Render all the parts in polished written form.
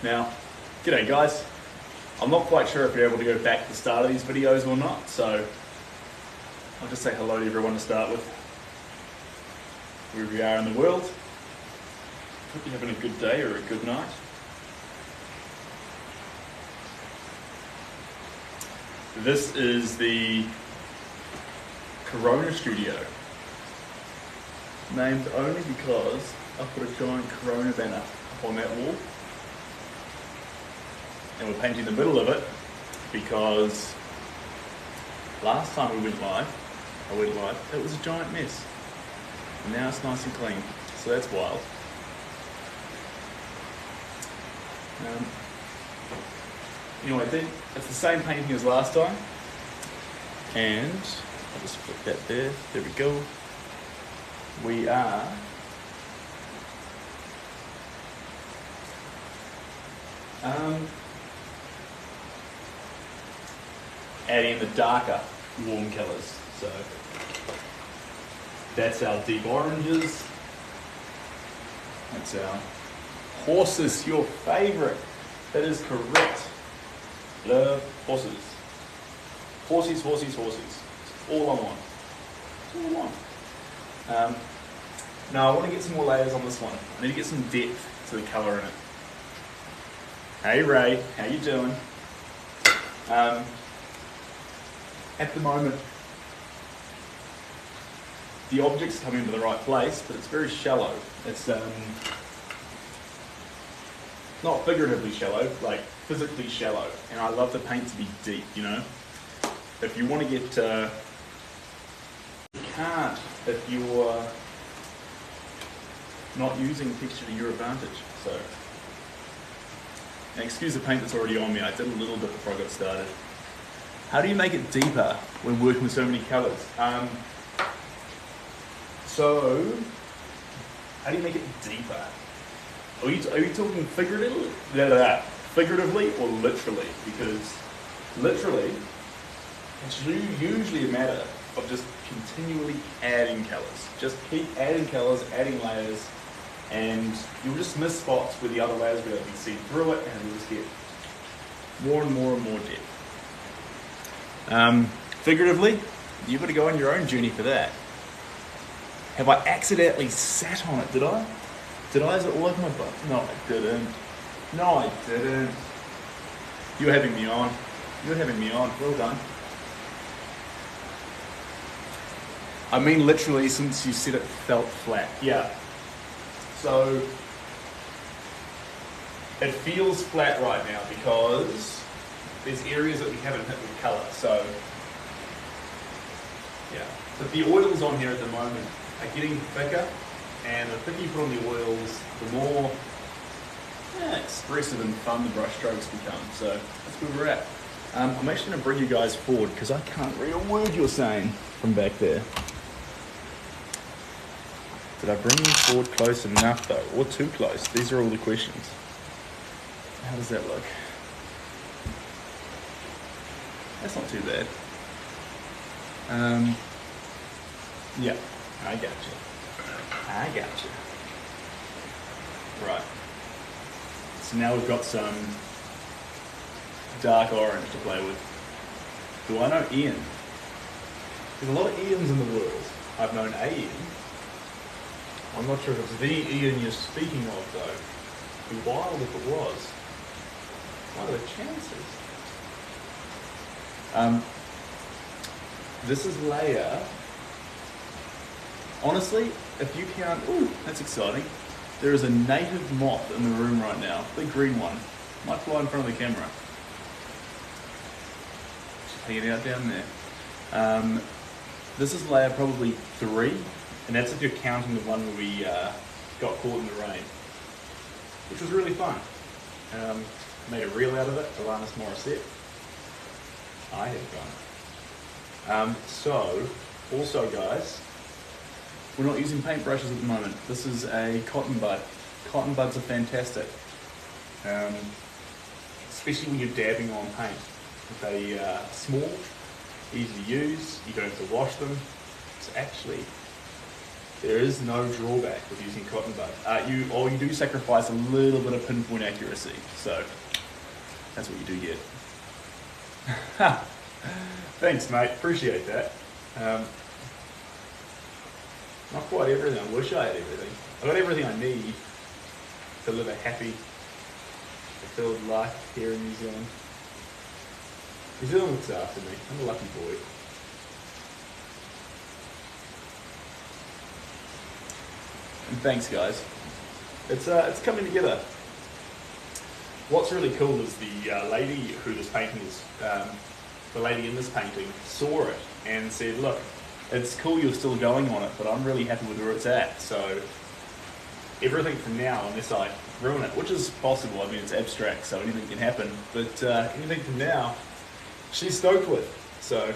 Now, g'day guys. I'm not quite sure if you're able to go back to the start of these videos or not, so I'll just say hello to everyone to start with, wherever you are in the world. Hope you're having a good day or a good night. This is the Corona studio, named only because I put a giant Corona banner up on that wall. And we're painting the middle of it because last time I went live, it was a giant mess. And now it's nice and clean, so that's wild. Anyway, then it's the same painting as last time. And I'll just put that there. There we go. We are adding the darker warm colours. So that's our deep oranges. That's our horses, your favourite. That is correct. Love horses. Horsies, horsies, horsies. It's all I want. It's all I want. Now I want to get some more layers on this one. I need to get some depth to the colour in it. Hey Ray, how you doing? At the moment, the object's coming into the right place, but it's very shallow. It's not figuratively shallow, like physically shallow. And I love the paint to be deep, you know? If you want to get, you can't if you're not using texture to your advantage, so. And excuse the paint that's already on me, I did a little bit before I got started. How do you make it deeper when working with so many colours? So, how do you make it deeper? Are you talking figuratively? Figuratively or literally? Because literally, it's usually a matter of just continually adding colours. Just keep adding colours, adding layers, and you'll just miss spots where the other layers will be seen through it, and you'll just get more and more and more depth. Figuratively, you've got to go on your own journey for that. Have I accidentally sat on it, did I? Is it all over my butt? No, I didn't. No, I didn't. You're having me on. Well done. I mean literally, since you said it felt flat. Yeah. So, it feels flat right now because there's areas that we haven't hit with colour. So, yeah. But the oils on here at the moment are getting thicker, and the thicker you put on the oils, the more expressive and fun the brush strokes become. So that's where we're at. I'm actually going to bring you guys forward because I can't read a word you're saying from back there. Did I bring you forward close enough though, or too close? These are all the questions. How does that look? That's not too bad. Yeah, I got you. Right. So now we've got some dark orange to play with. Do I know Ian? There's a lot of Ians in the world. I've known a Ian. I'm not sure if it's the Ian you're speaking of though. It'd be wild if it was. What are the chances? This is Leia. Honestly, if you count, ooh, that's exciting. There is a native moth in the room right now, big green one. Might fly in front of the camera. Just hanging out down there. This is layer probably 3, and that's if you're counting the one where we got caught in the rain, which was really fun. Made a reel out of it, Alanis Morissette. I had fun. So, also guys, we're not using paintbrushes at the moment. This is a cotton bud. Cotton buds are fantastic, especially when you're dabbing on paint. They are small, easy to use, you don't have to wash them. It's actually There is no drawback with using cotton bud. You do sacrifice a little bit of pinpoint accuracy, so that's what you do get. Thanks, mate. Appreciate that. Not quite everything. I wish I had everything. I got everything I need to live a happy, fulfilled life here in New Zealand. New Zealand looks after me. I'm a lucky boy. And thanks, guys. It's coming together. What's really cool is the lady who this painting is, the lady in this painting saw it and said, look, it's cool you're still going on it, but I'm really happy with where it's at. So everything from now, unless I ruin it, which is possible, I mean it's abstract, so anything can happen, but anything from now, she's stoked with. So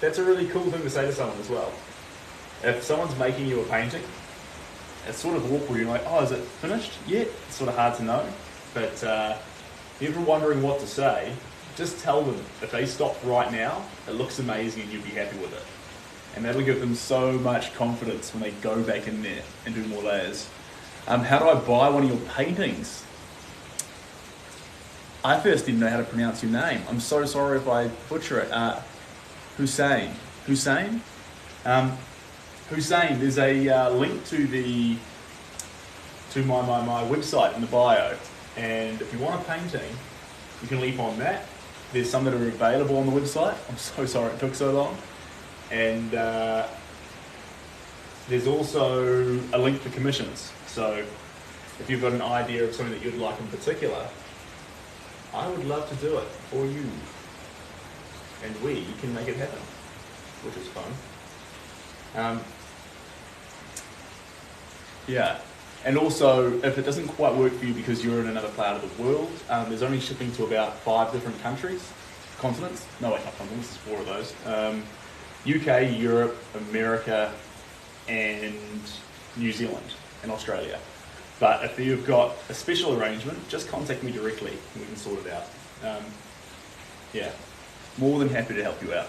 that's a really cool thing to say to someone as well. If someone's making you a painting, it's sort of awkward. You're like, oh, is it finished yet? It's sort of hard to know. But if you're wondering what to say, just tell them if they stop right now, it looks amazing and you'll be happy with it. And that'll give them so much confidence when they go back in there and do more layers. How do I buy one of your paintings? I first didn't know how to pronounce your name. I'm so sorry if I butcher it. Hussein. Hussein? Hussein, there's a link to my website in the bio, and if you want a painting, you can leap on that. There's some that are available on the website. I'm so sorry it took so long. And there's also a link for commissions. So if you've got an idea of something that you'd like in particular, I would love to do it for you. And we can make it happen, which is fun. Yeah, and also if it doesn't quite work for you because you're in another part of the world, there's only shipping to about 5 different continents. No, wait, not continents, there's 4 of those. UK, Europe, America, and New Zealand, and Australia. But if you've got a special arrangement, just contact me directly and we can sort it out. Yeah, more than happy to help you out.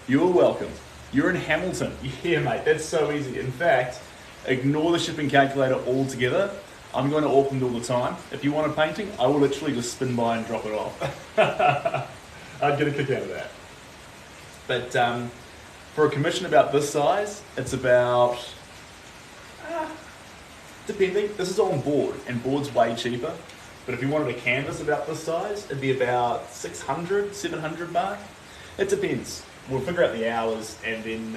You're welcome. You're in Hamilton. Yeah, mate, that's so easy. In fact, ignore the shipping calculator altogether. I'm going to Auckland all the time. If you want a painting, I will literally just spin by and drop it off. I'd get a kick out of that. But for a commission about this size, it's about, depending, this is on board, and board's way cheaper. But if you wanted a canvas about this size, it'd be about 600, 700 mark. It depends. We'll figure out the hours, and then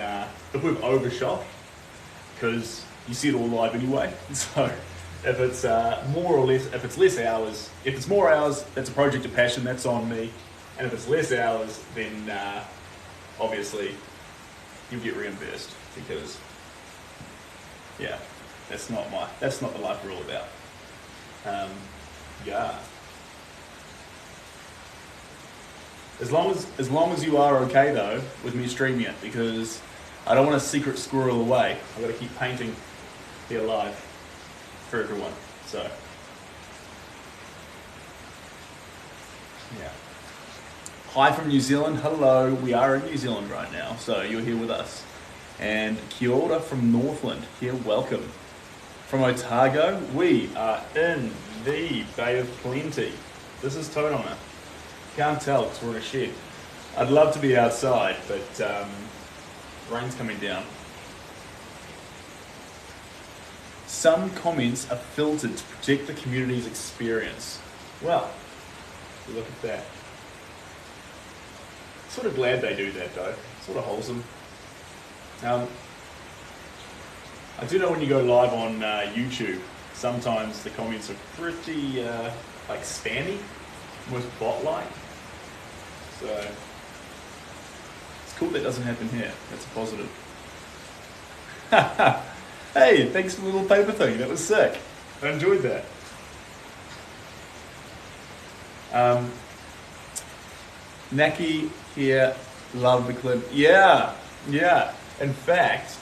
if we've overshot, because you see it all live anyway. So if it's more or less, if it's less hours, if it's more hours, that's a project of passion, that's on me. And if it's less hours, then obviously you get reimbursed, because yeah, that's not the life we're all about. Yeah. As long as you are okay though with me streaming it, because I don't want a secret squirrel away. I've got to keep painting here live for everyone. So yeah. Hi from New Zealand. Hello. We are in New Zealand right now, so you're here with us. And kia ora from Northland. Here, welcome. From Otago, we are in the Bay of Plenty. This is Tauranga. Can't tell because we're in a shed. I'd love to be outside, but rain's coming down. Some comments are filtered to protect the community's experience. Well, look at that. Sort of glad they do that though. Sort of wholesome. I do know when you go live on YouTube, sometimes the comments are pretty like spammy, almost bot-like. So it's cool that doesn't happen here. That's a positive. Hey, thanks for the little paper thing. That was sick. I enjoyed that. Naki here, love the clip. Yeah. In fact,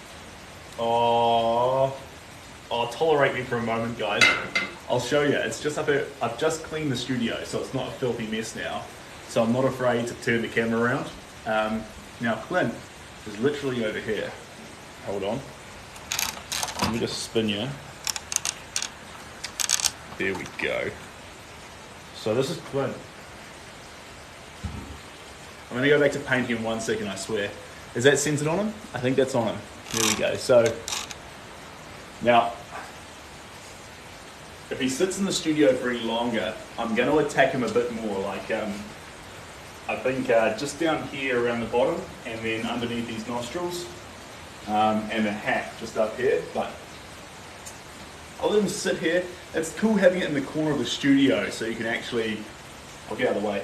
tolerate me for a moment, guys. I'll show you. It's just up here. I've just cleaned the studio, so it's not a filthy mess now. So I'm not afraid to turn the camera around. Now Clint is literally over here. Hold on. Let me just spin you. There we go. So this is Clint. I'm going to go back to painting in 1 second, I swear. Is that centered on him? I think that's on him. There we go. So, now, if he sits in the studio for any longer, I'm going to attack him a bit more. Like, I think just down here around the bottom, and then underneath his nostrils, and the hat just up here. But I'll let him sit here. It's cool having it in the corner of the studio, so you can actually, I'll get out of the way,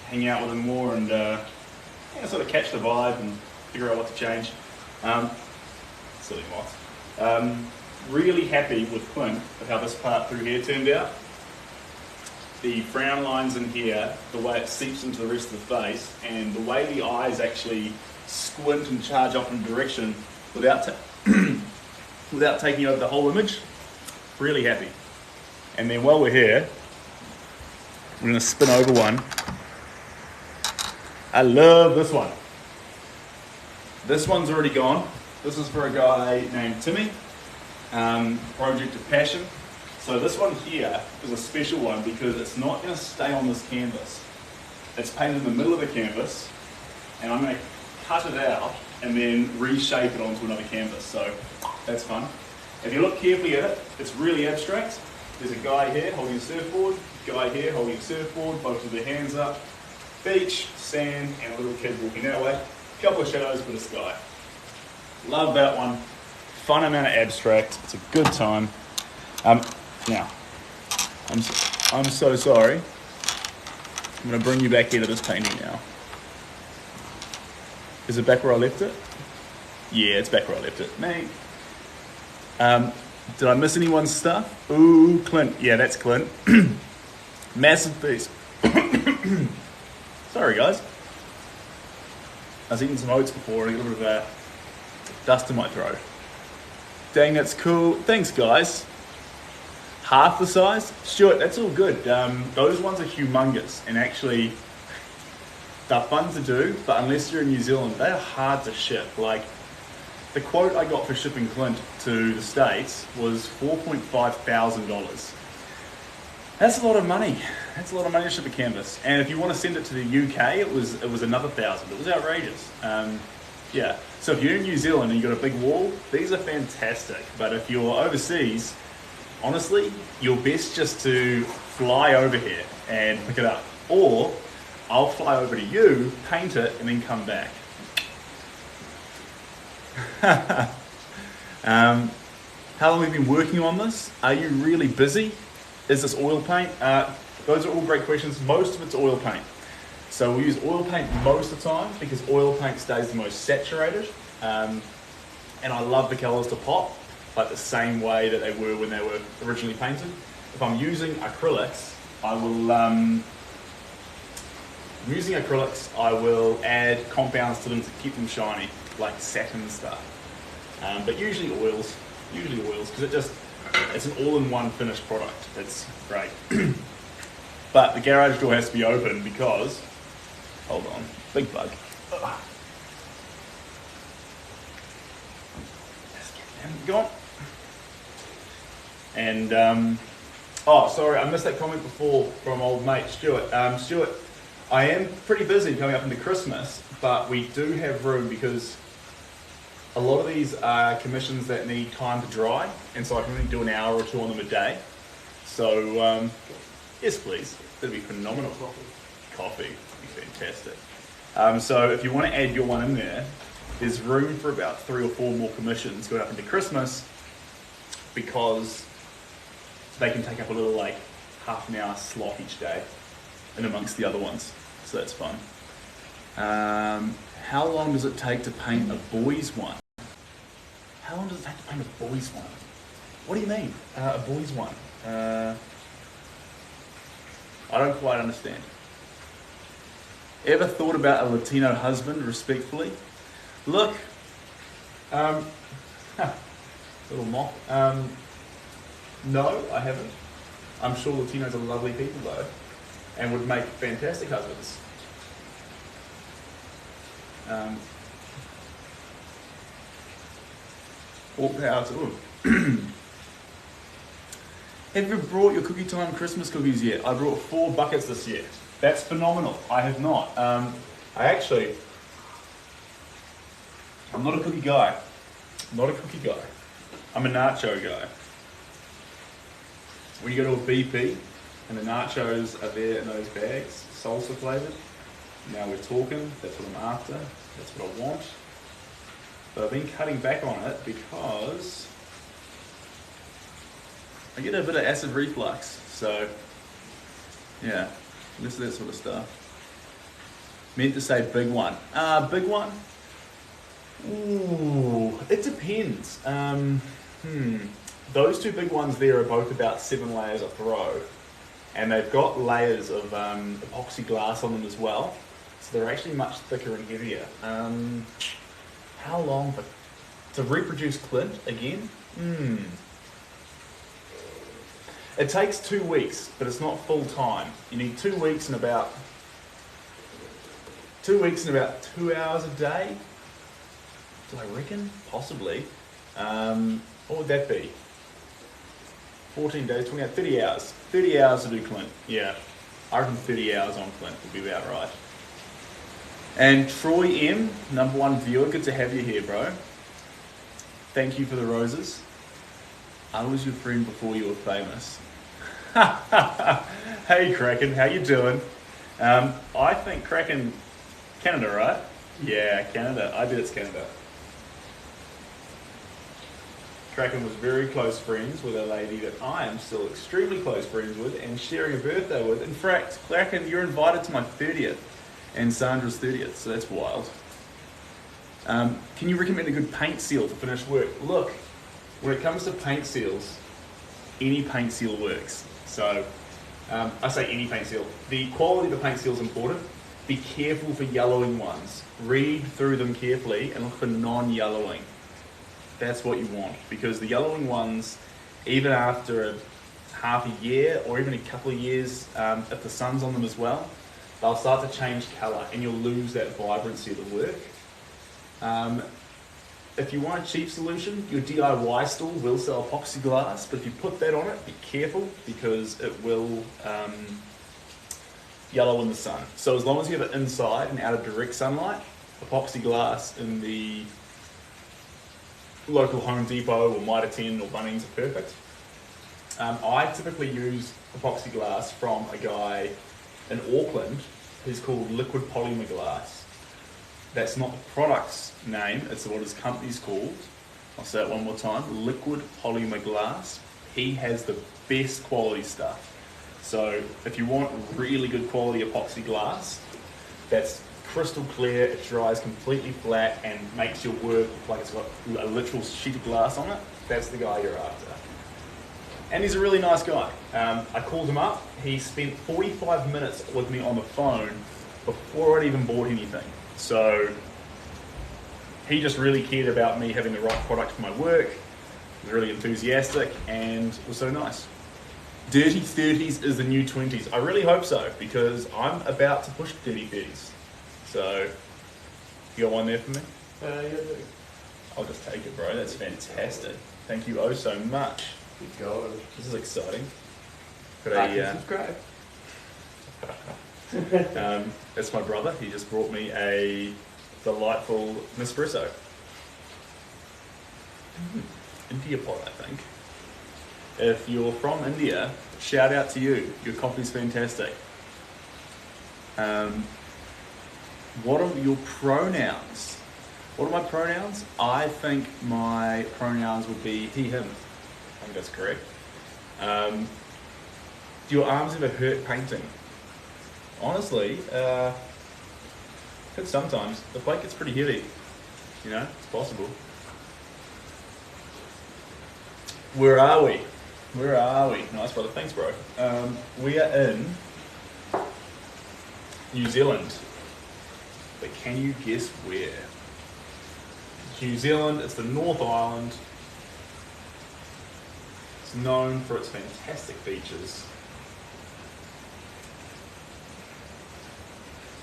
hang out with him more and sort of catch the vibe and figure out what to change. Silly moths. Really happy with Clint with how this part through here turned out. The frown lines in here, the way it seeps into the rest of the face, and the way the eyes actually squint and charge off in direction without without taking over the whole image. Really happy. And then while we're here, we're going to spin over one. I love this one. This one's already gone. This is for a guy named Timmy, Project of Passion. So this one here is a special one because it's not going to stay on this canvas. It's painted in the middle of the canvas, and I'm going to cut it out and then reshape it onto another canvas. So that's fun. If you look carefully at it, it's really abstract. There's a guy here holding a surfboard, guy here holding a surfboard, both with their hands up, beach, sand, and a little kid walking that way. A couple of shadows for the sky. Love that one. Fun amount of abstract. It's a good time. Now, I'm so sorry. I'm going to bring you back into this painting now. Is it back where I left it? Yeah, it's back where I left it. Mate. Did I miss anyone's stuff? Ooh, Clint. Yeah, that's Clint. Massive piece. Sorry, guys. I was eating some oats before and a little bit of dust in my throat. Dang, that's cool. Thanks, guys. Half the size? Stuart, that's all good. Those ones are humongous, and actually, they're fun to do, but unless you're in New Zealand, they are hard to ship. Like, the quote I got for shipping Clint to the States was $4,500. That's a lot of money. That's a lot of money to ship a canvas. And if you want to send it to the UK, it was another $1,000. It was outrageous. Yeah. So if you're in New Zealand and you've got a big wall, these are fantastic. But if you're overseas, honestly, you're best just to fly over here and pick it up. Or I'll fly over to you, paint it, and then come back. How long have you been working on this? Are you really busy? Is this oil paint? Those are all great questions. Most of it's oil paint. So we use oil paint most of the time because oil paint stays the most saturated. And I love the colours to pop, like the same way that they were when they were originally painted. If I'm using acrylics, I will add compounds to them to keep them shiny, like satin stuff. But usually oils, because it's an all-in-one finished product. It's great. But the garage door has to be open because, hold on, big bug. Let's get them gone. And, oh, sorry, I missed that comment before from old mate Stuart. Stuart, I am pretty busy coming up into Christmas, but we do have room because a lot of these are commissions that need time to dry, and so I can only do an hour or two on them a day. So, yes, please. That'd be phenomenal. Coffee would be fantastic. So if you want to add your one in there, there's room for about 3 or 4 more commissions going up into Christmas because they can take up a little like half an hour slot each day in amongst the other ones. So that's fun. How long does it take to paint a boys one? How long does it take to paint a boys one? What do you mean, a boys one? I don't quite understand. Ever thought about a Latino husband, respectfully? Look, little mock. No, I haven't. I'm sure Latinos are lovely people though, and would make fantastic husbands. All power to them. Have you brought your Cookie Time Christmas cookies yet? I brought 4 buckets this year. That's phenomenal. I have not. I'm not a cookie guy. Not a cookie guy. I'm a nacho guy. When you go to a BP and the nachos are there in those bags, salsa flavored, now we're talking. That's what I'm after. That's what I want. But I've been cutting back on it because I get a bit of acid reflux. So, yeah, this is that sort of stuff. Meant to say big one. Big one? Ooh, it depends. Those 2 big ones there are both about 7 layers a throw. And they've got layers of epoxy glass on them as well. So they're actually much thicker and heavier. How long to reproduce Clint again? It takes 2 weeks, but it's not full time. You need 2 weeks and about 2 hours a day. Do I reckon? Possibly. What would that be? 14 days, 20 hours, 30 hours. 30 hours to do Clint. Yeah. I reckon 30 hours on Clint would be about right. And Troy M, #1 viewer, good to have you here, bro. Thank you for the roses. I was your friend before you were famous. Hey Kraken, how you doing? I think Kraken, Canada, right? Yeah, Canada. I bet it's Canada. Kraken was very close friends with a lady that I am still extremely close friends with and sharing a birthday with. In fact, Kraken, you're invited to my 30th and Sandra's 30th, so that's wild. Can you recommend a good paint seal for finished work? Look, when it comes to paint seals, any paint seal works. So, I say any paint seal. The quality of the paint seal is important. Be careful for yellowing ones. Read through them carefully and look for non-yellowing. That's what you want, because the yellowing ones, even after half a year or even a couple of years, if the sun's on them as well, they'll start to change colour and you'll lose that vibrancy of the work. If you want a cheap solution, your DIY store will sell epoxy glass, but if you put that on it, be careful because it will yellow in the sun. So as long as you have it inside and out of direct sunlight, epoxy glass in the local Home Depot or Mitre 10 or Bunnings are perfect. I typically use epoxy glass from a guy in Auckland who's called Liquid Polymer Glass. That's not the product's name, it's what his company's called. I'll say it one more time, Liquid Polymer Glass. He has the best quality stuff. So if you want really good quality epoxy glass, that's crystal clear, it dries completely flat and makes your work look like it's got a literal sheet of glass on it, that's the guy you're after. And he's a really nice guy. I called him up, he spent 45 minutes with me on the phone before I'd even bought anything. So he just really cared about me having the right product for my work, was really enthusiastic and was so nice. Dirty 30s is the new 20s. I really hope so, because I'm about to push 30 30s. So, you got one there for me? Yeah, do. I'll just take it, bro. That's fantastic. Thank you oh so much. Keep going. This is exciting. Got Like and subscribe. That's my brother. He just brought me a delightful Nespresso. India pot, I think. If you're from India, shout out to you. Your coffee's fantastic. What are your pronouns? What are my pronouns? I think my pronouns would be he, him. I think that's correct. Do your arms ever hurt painting? Honestly, could sometimes. The plate gets pretty heavy. You know, it's possible. Where are we? Where are we? Nice, brother. Thanks, bro. We are in New Zealand. But can you guess where? It's New Zealand. It's the North Island. It's known for its fantastic beaches.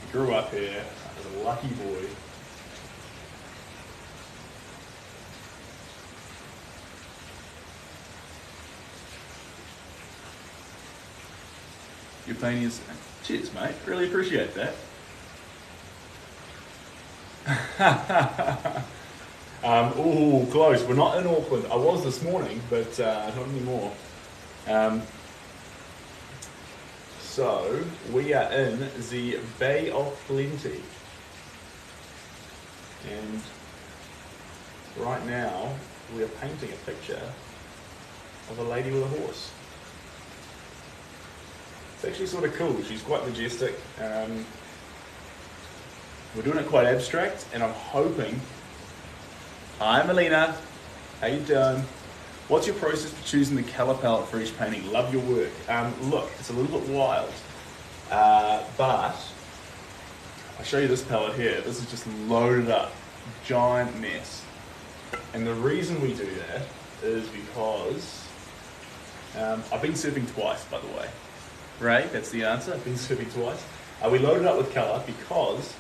I grew up here as a lucky boy. Your painting is... Cheers, mate. Really appreciate that. Oh, close. We're not in Auckland. I was this morning, but not anymore. So, we are in the Bay of Plenty. And right now, we are painting a picture of a lady with a horse. It's actually sort of cool. She's quite majestic. We're doing it quite abstract, and I'm hoping... Hi, Melina. How you doing? What's your process for choosing the colour palette for each painting? Love your work. Look, it's a little bit wild, but I'll show you this palette here. This is just loaded up, giant mess. And the reason we do that is because I've been surfing twice, by the way. Ray, that's the answer. I've been surfing twice. We loaded up with colour because...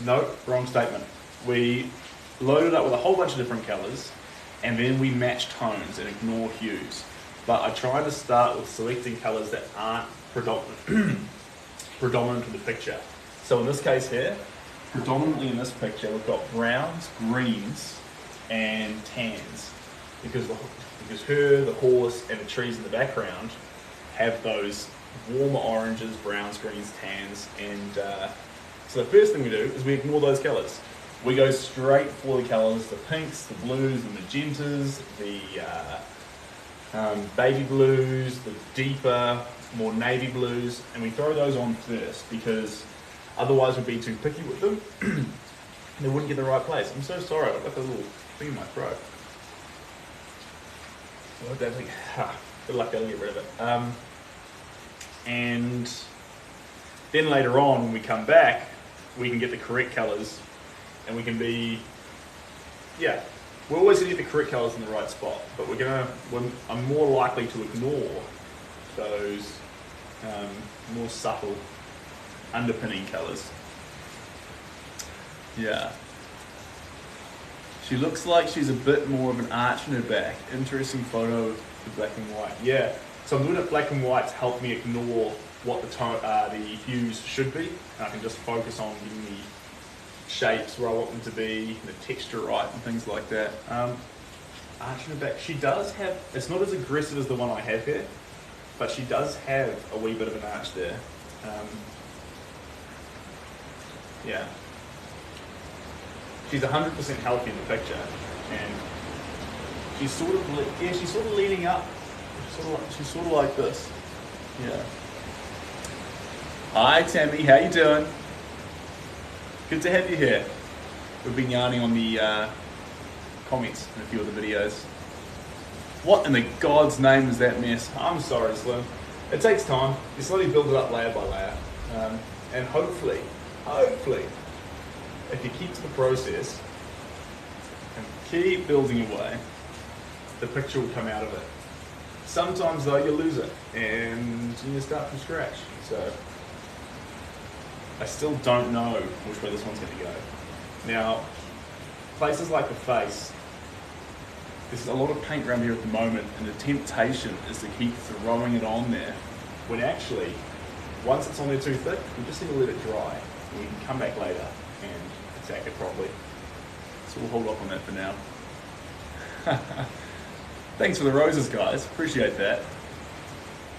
no, wrong statement. We loaded up with a whole bunch of different colours, and then we match tones and ignore hues. But I try to start with selecting colours that aren't predominant to the picture. So in this case here, predominantly in this picture, we've got browns, greens, and tans. Because the horse, and the trees in the background have those warmer oranges, browns, greens, tans, and so the first thing we do is we ignore those colours. We go straight for the colours, the pinks, the blues, the magentas, the baby blues, the deeper, more navy blues, and we throw those on first because otherwise we'd be too picky with them and they wouldn't get the right place. I'm so sorry, I've got a little thing in my throat. Good luck, I'll get rid of it. And then later on, when we come back, we can get the correct colours, and we can be, we're always going to get the correct colours in the right spot, but I'm more likely to ignore those more subtle underpinning colours. Yeah. She looks like she's a bit more of an arch in her back. Interesting photo of the black and white. Yeah, so I'm doing it black and white to help me ignore what the hues should be, and I can just focus on getting the shapes where I want them to be, the texture right, and things like that. Arch in her back. She does have, it's not as aggressive as the one I have here, but she does have a wee bit of an arch there. Yeah. She's 100% healthy in the picture, and she's sort of leaning up. She's sort of like this. Yeah. Hi Tammy, how you doing? Good to have you here. We've been yarning on the comments in a few of the videos. What in the God's name is that mess? I'm sorry, Slim. It takes time. You slowly build it up layer by layer, and hopefully, if you keep to the process and keep building away, the picture will come out of it. Sometimes though you lose it and you start from scratch. So I still don't know which way this one's going to go. Now, places like the face, there's a lot of paint around here at the moment, and the temptation is to keep throwing it on there, when actually, once it's on there too thick, we just need to let it dry. We can come back later and attack it properly. So we'll hold off on that for now. Thanks for the roses, guys. Appreciate that.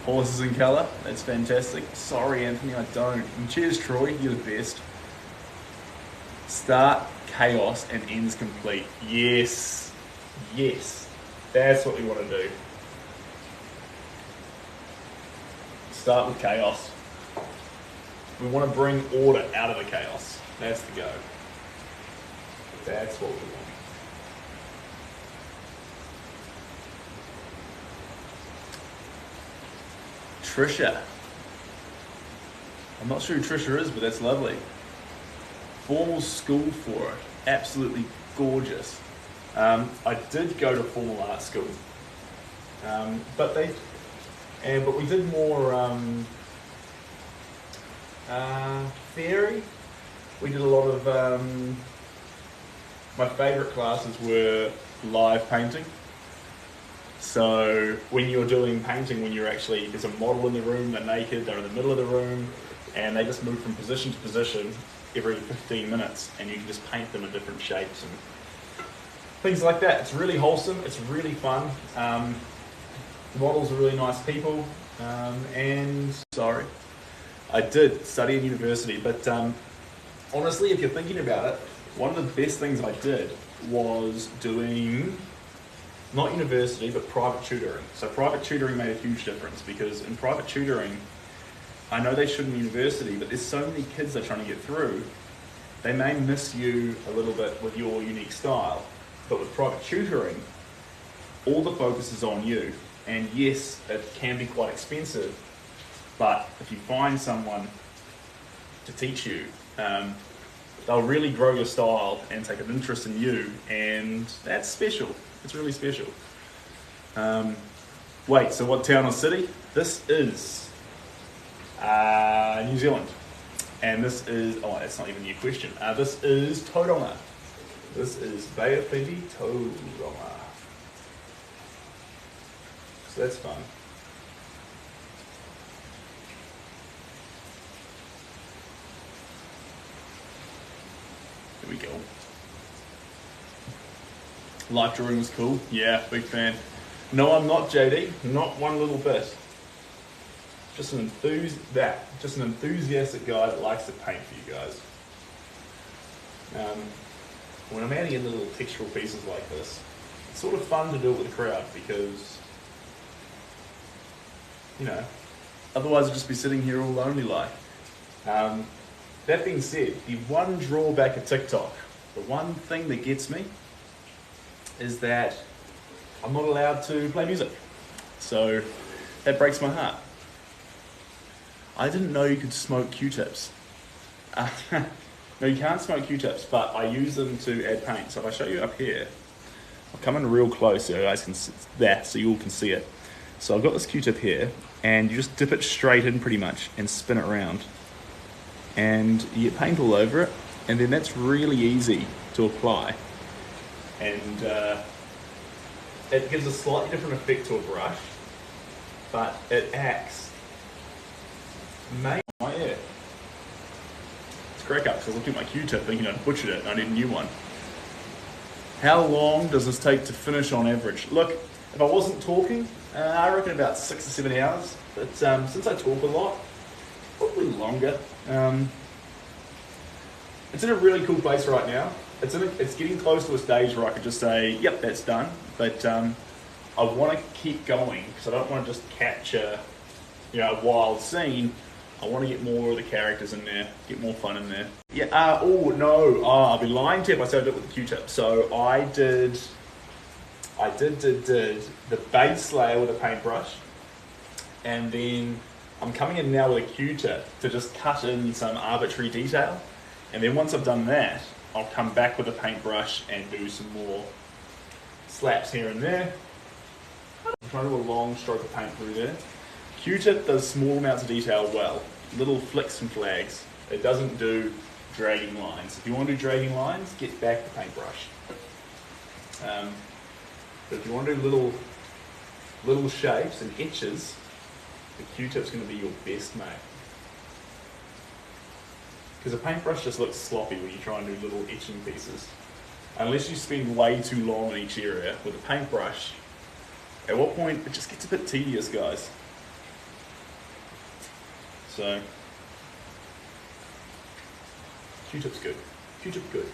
Horses in colour. That's fantastic. Sorry, Anthony, I don't. And cheers, Troy. You're the best. Start chaos and ends complete. Yes. Yes. That's what we want to do. Start with chaos. We want to bring order out of the chaos. That's the go. That's what we want. Trisha. I'm not sure who Trisha is, but that's lovely. Formal school for it. Absolutely gorgeous. I did go to formal art school, but we did more theory. We did a lot of. My favourite classes were live painting. So when you're doing painting, when you're actually, there's a model in the room, they're naked, they're in the middle of the room, and they just move from position to position every 15 minutes, and you can just paint them in different shapes and things like that. It's really wholesome, it's really fun. The models are really nice people, and sorry, I did study in university, but honestly, if you're thinking about it, one of the best things I did was doing, not university, but private tutoring. So private tutoring made a huge difference, because in private tutoring, I know they should in university, but there's so many kids they're trying to get through, they may miss you a little bit with your unique style. But with private tutoring, all the focus is on you. And yes, it can be quite expensive, but if you find someone to teach you, they'll really grow your style and take an interest in you, and that's special. It's really special. Wait, so what town or city? This is New Zealand. And this is, oh, that's not even your question. This is Tauranga. This is Bay of Plenty, Tauranga. So that's fun. Here we go. Life drawing was cool. Yeah, big fan. No, I'm not JD. Not one little bit. Just an enthusiastic guy that likes to paint for you guys. When I'm adding in the little textural pieces like this, it's sort of fun to do it with a crowd, because, you know, otherwise I'd just be sitting here all lonely like. That being said, the one drawback of TikTok, the one thing that gets me, is that I'm not allowed to play music. So that breaks my heart. I didn't know you could smoke Q-tips. No, you can't smoke Q-tips, but I use them to add paint. So if I show you up here, I'll come in real close so you guys can see that, so you all can see it. So I've got this Q-tip here, and you just dip it straight in pretty much and spin it around. And you get paint all over it, and then that's really easy to apply. And it gives a slightly different effect to a brush, but it acts my ear. It's crack up, because I looked at my Q-tip thinking I'd butchered it and I need a new one. How long does this take to finish on average? Look, if I wasn't talking, I reckon about 6 to 7 hours. But since I talk a lot, probably longer. It's in a really cool place right now. It's getting close to a stage where I could just say, yep, that's done. But I want to keep going, because I don't want to just capture, a wild scene. I want to get more of the characters in there, get more fun in there. Yeah, I'll be lying to you if I said I did it with the Q-tip. So I did the base layer with a paintbrush, and then I'm coming in now with a Q-tip to just cut in some arbitrary detail. And then once I've done that, I'll come back with a paintbrush and do some more slaps here and there. I'm trying to do a long stroke of paint through there. Q-tip does small amounts of detail well, little flicks and flags. It doesn't do dragging lines. If you want to do dragging lines, get back the paintbrush. But if you want to do little shapes and etches, the Q-tip's going to be your best mate. Because a paintbrush just looks sloppy when you try and do little etching pieces. Unless you spend way too long in each area with a paintbrush, at what point it just gets a bit tedious, guys. So, Q-tip's good. Q-tip good.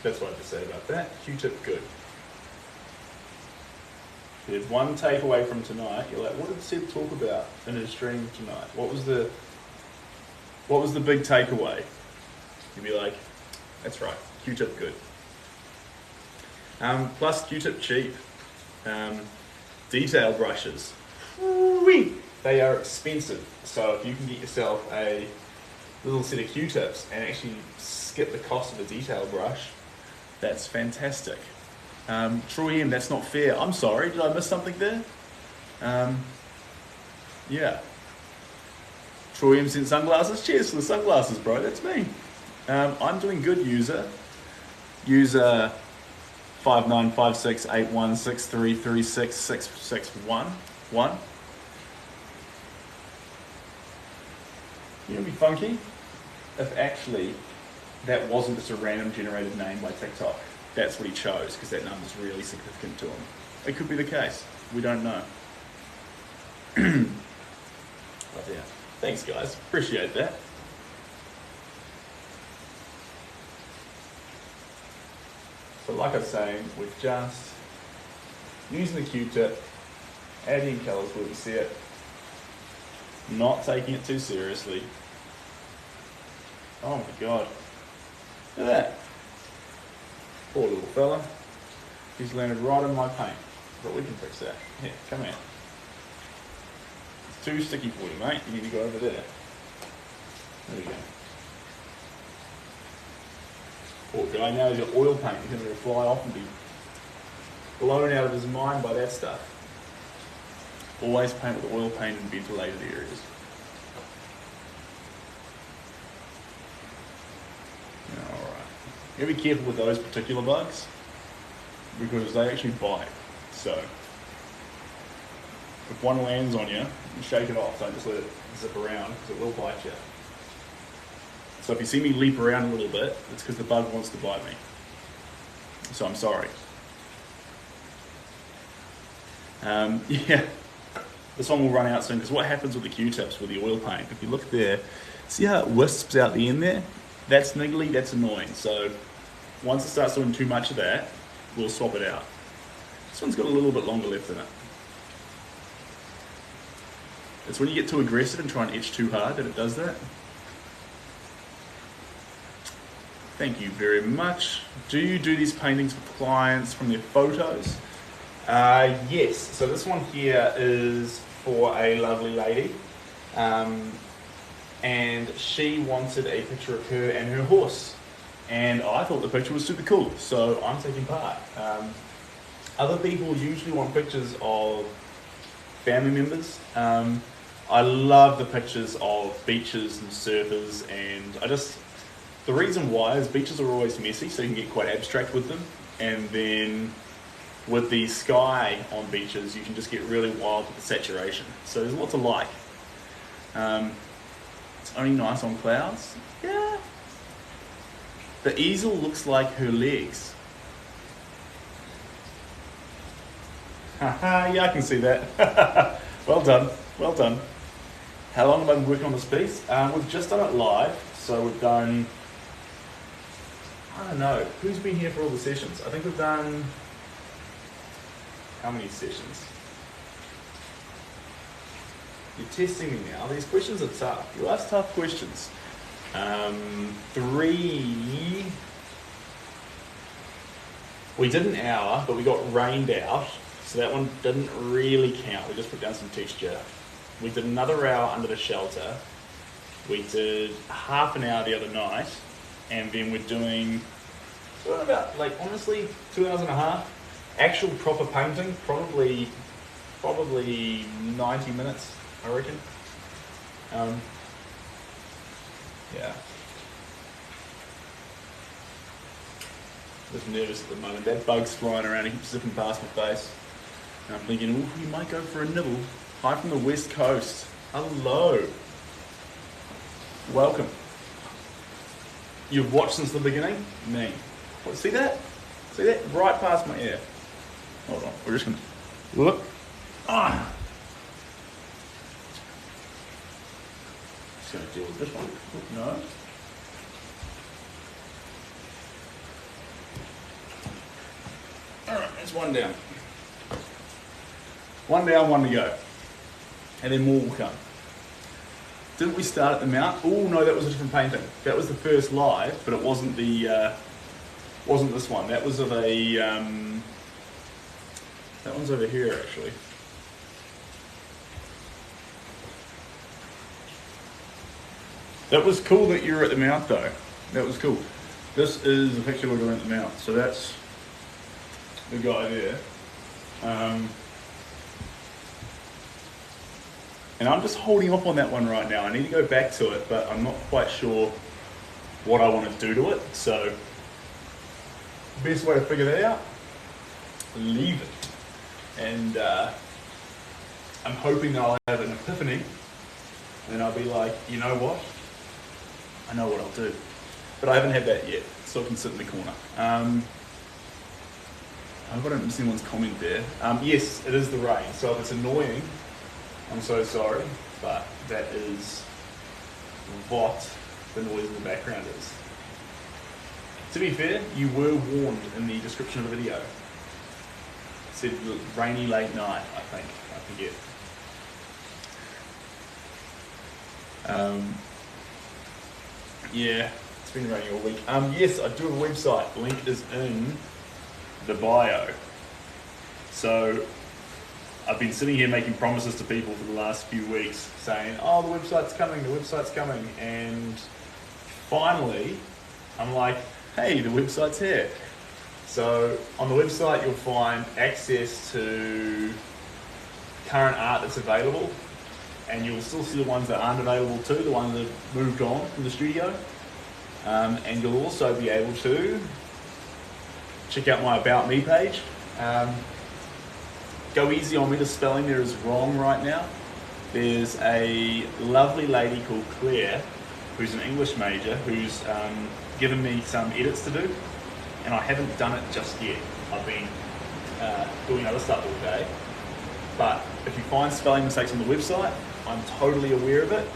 That's what I have to say about that. Q-tip good. There's one takeaway from tonight. You're like, what did Seb talk about in his stream tonight? What was the big takeaway? You'd be like, that's right, Q-tip good. Plus Q-tip cheap. Detail brushes. Whee! They are expensive. So if you can get yourself a little set of Q-tips and actually skip the cost of a detail brush, that's fantastic. Troy M, that's not fair. I'm sorry, did I miss something there? Yeah. Troy M sent sunglasses. Cheers for the sunglasses, bro. That's me. I'm doing good, user. User 59568163366661. One. You know, it'd be funky if actually that wasn't just a random generated name by TikTok. That's what he chose because that number's really significant to him. It could be the case. We don't know. But yeah, thanks guys. Appreciate that. So like I was saying, we're just using the Q-tip, adding colours where we see it, not taking it too seriously. Oh my god. Look at that. Poor little fella. He's landed right on my paint. But we can fix that. Here, come here. It's too sticky for you, mate. You need to go over there. There we go. Poor guy, now he's got oil paint. He's going to fly off and be blown out of his mind by that stuff. Always paint with oil paint in ventilated areas. Alright. You gotta be careful with those particular bugs because they actually bite. So, if one lands on you, you shake it off. Don't just let it zip around because it will bite you. So if you see me leap around a little bit, it's because the bug wants to bite me. So I'm sorry. Yeah, this one will run out soon because what happens with the Q-tips with the oil paint, if you look there, see how it wisps out the end there? That's niggly, that's annoying. So once it starts doing too much of that, we'll swap it out. This one's got a little bit longer left in it. It's when you get too aggressive and try and etch too hard that it does that. Thank you very much. Do you do these paintings for clients from their photos? Yes. So this one here is for a lovely lady. And she wanted a picture of her and her horse. And I thought the picture was super cool, so I'm taking part. Other people usually want pictures of family members. I love the pictures of beaches and surfers, and the reason why is beaches are always messy, so you can get quite abstract with them. And then with the sky on beaches, you can just get really wild with the saturation. So there's a lot to like. It's only nice on clouds. Yeah. The easel looks like her legs. Haha, yeah, I can see that. Well done, well done. How long have I been working on this piece? We've just done it live, so we've done, I don't know, who's been here for all the sessions? I think we've done, how many sessions? You're testing me now. These questions are tough. You ask tough questions. 3. We did an hour, but we got rained out, so that one didn't really count. We just put down some texture. We did another hour under the shelter. We did half an hour the other night, and then we're doing about, like, honestly, 2 hours and a half. Actual proper painting, probably 90 minutes, I reckon. Yeah. Just nervous at the moment. That bug's flying around, he keeps zipping past my face. And I'm thinking, ooh, you might go for a nibble. Hi from the West Coast. Hello. Welcome. You've watched since the beginning? Me. What, see that? See that? Right past my ear. Hold on, we're just gonna look. Ah. Just gonna deal with this one. No. Alright, that's one down. One down, one to go. And then more will come. Didn't we start at the mount? Oh no, that was a different painting. That was the first live, but it wasn't the wasn't this one. That was of a that one's over here actually. That was cool that you were at the mount though. That was cool. This is the picture we're doing at the mount. So that's the guy there. And I'm just holding off on that one right now. I need to go back to it, but I'm not quite sure what I want to do to it. So, best way to figure that out leaving. And I'm hoping I'll have an epiphany, and I'll be like, you know what? I know what I'll do. But I haven't had that yet, so I can sit in the corner. I hope I don't miss anyone's comment there. Yes, it is the rain, so if it's annoying, I'm so sorry, but that is what the noise in the background is. To be fair, you were warned in the description of the video. It said rainy late night, I think. I forget. Yeah, it's been raining all week. Yes, I do have a website. Link is in the bio. So I've been sitting here making promises to people for the last few weeks, saying, "Oh, the website's coming, the website's coming," and finally, I'm like, "Hey, the website's here." So on the website, you'll find access to current art that's available, and you'll still see the ones that aren't available too, the ones that have moved on from the studio. And you'll also be able to check out my About Me page. Go easy on me, the spelling there is wrong right now. There's a lovely lady called Claire, who's an English major, who's given me some edits to do, and I haven't done it just yet. I've been doing other stuff all day. But if you find spelling mistakes on the website, I'm totally aware of it,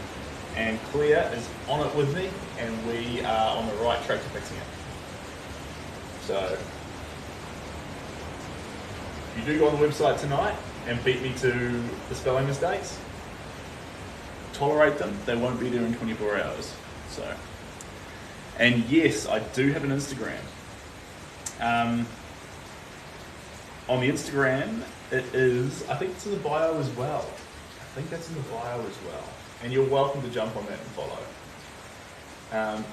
and Claire is on it with me, and we are on the right track to fixing it. So, if you do go on the website tonight and beat me to the spelling mistakes, tolerate them, they won't be there in 24 hours. So, and yes, I do have an Instagram. On the Instagram, it is, I think it's in the bio as well. I think that's in the bio as well. And you're welcome to jump on that and follow.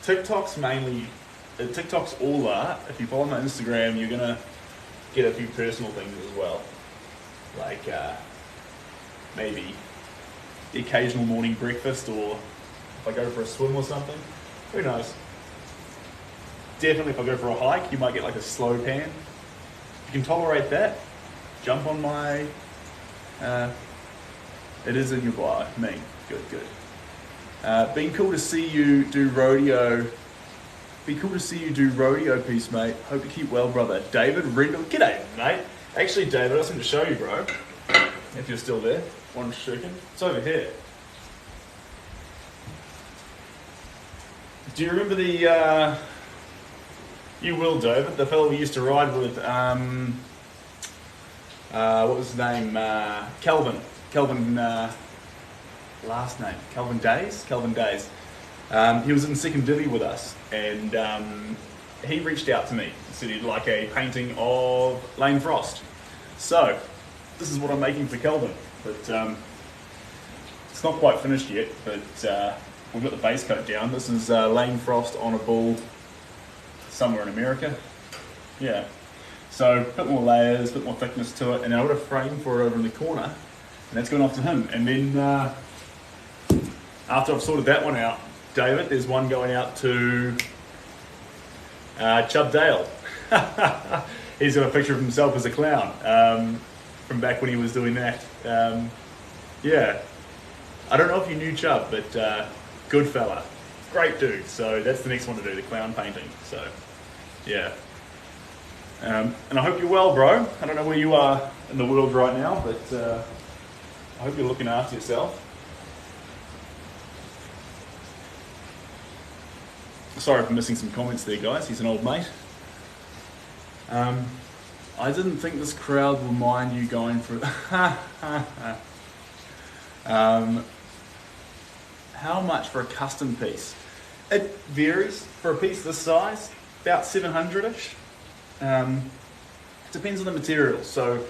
TikTok's mainly, TikTok's all art. If you follow my Instagram, you're gonna get a few personal things as well. Like maybe the occasional morning breakfast, or if I go for a swim or something, who knows. Definitely if I go for a hike, you might get like a slow pan. If you can tolerate that, jump on my, it is in your bio, me, good. Been cool to see you do rodeo. Be cool to see you do rodeo piece, mate. Hope you keep well, brother. David Rendell, g'day, mate. Actually, David, I was going to show you, bro. If you're still there, 1 second. It's over here. Do you remember the, you will, David, the fellow we used to ride with, what was his name? Kelvin, last name, Kelvin Days. He was in second divvy with us, and he reached out to me and said he'd like a painting of Lane Frost. So, this is what I'm making for Kelvin, but it's not quite finished yet, but we've got the base coat down. This is Lane Frost on a bull somewhere in America. Yeah. So, a bit more layers, a bit more thickness to it, and I've got a frame for it over in the corner, and that's going off to him. And then, after I've sorted that one out, David, there's one going out to Chub Dale. He's got a picture of himself as a clown from back when he was doing that. Yeah. I don't know if you knew Chub, but good fella. Great dude. So that's the next one to do, the clown painting. So, yeah. And I hope you're well, bro. I don't know where you are in the world right now, but I hope you're looking after yourself. Sorry for missing some comments there, guys. He's an old mate. I didn't think this crowd will mind you going for... How much for a custom piece? It varies. For a piece this size, about 700-ish. Depends on the material. So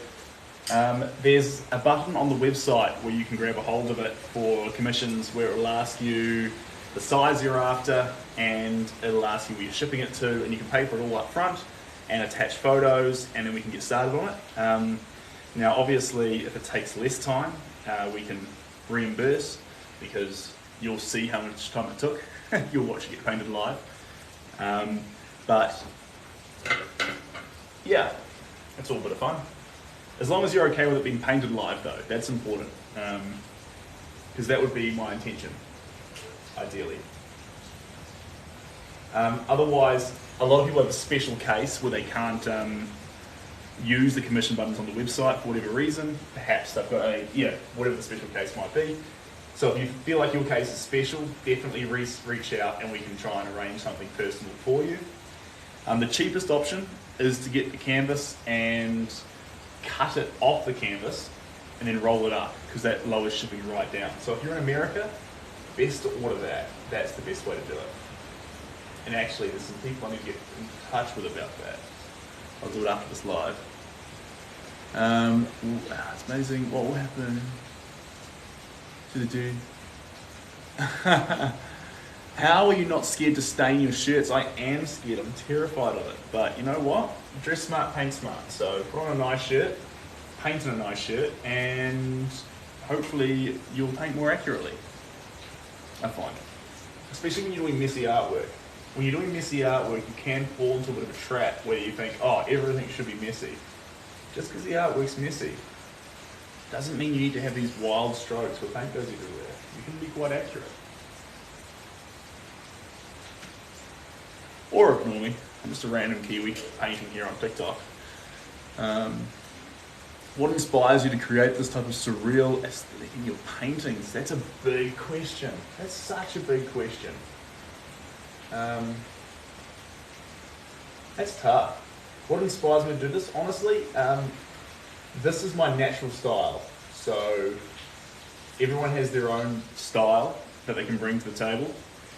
there's a button on the website where you can grab a hold of it for commissions, where it will ask you the size you're after, and it'll ask you where you're shipping it to, and you can pay for it all up front and attach photos, and then we can get started on it. Now obviously if it takes less time, we can reimburse, because you'll see how much time it took. You'll watch it get painted live. But yeah, yeah, it's all a bit of fun. As long as you're okay with it being painted live though, that's important. Because that would be my intention, ideally. Otherwise, a lot of people have a special case where they can't use the commission buttons on the website for whatever reason. Perhaps they've got whatever the special case might be. So if you feel like your case is special, definitely reach out and we can try and arrange something personal for you. The cheapest option is to get the canvas and cut it off the canvas and then roll it up, because that lowers shipping right down. So if you're in America, best to order that. That's the best way to do it. And actually, there's some people I need to get in touch with about that. I'll do it after this live. It's amazing what will happen to the dude. How are you not scared to stain your shirts? I am scared. I'm terrified of it. But you know what? Dress smart, paint smart. So put on a nice shirt, paint on a nice shirt, and hopefully you'll paint more accurately, I find. Especially when you're doing messy artwork. When you're doing messy artwork, you can fall into a bit of a trap where you think, oh, everything should be messy. Just because the artwork's messy doesn't mean you need to have these wild strokes where paint goes everywhere. You can be quite accurate. Or ignore me. I'm just a random Kiwi painting here on TikTok. What inspires you to create this type of surreal aesthetic in your paintings? That's a big question. That's such a big question. That's tough. What inspires me to do this? Honestly, this is my natural style. So everyone has their own style that they can bring to the table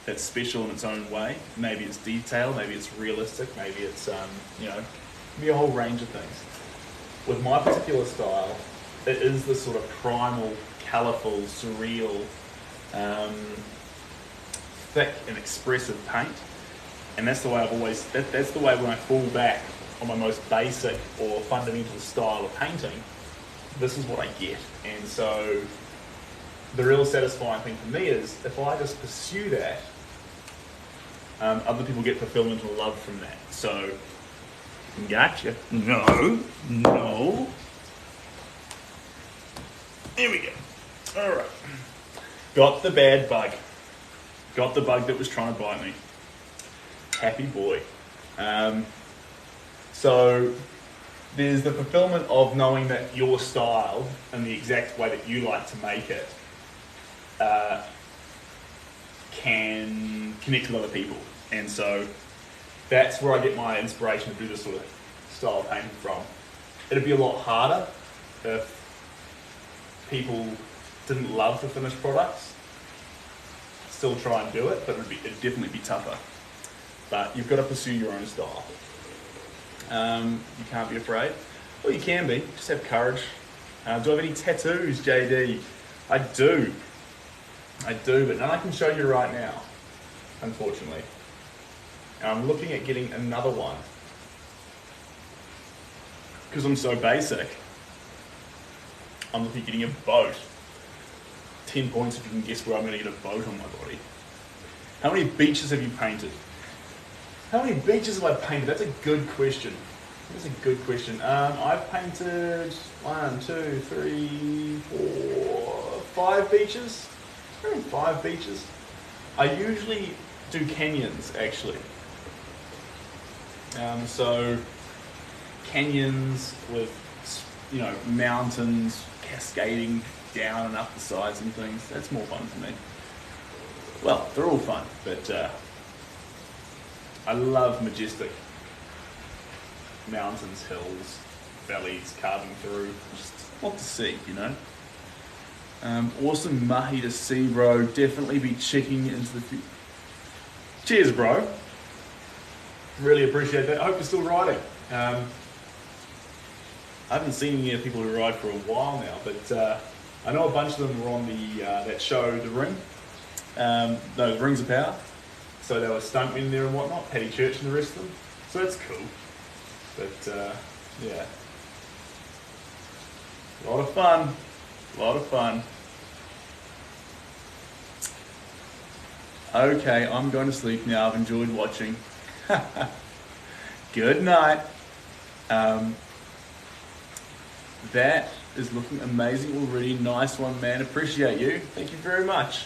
that's special in its own way. Maybe it's detailed, maybe it's realistic, maybe it's, maybe a whole range of things. With my particular style, it is this sort of primal, colourful, surreal, thick and expressive paint. And that's the way I've always, that's the way when I fall back on my most basic or fundamental style of painting, this is what I get. And so the real satisfying thing for me is if I just pursue that, other people get fulfillment and love from that. So, gotcha. No. Here we go. All right. Got the bad bug. Got the bug that was trying to bite me. Happy boy. So there's the fulfillment of knowing that your style and the exact way that you like to make it can connect with other people. And so that's where I get my inspiration to do this sort of style of painting from. It'd be a lot harder if people didn't love the finished products. Still try and do it, but it'd definitely be tougher. But you've got to pursue your own style. You can't be afraid. Well, you can be. Just have courage. Do I have any tattoos, JD? I do, but none I can show you right now, unfortunately. And I'm looking at getting another one. Because I'm so basic, I'm looking at getting a boat. 10 points if you can guess where I'm going to get a boat on my body. How many beaches have you painted? How many beaches have I painted? That's a good question. That's a good question. I've painted 1, 2, 3, 4, 5 beaches. I think 5 beaches. I usually do canyons, actually. So canyons with, mountains cascading down and up the sides and things. That's more fun for me. Well, they're all fun, but I love majestic mountains, hills, valleys carving through. Just what to see, Awesome mahi to see, bro. Definitely be checking into the future. Cheers, bro. Really appreciate that. I hope you're still riding. I haven't seen any people who ride for a while now, but I know a bunch of them were on that show, The Ring. The Rings of Power. So there were stuntmen there and whatnot, Paddy Church and the rest of them. So that's cool. But yeah. A lot of fun. Okay, I'm going to sleep now. I've enjoyed watching. Good night. That is looking amazing already. Nice one, man. Appreciate you. Thank you very much.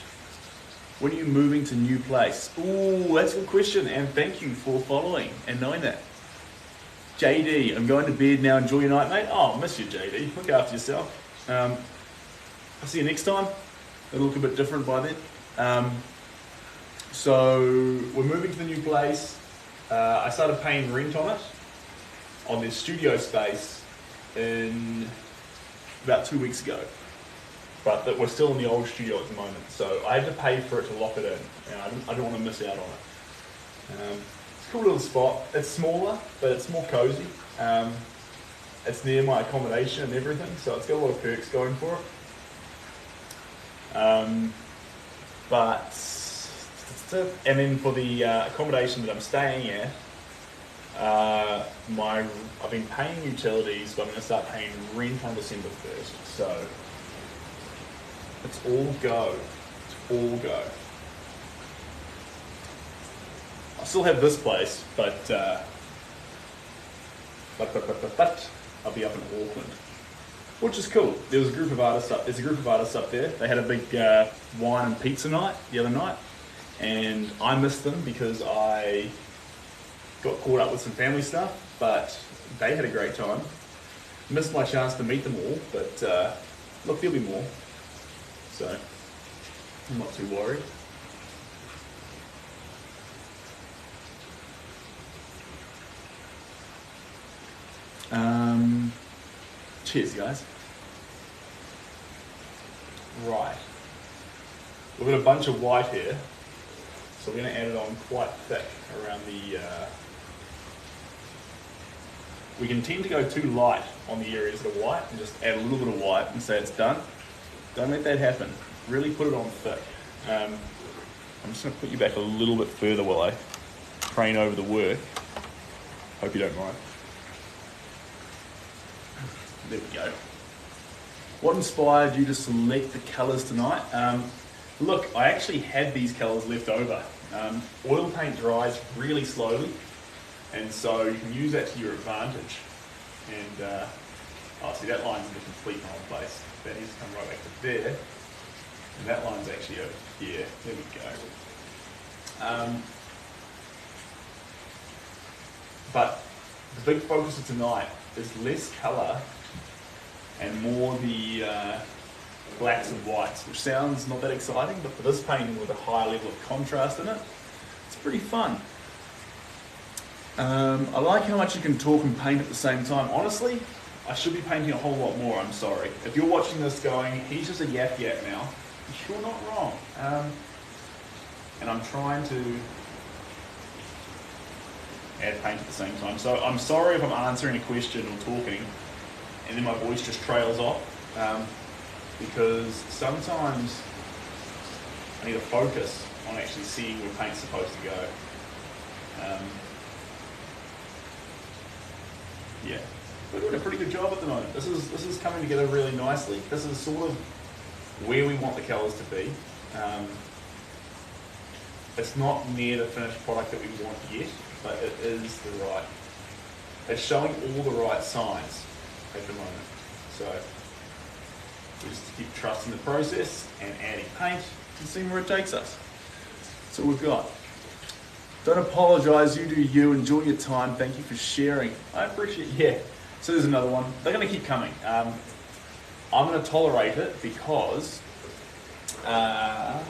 When are you moving to new place? Ooh, that's a good question, and thank you for following and knowing that. JD, I'm going to bed now. Enjoy your night, mate. Oh, miss you, JD. Look after yourself. I'll see you next time. It'll look a bit different by then. So we're moving to the new place. I started paying rent on it, on this studio space, in about 2 weeks ago. But that we're still in the old studio at the moment, so I had to pay for it to lock it in, and I don't want to miss out on it. It's a cool little spot. It's smaller, but it's more cozy. It's near my accommodation and everything, so it's got a lot of perks going for it. And then for the accommodation that I'm staying at, I've been paying utilities, but I'm going to start paying rent on December 1st. So it's all go. It's all go. I still have this place, but I'll be up in Auckland, which is cool. There's a group of artists up there. They had a big wine and pizza night the other night, and I missed them because I got caught up with some family stuff, but they had a great time. Missed my chance to meet them all, but look, there'll be more. So I'm not too worried. Cheers, guys. Right. We've got a bunch of white here, so we're going to add it on quite thick around the... We can tend to go too light on the areas that are white and just add a little bit of white and say it's done. Don't let that happen. Really put it on thick. I'm just going to put you back a little bit further while I train over the work. Hope you don't mind. There we go. What inspired you to select the colours tonight? Look, I actually had these colours left over. Oil paint dries really slowly, and so you can use that to your advantage. And see, that line's in the complete wrong place. That needs to come right back to there. And that line's actually over here. There we go. But the big focus of tonight is less colour and more the blacks and whites, which sounds not that exciting, but for this painting with a high level of contrast in it, it's pretty fun. I like how much you can talk and paint at the same time. Honestly, I should be painting a whole lot more, I'm sorry. If you're watching this going, he's just a yap now, you're not wrong. And I'm trying to add paint at the same time. So I'm sorry if I'm answering a question or talking and then my voice just trails off, because sometimes I need to focus on actually seeing where paint's supposed to go. Yeah, we're doing a pretty good job at the moment. This is coming together really nicely. This is sort of where we want the colours to be. It's not near the finished product that we want yet, but it is the right. It's showing all the right signs at the moment. So we just keep trusting the process and adding paint and seeing where it takes us. That's all we've got. Don't apologise, you do you. Enjoy your time. Thank you for sharing. I appreciate it. Yeah. So there's another one. They're going to keep coming. I'm going to tolerate it because I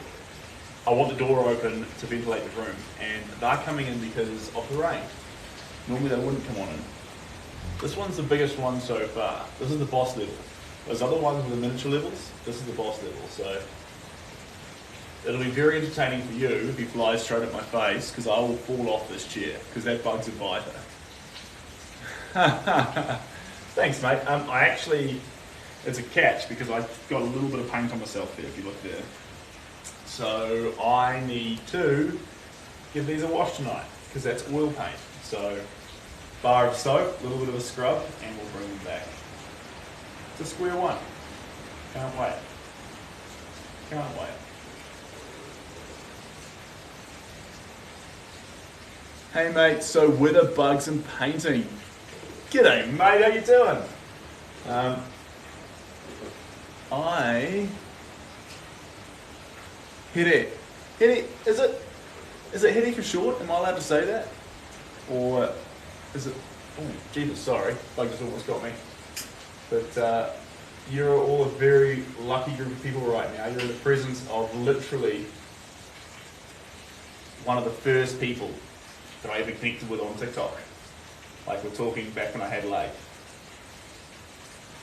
want the door open to ventilate the room, and they're coming in because of the rain. Normally they wouldn't come on in. This one's the biggest one so far. This is the boss level. Those other ones were the miniature levels. This is the boss level. So it'll be very entertaining for you if he flies straight at my face, because I will fall off this chair, because that bug's a biter. Thanks, mate. It's a catch, because I got a little bit of paint on myself there, if you look there. So I need to give these a wash tonight, because that's oil paint. So bar of soap, a little bit of a scrub, and we'll bring them back to square one. Can't wait. Can't wait. Hey mate, so weather, bugs and painting. G'day, mate. How you doing? Hiri. Hiri, is it Hiri for short? Am I allowed to say that? Or is it? Oh, Jesus, sorry. Bug just almost got me. But you're all a very lucky group of people right now. You're in the presence of literally one of the first people that I ever connected with on TikTok. Like, we're talking back when I had like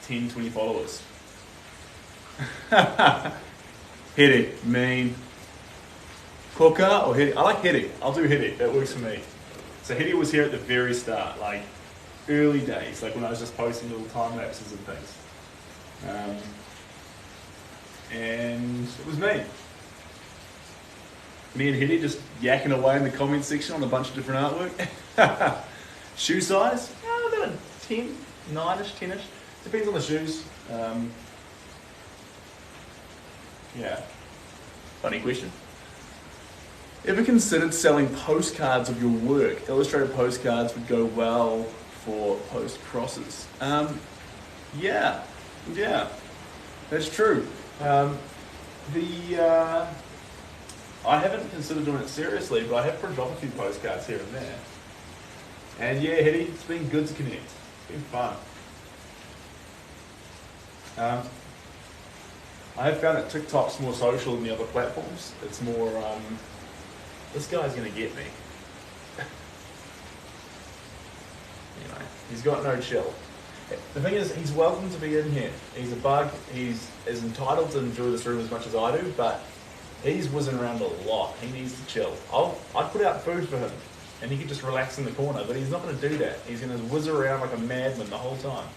10, 20 followers. Hiri, mean. Koka or Hiri? I like Hiri. I'll do Hiri. That works for me. So Hiri was here at the very start, like early days, like when I was just posting little time lapses and things. And it was me. Me and Hiri just yakking away in the comment section on a bunch of different artwork. Shoe size? About a 10, 9-ish, 10-ish. Depends on the shoes. Yeah. Funny question. Ever considered selling postcards of your work? Illustrated postcards would go well for post crosses. Yeah, that's true. I haven't considered doing it seriously, but I have printed off a few postcards here and there. And yeah, Hetty, it's been good to connect. It's been fun. I have found that TikTok's more social than the other platforms. It's more, this guy's gonna get me. Anyway, he's got no chill. The thing is, he's welcome to be in here. He's a bug. He's as entitled to enjoy this room as much as I do, but he's whizzing around a lot. He needs to chill. I'd put out food for him, and he could just relax in the corner, but he's not going to do that. He's going to whiz around like a madman the whole time.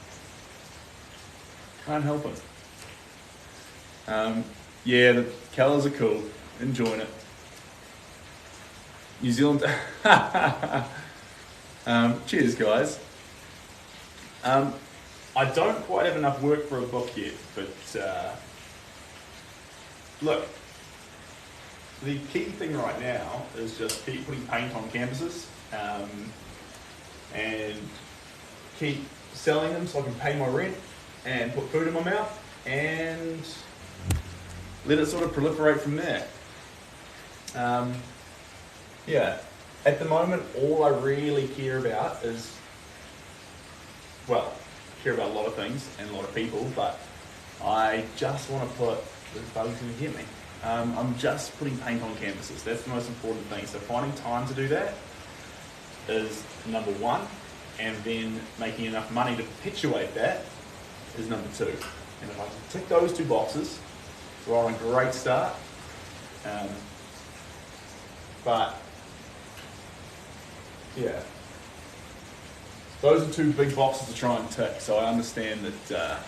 Can't help him. Yeah, the colours are cool. Enjoying it. New Zealand. Cheers, guys. I don't quite have enough work for a book yet, but look, the key thing right now is just keep putting paint on canvases and keep selling them so I can pay my rent and put food in my mouth and let it sort of proliferate from there. Yeah, at the moment, all I really care about is, well, care about a lot of things and a lot of people, but I just want to put, the bug's going to get me. I'm just putting paint on canvases. That's the most important thing. So finding time to do that is number one, and then making enough money to perpetuate that is number two. And if I can tick those two boxes, we're on a great start. But yeah, those are two big boxes to try and tick. So I understand that.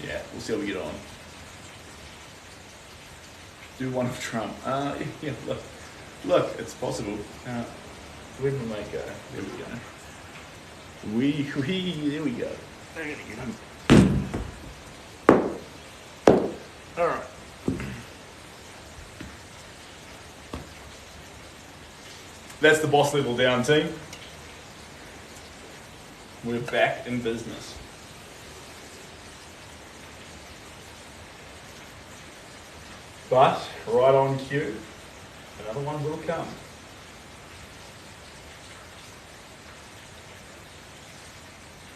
Yeah, we'll see how we get on. Do one of Trump. Yeah, look, it's possible. Where did my mic go? There we go. There we go. There we go. All right. That's the boss level down, team. We're back in business. But, right on cue, another one will come.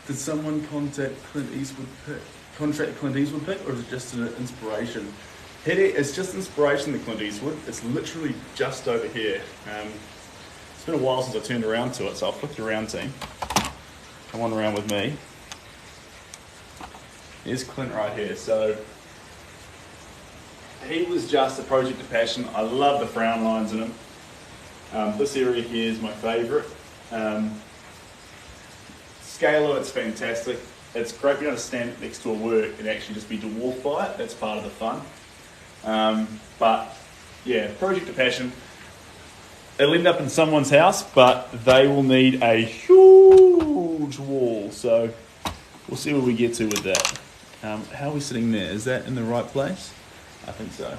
Did someone contact Clint Eastwood pick, or is it just an inspiration? It's just inspiration, the Clint Eastwood. It's literally just over here. It's been a while since I turned around to it, so I'll flick you around, team. Come on around with me. Here's Clint right here. So he was just a project of passion. I love the frown lines in him. This area here is my favourite. Scale of it's fantastic. It's great being able to stand next to a work and actually just be dwarfed by it. That's part of the fun. But yeah, project of passion. It'll end up in someone's house, but they will need a huge wall. So we'll see where we get to with that. How are we sitting there? Is that in the right place? I think so.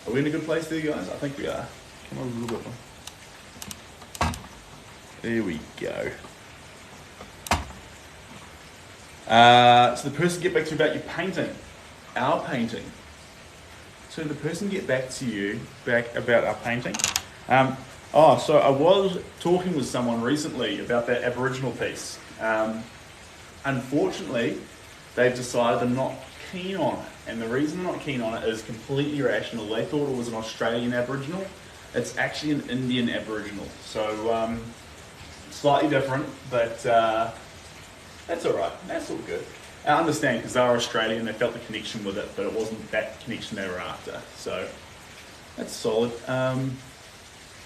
Are we in a good place there, guys? I think we are. Come over a little bit more. There we go. So the person get back to you about your painting, our painting. So the person get back to you about our painting. So I was talking with someone recently about that Aboriginal piece. Unfortunately, they've decided they're not keen on it. And the reason they're not keen on it is completely irrational. They thought it was an Australian Aboriginal. It's actually an Indian Aboriginal. So slightly different, but that's all right. That's all good. I understand because they were Australian, they felt the connection with it, but it wasn't that connection they were after. So that's solid.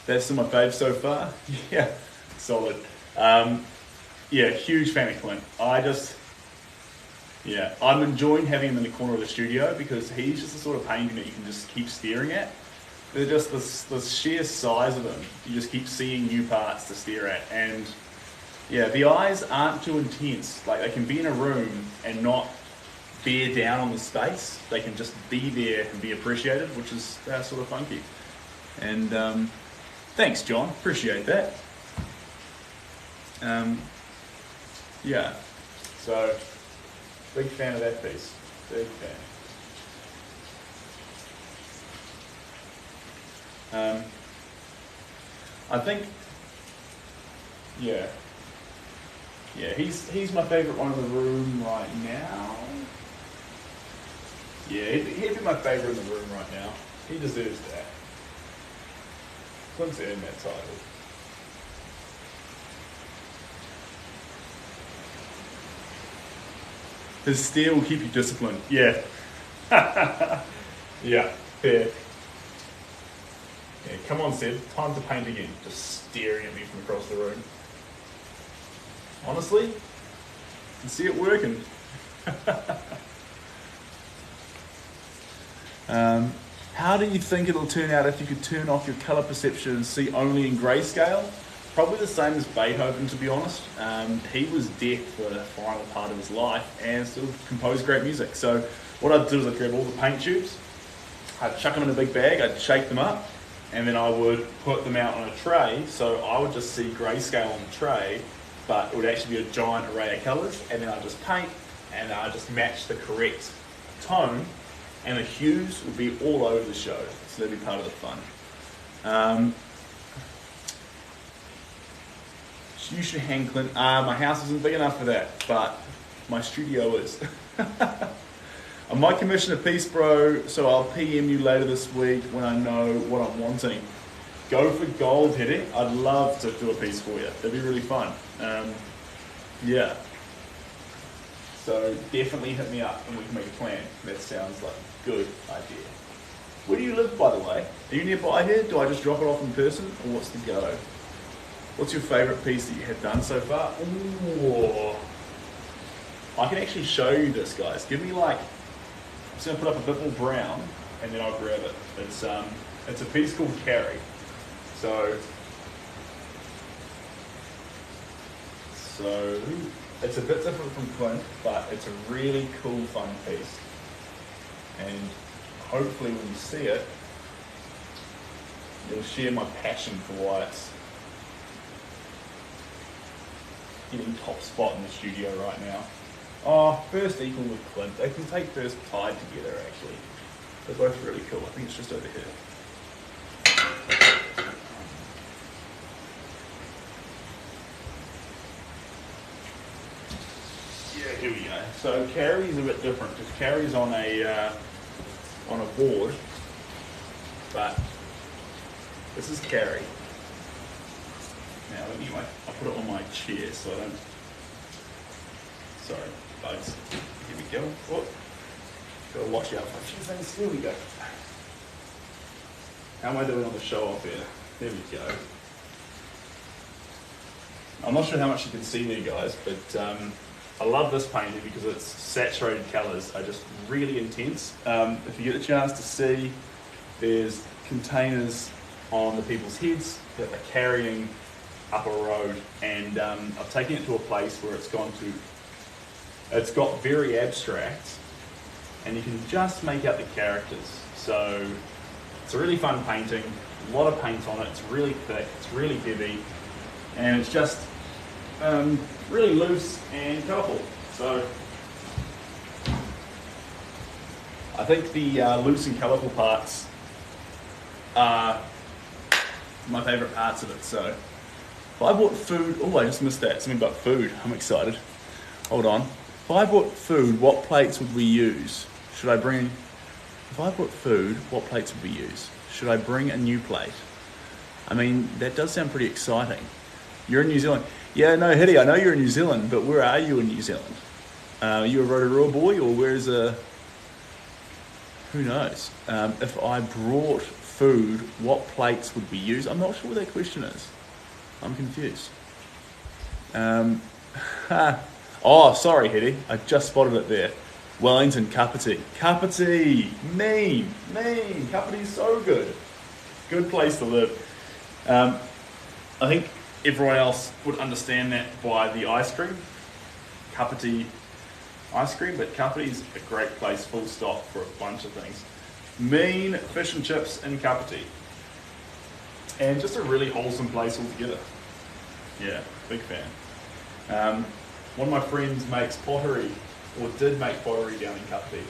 That's still my fave so far. Yeah, solid. Yeah, huge fan of Clint. I'm enjoying having him in the corner of the studio because he's just the sort of painting that you can just keep staring at. They're just the sheer size of them. You just keep seeing new parts to stare at. And yeah, the eyes aren't too intense. Like they can be in a room and not bear down on the space. They can just be there and be appreciated, which is sort of funky. And thanks, John. Appreciate that. Yeah. So, big fan of that piece. Big fan. I think, yeah, he's my favourite one in the room right now. Yeah, he'd be my favourite in the room right now. He deserves that. Clint's earned that title. His stare will keep you disciplined. Yeah. Yeah, fair. Yeah, come on, Seb. Time to paint again. Just staring at me from across the room. Honestly, I can see it working. How do you think it'll turn out if you could turn off your colour perception and see only in grayscale? Probably the same as Beethoven, to be honest. He was deaf for the final part of his life and still composed great music. So what I'd do is I'd grab all the paint tubes, I'd chuck them in a big bag, I'd shake them up, and then I would put them out on a tray. So I would just see grayscale on the tray, but it would actually be a giant array of colours, and then I'd just paint, and then I'd just match the correct tone, and the hues would be all over the show. So that'd be part of the fun. You should hang Clint. My house isn't big enough for that, but my studio is. I might commission a piece, bro, so I'll PM you later this week when I know what I'm wanting. Go for gold hitting. I'd love to do a piece for you. That'd be really fun. Yeah. So definitely hit me up and we can make a plan. That sounds like a good idea. Where do you live, by the way? Are you nearby here? Do I just drop it off in person, or what's the go? What's your favourite piece that you have done so far? Ooh. I can actually show you this, guys. Give me like, I'm just going to put up a bit more brown and then I'll grab it. It's a piece called Carrie. So it's a bit different from Clint, but it's a really cool, fun piece. And hopefully when you see it, you'll share my passion for why it's getting top spot in the studio right now. Oh, first equal with Clint. They can take first tied together actually. They're both really cool. I think it's just over here. Yeah, here we go. So Carrie's a bit different because Carrie's on a board, but this is Carrie. Now, anyway, I'll put it on my chair so I don't... Sorry, bugs. Here we go. Oh, gotta watch out for a few things. Here we go. How am I doing on the show off here? There we go. I'm not sure how much you can see there, guys, but I love this painting because its saturated colours are just really intense. If you get a chance to see, there's containers on the people's heads that are carrying up a road, and I've taken it to a place where it's got very abstract, and you can just make out the characters. So it's a really fun painting, a lot of paint on it, it's really thick, it's really heavy, and it's just really loose and colourful. So think the loose and colourful parts are my favourite parts of it. So if I bought food, oh, I just missed that. Something about food. I'm excited. Hold on. If I bought food, what plates would we use? Should I bring? If I bought food, what plates would we use? Should I bring a new plate? I mean, that does sound pretty exciting. You're in New Zealand. Yeah, no, Hitty, I know you're in New Zealand, but where are you in New Zealand? Are you a Rotorua boy, or where's a... Who knows? If I brought food, what plates would we use? I'm not sure what that question is. I'm confused. Oh, sorry, Hitty. I just spotted it there. Wellington, Kapiti. Kapiti! Mean! Kapiti's so good. Good place to live. I think everyone else would understand that by the ice cream. Kapiti ice cream, but Kapiti's a great place, full stop, for a bunch of things. Mean fish and chips in Kapiti. And just a really wholesome place altogether. Yeah, big fan. One of my friends makes pottery, or did make pottery down in Kapiti.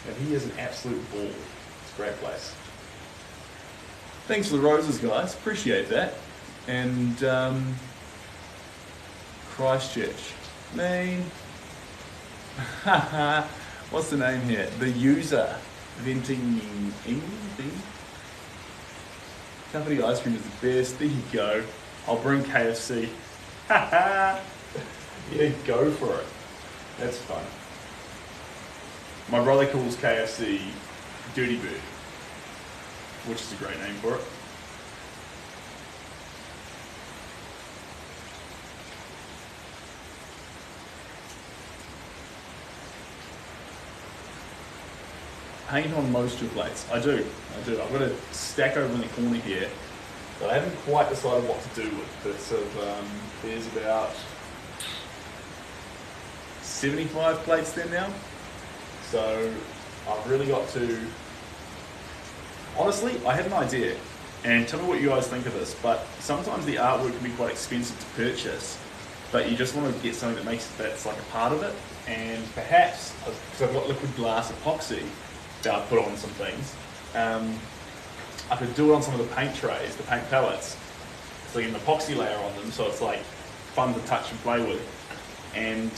And he is an absolute ball. It's a great place. Thanks for the roses, guys. Appreciate that. And Christchurch. Main. What's the name here? The user. Venting. Company ice cream is the best. There you go. I'll bring KFC. Yeah, go for it. That's fun. My brother calls KFC Dirty Bird, which is a great name for it. Paint on most of your plates. I do. I've got a stack over in the corner here that I haven't quite decided what to do with. But sort of, there's about 75 plates there now. So I've really got to... Honestly, I have an idea. And tell me what you guys think of this. But sometimes the artwork can be quite expensive to purchase. But you just want to get something that's like a part of it. And perhaps, because I've got liquid glass epoxy that I put on some things, I could do it on some of the paint trays, the paint palettes. It's like an epoxy layer on them, so it's like fun to touch and play with. And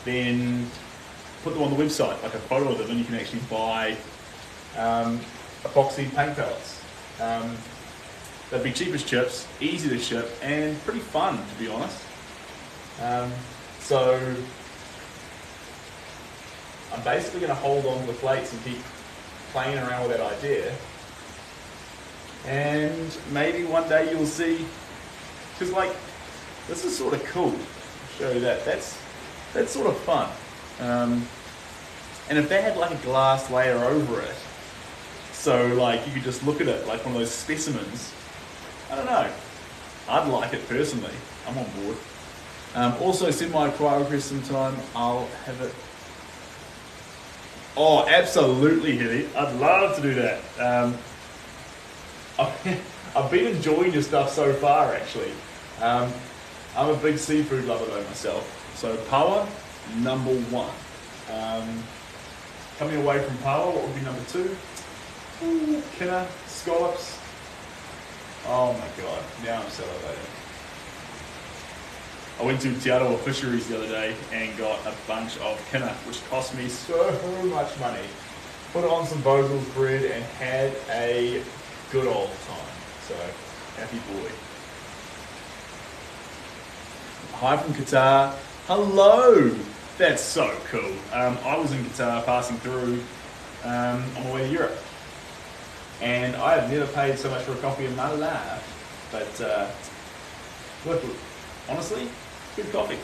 then put them on the website, like a photo of them, and you can actually buy epoxy paint palettes. They'd be cheap as chips, easy to ship, and pretty fun, to be honest. So I'm basically going to hold on to the plates and keep playing around with that idea. And maybe one day you'll see, because like, this is sort of cool. I'll show you that. That's sort of fun. And if they had like a glass layer over it, so like you could just look at it like one of those specimens, I don't know. I'd like it personally. I'm on board. Also, send my acquire request sometime. I'll have it. Oh, absolutely, Hitty. I'd love to do that. I've been enjoying your stuff so far, actually. I'm a big seafood lover though myself. So Paua, number 1. Coming away from Paua, what would be number 2? Ooh, Kina, scallops. Oh my god, now I'm salivating. I went to Te Aroha Fisheries the other day and got a bunch of kina, which cost me so much money. Put it on some Vogel's bread and had a good old time. So, happy boy. Hi from Qatar. Hello! That's so cool. I was in Qatar passing through on my way to Europe. And I have never paid so much for a coffee in my life. But, look, honestly, good coffee.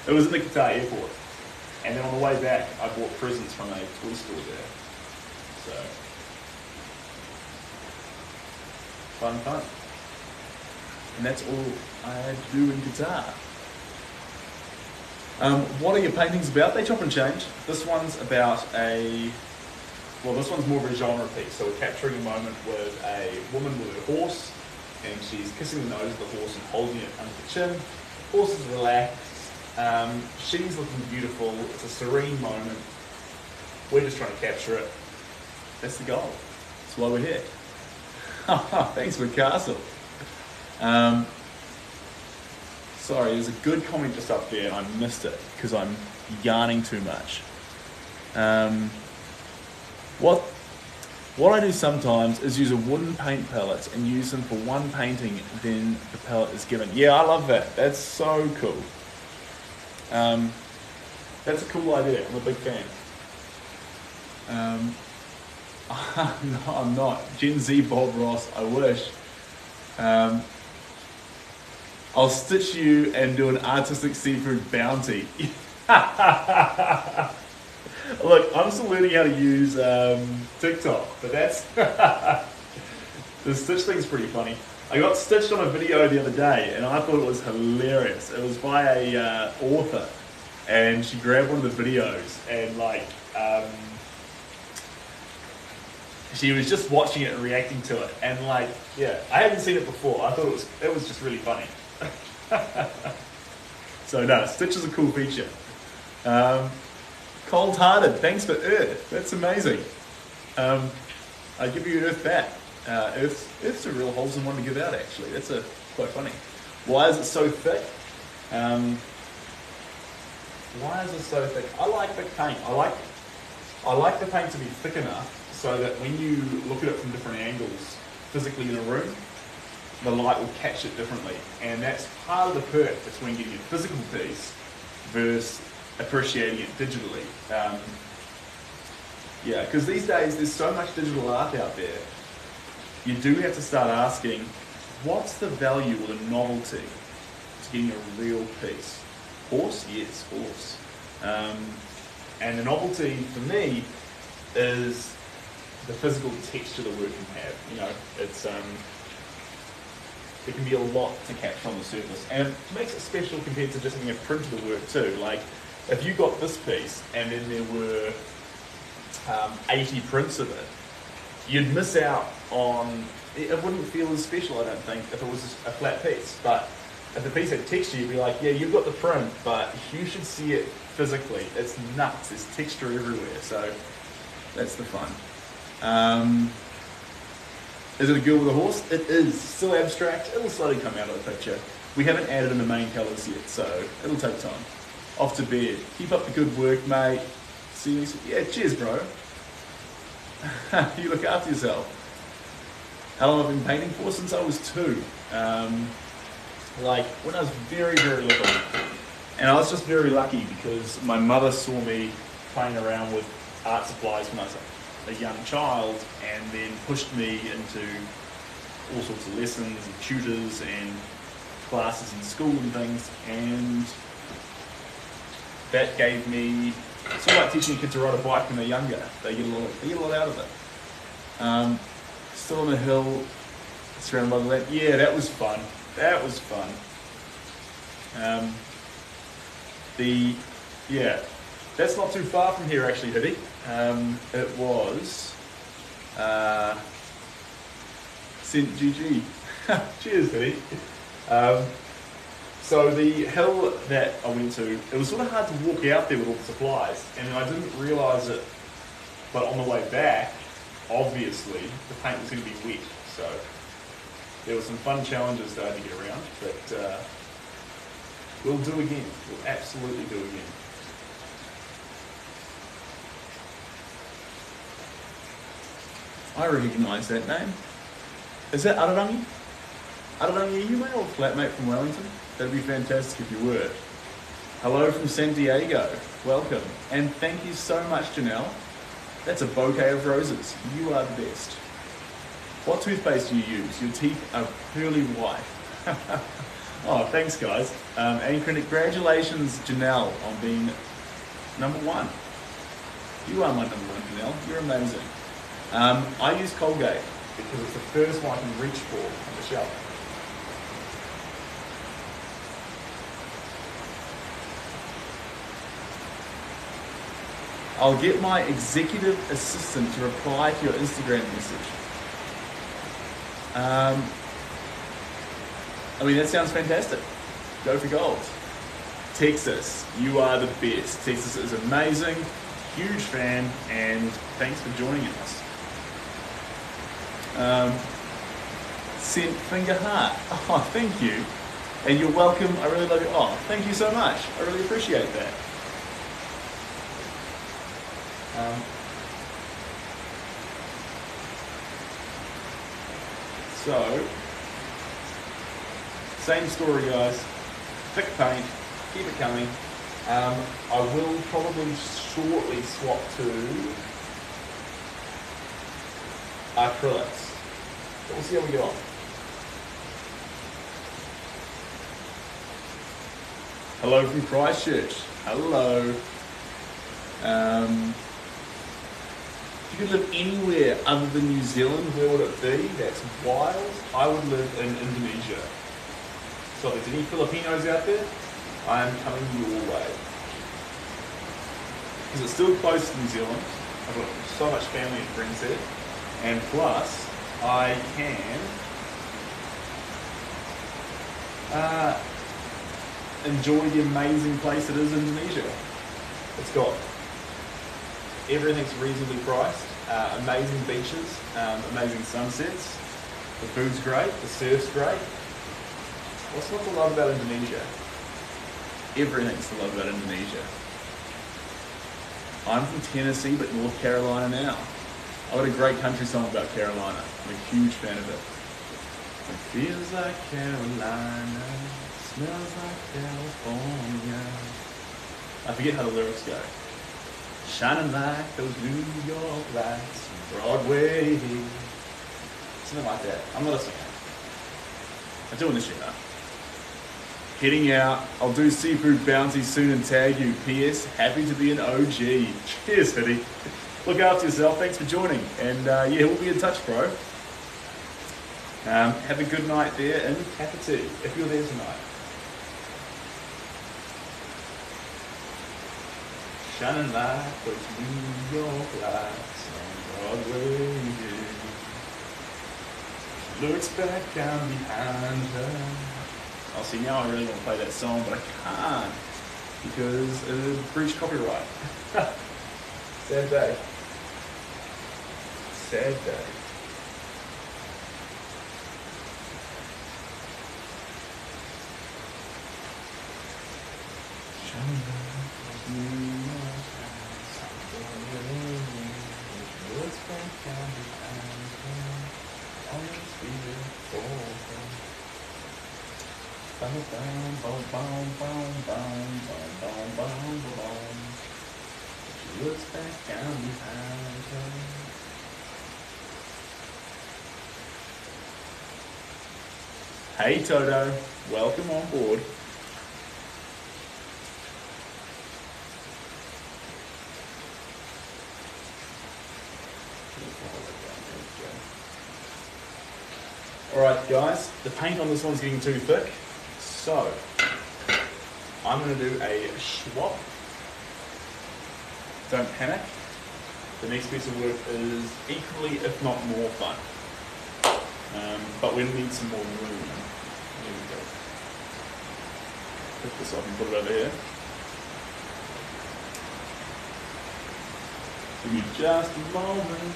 It was in the Qatar airport. And then on the way back, I bought presents from a toy store there. So, fun. And that's all I had to do in Qatar. What are your paintings about? They chop and change. This one's about this one's more of a genre piece. So we're capturing a moment with a woman with her horse, and she's kissing the nose of the horse and holding it under the chin. The horse is relaxed, She's looking beautiful. It's a serene moment. We're just trying to capture it. That's the goal. That's why we're here. Thanks for Castle. Sorry, there's a good comment just up there and I missed it because I'm yarning too much. What I do sometimes is use a wooden paint palette and use them for one painting, then the palette is given. Yeah, I love that. That's so cool. That's a cool idea. I'm a big fan. No, I'm not. Gen Z Bob Ross, I wish. I'll stitch you and do an artistic seafood bounty. Look, I'm still learning how to use TikTok, but that's the stitch thing's pretty funny. I got stitched on a video the other day, and I thought it was hilarious. It was by a author, and she grabbed one of the videos and she was just watching it and reacting to it, and yeah, I hadn't seen it before. I thought it was just really funny. So no, Stitch is a cool feature. Cold-hearted, thanks for Earth. That's amazing. I give you Earth back. Earth's a real wholesome one to give out, actually. That's quite funny. Why is it so thick? Why is it so thick? I like thick paint. I like the paint to be thick enough so that when you look at it from different angles, physically in a room, the light will catch it differently. And that's part of the perk between getting a physical piece versus appreciating it digitally. Yeah, because these days there's so much digital art out there, you do have to start asking, what's the value or the novelty to getting a real piece? Horse? Yes, horse. And the novelty for me is the physical texture the work can have. You know, it's there can be a lot to capture on the surface, and it makes it special compared to just having a print of the work too. Like, if you got this piece and then there were 80 prints of it, you'd miss out on, it wouldn't feel as special, I don't think, if it was a flat piece. But if the piece had texture, you'd be like, yeah, you've got the print, but you should see it physically. It's nuts, there's texture everywhere, so that's the fun. Is it a girl with a horse? It is. Still abstract. It'll slowly come out of the picture. We haven't added in the main colours yet, so it'll take time. Off to bed. Keep up the good work, mate. See you. Yeah, cheers, bro. You look after yourself. How long have I been painting for? Since I was 2. Like when I was very, very little. And I was just very lucky because my mother saw me playing around with art supplies when I was a young child, and then pushed me into all sorts of lessons and tutors and classes in school and things, and that gave me, it's sort of like teaching kids to ride a bike when they're younger. They get a lot out of it. Still on the hill, surrounded by the land. Yeah, that was fun. That was fun. Yeah, that's not too far from here actually, Hiddy. It was St. GG. Cheers, Hiddy. So the hill that I went to, it was sort of hard to walk out there with all the supplies, and I didn't realise it, but on the way back, obviously, the paint was going to be wet, so there were some fun challenges that I had to get around, but we'll do again. We'll absolutely do again. I recognise that name. Is that Ararangi? Ararangi, are you my old flatmate from Wellington? That'd be fantastic if you were. Hello from San Diego. Welcome. And thank you so much, Janelle. That's a bouquet of roses. You are the best. What toothpaste do you use? Your teeth are pearly white. Oh, thanks, guys. And congratulations, Janelle, on being number 1. You are my number 1, Janelle. You're amazing. I use Colgate because it's the first one I can reach for on the shelf. I'll get my executive assistant to reply to your Instagram message. I mean, that sounds fantastic. Go for gold. Texas, you are the best. Texas is amazing, huge fan, and thanks for joining us. Sent finger heart. Oh, thank you. And you're welcome. I really love you. Oh, thank you so much. I really appreciate that. So, same story, guys. Thick paint, keep it coming. I will probably shortly swap to acrylics. But we'll see how we get on. Hello from Christchurch. Hello. If you could live anywhere other than New Zealand, where would it be? That's wild. I would live in Indonesia. So if there's any Filipinos out there, I am coming your way. Because it's still close to New Zealand. I've got so much family and friends there. And plus, I can enjoy the amazing place it is Indonesia. It's got everything's reasonably priced, amazing beaches, amazing sunsets, the food's great, the surf's great. What's not to love about Indonesia? Everything's to love about Indonesia. I'm from Tennessee, but North Carolina now. I got a great country song about Carolina. I'm a huge fan of it. It feels like Carolina, smells like California. I forget how the lyrics go. Shining like those New York lights on Broadway. Something like that. I'm not a singer. I'm doing this shit now. Heading out. I'll do seafood bounty soon and tag you. P.S. Happy to be an OG. Cheers, Hoodie. Look after yourself. Thanks for joining. And yeah, we'll be in touch, bro. Have a good night there in Kapiti, if you're there tonight. Shining like those New York lights on Broadway. She looks back down behind her. Oh, see, now I really want to play that song, but I can't because it breached copyright. Sad day. Sad day. Shining like those New York lights on Broadway. She looks back down behind her. Always be there for her. Bum, bum, bum, bum, bum, bum, bum, bum, bum. She looks back down behind her. Hey Toto, welcome on board. Alright guys, the paint on this one's getting too thick. So, I'm going to do a swap. Don't panic. The next piece of work is equally, if not more fun. But we need some more room. Here we go. Pick this up and put it over here. Give me just a moment.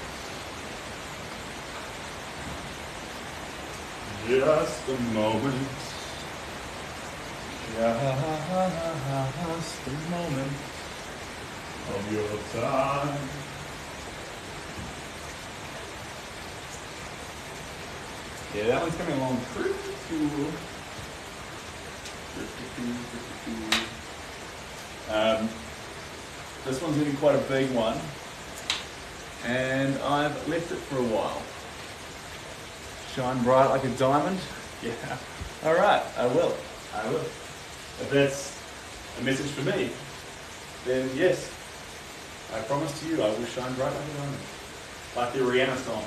Just a moment. Just a moment of your time. Yeah, that one's coming along pretty cool. This one's getting quite a big one, and I've left it for a while. Shine bright like a diamond. Yeah. All right, I will. I will. If that's a message for me, then yes, I promise to you I will shine bright like a diamond. Like the Rihanna song.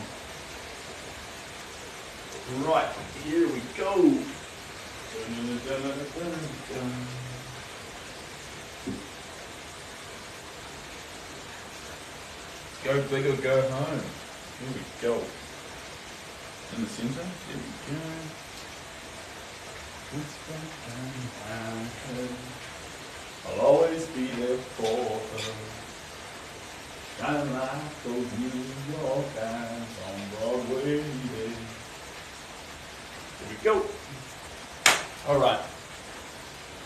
Right, here we go. Go big or go home. Here we go. In the center, there we go.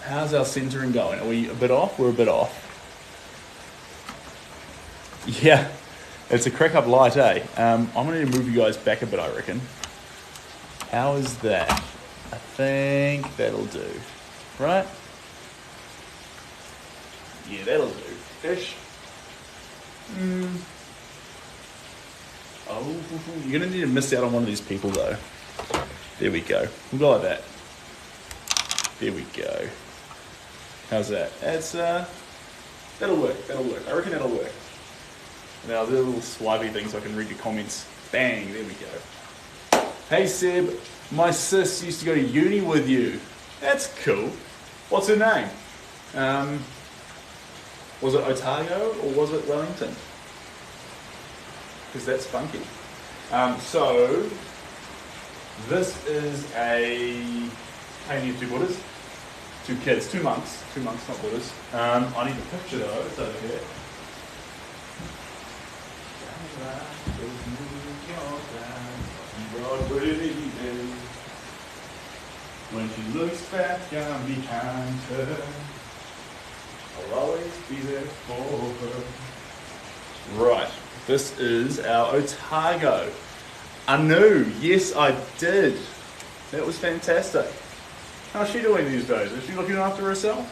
How's our centering going? Are we a bit off? We're a bit off. Yeah, it's a crack up light, eh? I'm going to move you guys back a bit, I reckon. How is that? I think that'll do. Right? Yeah, that'll do. Ish. Oh, you're going to need to miss out on one of these people, though. There we go. We'll go like that. There we go. How's that? That's, that'll work. That'll work. I reckon that'll work. Now, I'll do a little swipey thing so I can read your comments. Bang, there we go. Hey, Seb, my sis used to go to uni with you. That's cool. What's her name? Was it Otago or was it Wellington? Because that's funky. So, this is a tiny of two Buddhas, two kids, 2 months, not Buddhas. I need a picture though, it's over here. When she looks back down behind her, I'll always be there for her. Right, this is our Otago. Anu, yes I did. That was fantastic. How's she doing these days? Is she looking after herself?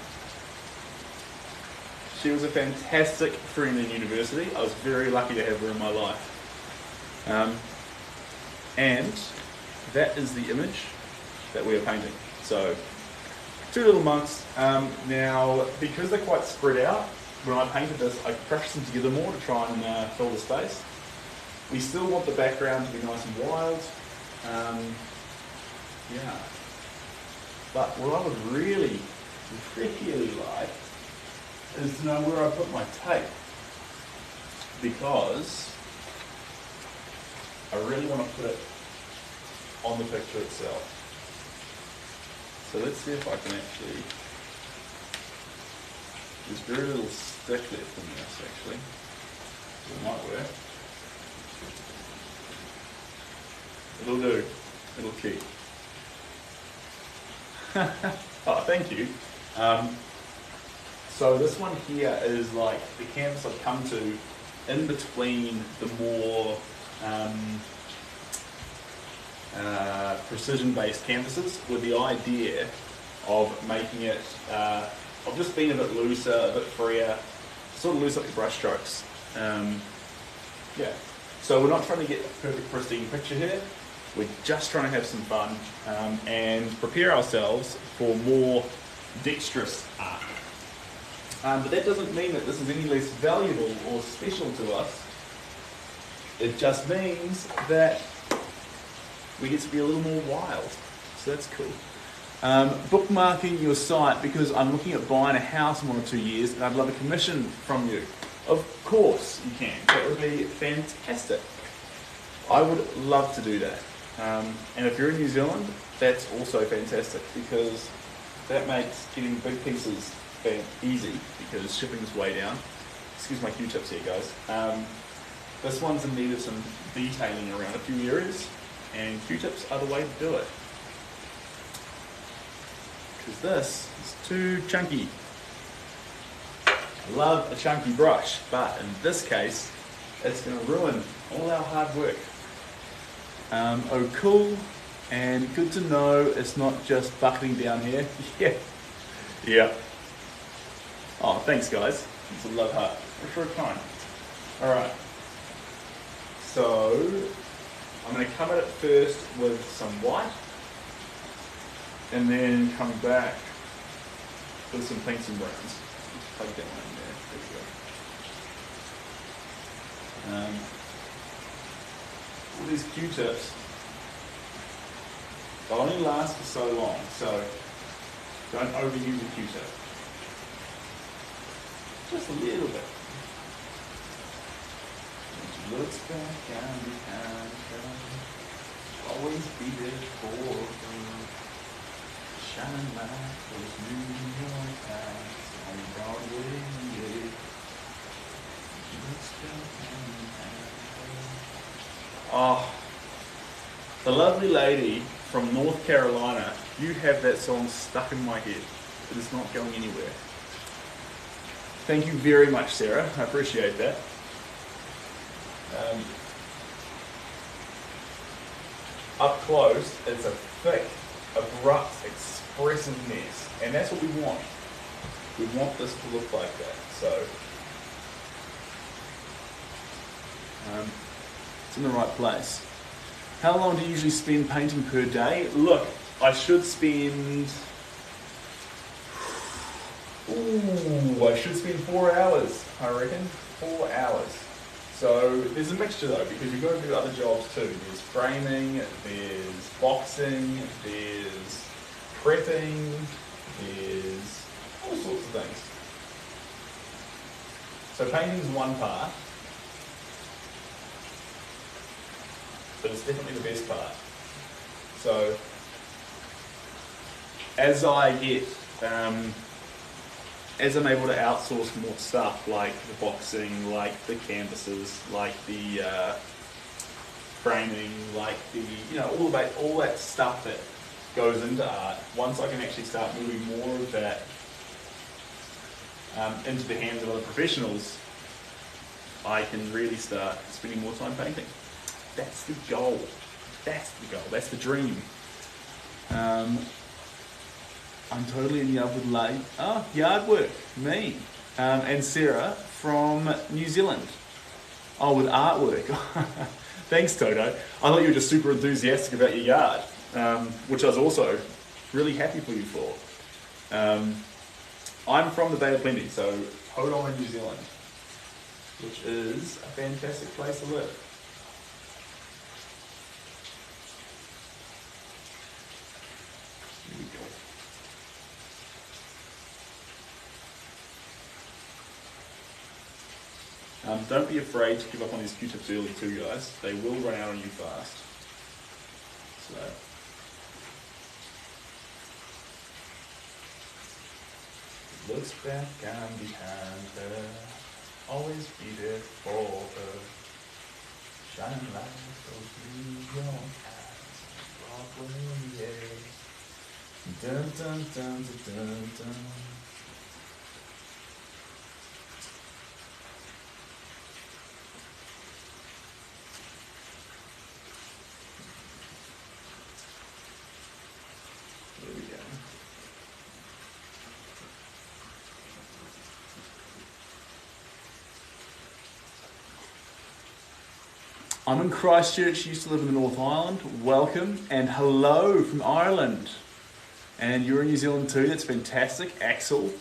She was a fantastic friend in university. I was very lucky to have her in my life. And that is the image that we are painting. So, two little monks. Now, because they're quite spread out, when I painted this, I crushed them together more to try and fill the space. We still want the background to be nice and wild. Yeah. But what I would really like is to know where I put my tape. Because I really want to put it on the picture itself. So let's see if I can actually... There's very little stick left in this actually. So it might work. It'll do. It'll keep. Oh, thank you. So this one here is like the canvas I've come to in between the more precision-based canvases with the idea of making it, of just being a bit looser, a bit freer, sort of loose up your brush strokes. Yeah. So we're not trying to get a perfect pristine picture here. We're just trying to have some fun and prepare ourselves for more dexterous art. But that doesn't mean that this is any less valuable or special to us. It just means that we get to be a little more wild. So that's cool. Bookmarking your site because I'm looking at buying a house in 1 or 2 years and I'd love a commission from you. Of course you can. That would be fantastic. I would love to do that. And if you're in New Zealand, that's also fantastic because that makes getting big pieces easy because shipping is way down. Excuse my Q-tips here, guys. This one's in need of some detailing around a few areas, and Q-tips are the way to do it. Because this is too chunky. I love a chunky brush, but in this case, it's going to ruin all our hard work. Oh, cool, and good to know it's not just buckling down here. Yeah. Yeah. Oh, thanks, guys. It's a love heart. For sure time. Alright. So, I'm going to come at it first with some white, and then come back with some pinks and browns. Just plug that one in there. There we go. All these Q-tips, they'll only last for so long, so don't overuse a Q-tip. Just a little bit. When she looks back down behind her, always be there for her. Shining like those New York eyes on Broadway, yeah. She looks back down behind her. Oh, the lovely lady from North Carolina, you have that song stuck in my head. It is not going anywhere. Thank you very much, Sarah. I appreciate that. Up close, it's a thick, abrupt, expressive mess. And that's what we want. We want this to look like that. So, it's in the right place. How long do you usually spend painting per day? Look, I should spend... I should spend 4 hours, I reckon. 4 hours. So there's a mixture though, because you've got to do other jobs too. There's framing, there's boxing, there's prepping, there's all sorts of things. So painting's one part, but it's definitely the best part. So as I get, as I'm able to outsource more stuff, like the boxing, like the canvases, like the framing, like the, all that stuff that goes into art, once I can actually start moving more of that into the hands of other professionals, I can really start spending more time painting. That's the goal. That's the goal. That's the dream. I'm totally in love with yard work, me, and Sarah from New Zealand. Oh, with artwork. Thanks, Toto. I thought you were just super enthusiastic about your yard, which I was also really happy for you for. I'm from the Bay of Plenty, so Tauranga, New Zealand, which is a fantastic place to live. Here we go. Don't be afraid to give up on these Q-tips early too, guys. They will run out on you fast. So, looks back and behind her, always be there for her. Shining light goes through your eyes, Broadway, yeah. Dun dun dun dun dun dun. I'm in Christchurch, used to live in the North Island. Welcome and hello from Ireland. And you're in New Zealand too, that's fantastic. Axel,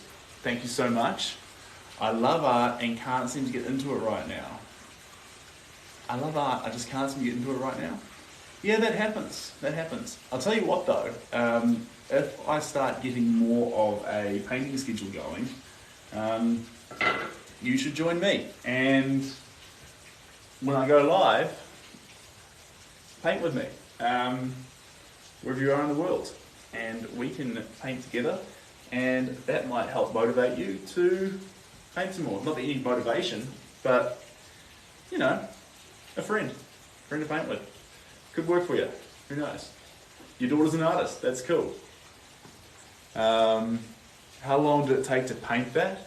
thank you so much. I love art and can't seem to get into it right now. I love art, I just can't seem to get into it right now. Yeah, that happens. I'll tell you what though, if I start getting more of a painting schedule going, you should join me. And when I go live, paint with me, wherever you are in the world, and we can paint together, and that might help motivate you to paint some more. Not that you need motivation, but, a friend to paint with. Could work for you, who knows? Your daughter's an artist, that's cool. How long did it take to paint that?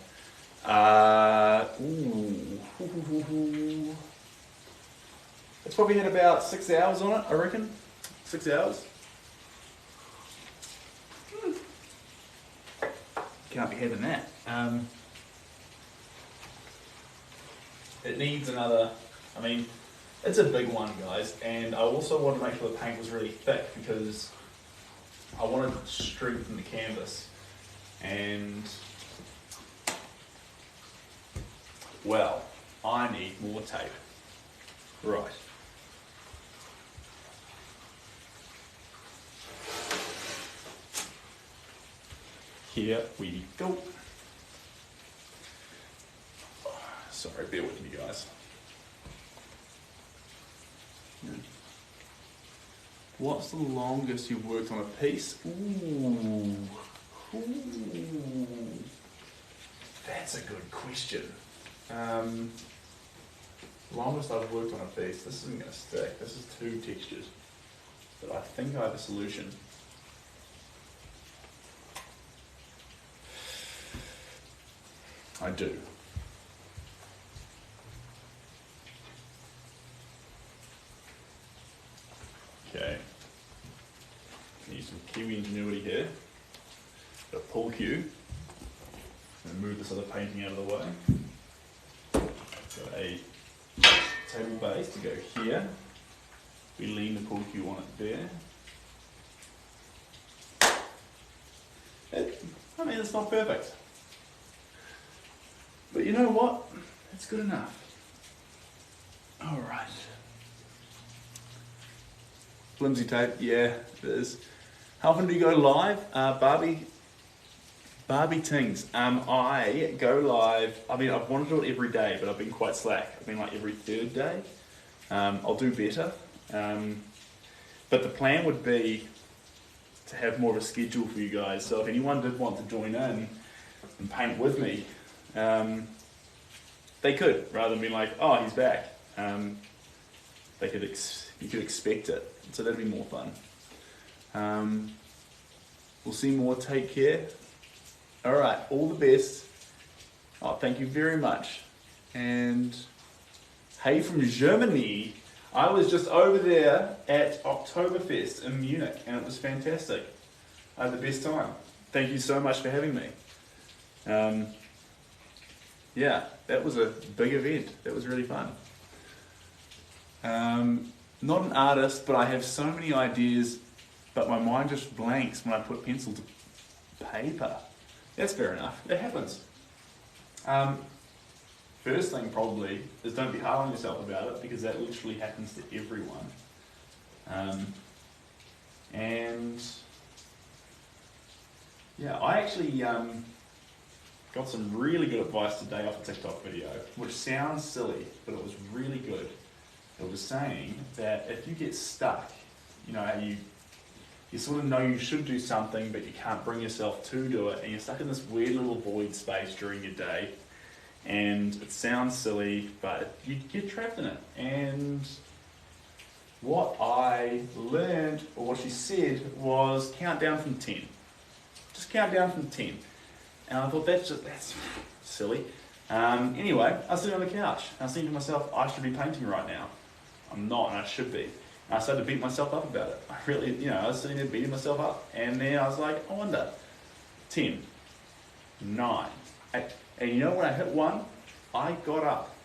It's probably had about 6 hours on it, I reckon. 6 hours. Can't be having that. It needs another, it's a big one, guys, and I also wanted to make sure the paint was really thick because I wanted to strengthen the canvas. And, well, I need more tape. Right. Here we go. Sorry, bear with me, guys. What's the longest you've worked on a piece? Ooh. That's a good question. Longest I've worked on a piece. This isn't going to stick. This is too textured. But I think I have a solution. I do. Okay. Use some Kiwi ingenuity here. Got a pull cue. And move this other painting out of the way. Got a table base to go here. We lean the pull cue on it there. I mean, it's not perfect. But you know what? It's good enough. All right. Flimsy tape, yeah, it is. How often do you go live? Barbie Tings. I go live, I mean, I've wanted to do it every day, but I've been quite slack. I've been like every third day. I'll do better. But the plan would be to have more of a schedule for you guys. So if anyone did want to join in and paint with me, they could, rather than being like, oh, he's back. You could expect it. So that'd be more fun. We'll see more. Take care. All right, all the best. Oh, thank you very much. And hey from Germany. I was just over there at Oktoberfest in Munich, and it was fantastic. I had the best time. Thank you so much for having me. Yeah, that was a big event. That was really fun. Not an artist, but I have so many ideas, but my mind just blanks when I put pencil to paper. That's fair enough. It happens. First thing probably is don't be hard on yourself about it, because that literally happens to everyone. And yeah, I actually got some really good advice today off a TikTok video, which sounds silly, but it was really good. It was saying that if you get stuck, you know, you sort of know you should do something, but you can't bring yourself to do it, and you're stuck in this weird little void space during your day, and it sounds silly, but you get trapped in it. And what I learned, or what she said, was count down from 10. Just count down from 10. And I thought, that's silly. Anyway, I was sitting on the couch, and I was thinking to myself, I should be painting right now. I'm not, and I should be. And I started to beat myself up about it. I really, I was sitting there beating myself up. And then I was like, I wonder. 10, 9, 8. And you know, when I hit 1, I got up.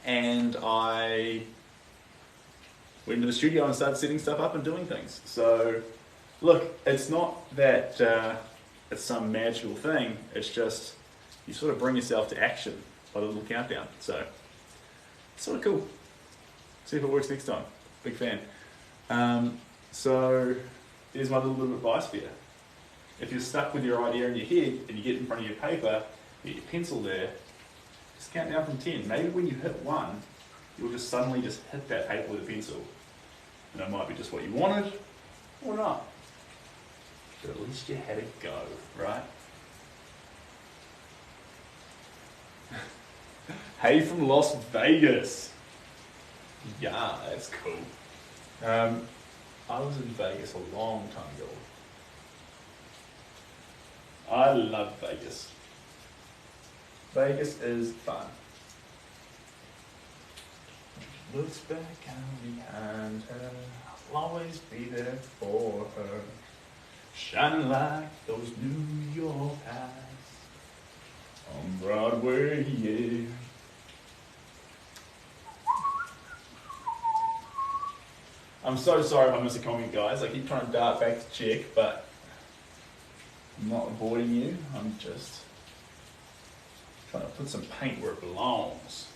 And I went into the studio and started setting stuff up and doing things. So, look, it's not that it's some magical thing. It's just, you sort of bring yourself to action by the little countdown. So, it's sort of cool. See if it works next time. Big fan. So, there's my little bit of advice for you. If you're stuck with your idea in your head and you get in front of your paper, get your pencil there, just count down from 10. Maybe when you hit 1, you'll just suddenly just hit that paper with a pencil. And it might be just what you wanted, or not. But at least you had a go, right? Hey from Las Vegas. Yeah, that's cool. I was in Vegas a long time ago. I love Vegas. Vegas is fun. Looks back and behind her, I'll always be there for her, shining like those New York eyes on Broadway, yeah. I'm so sorry if I miss a comment, guys. I keep trying to dart back to check, but I'm not avoiding you. I'm just trying to put some paint where it belongs.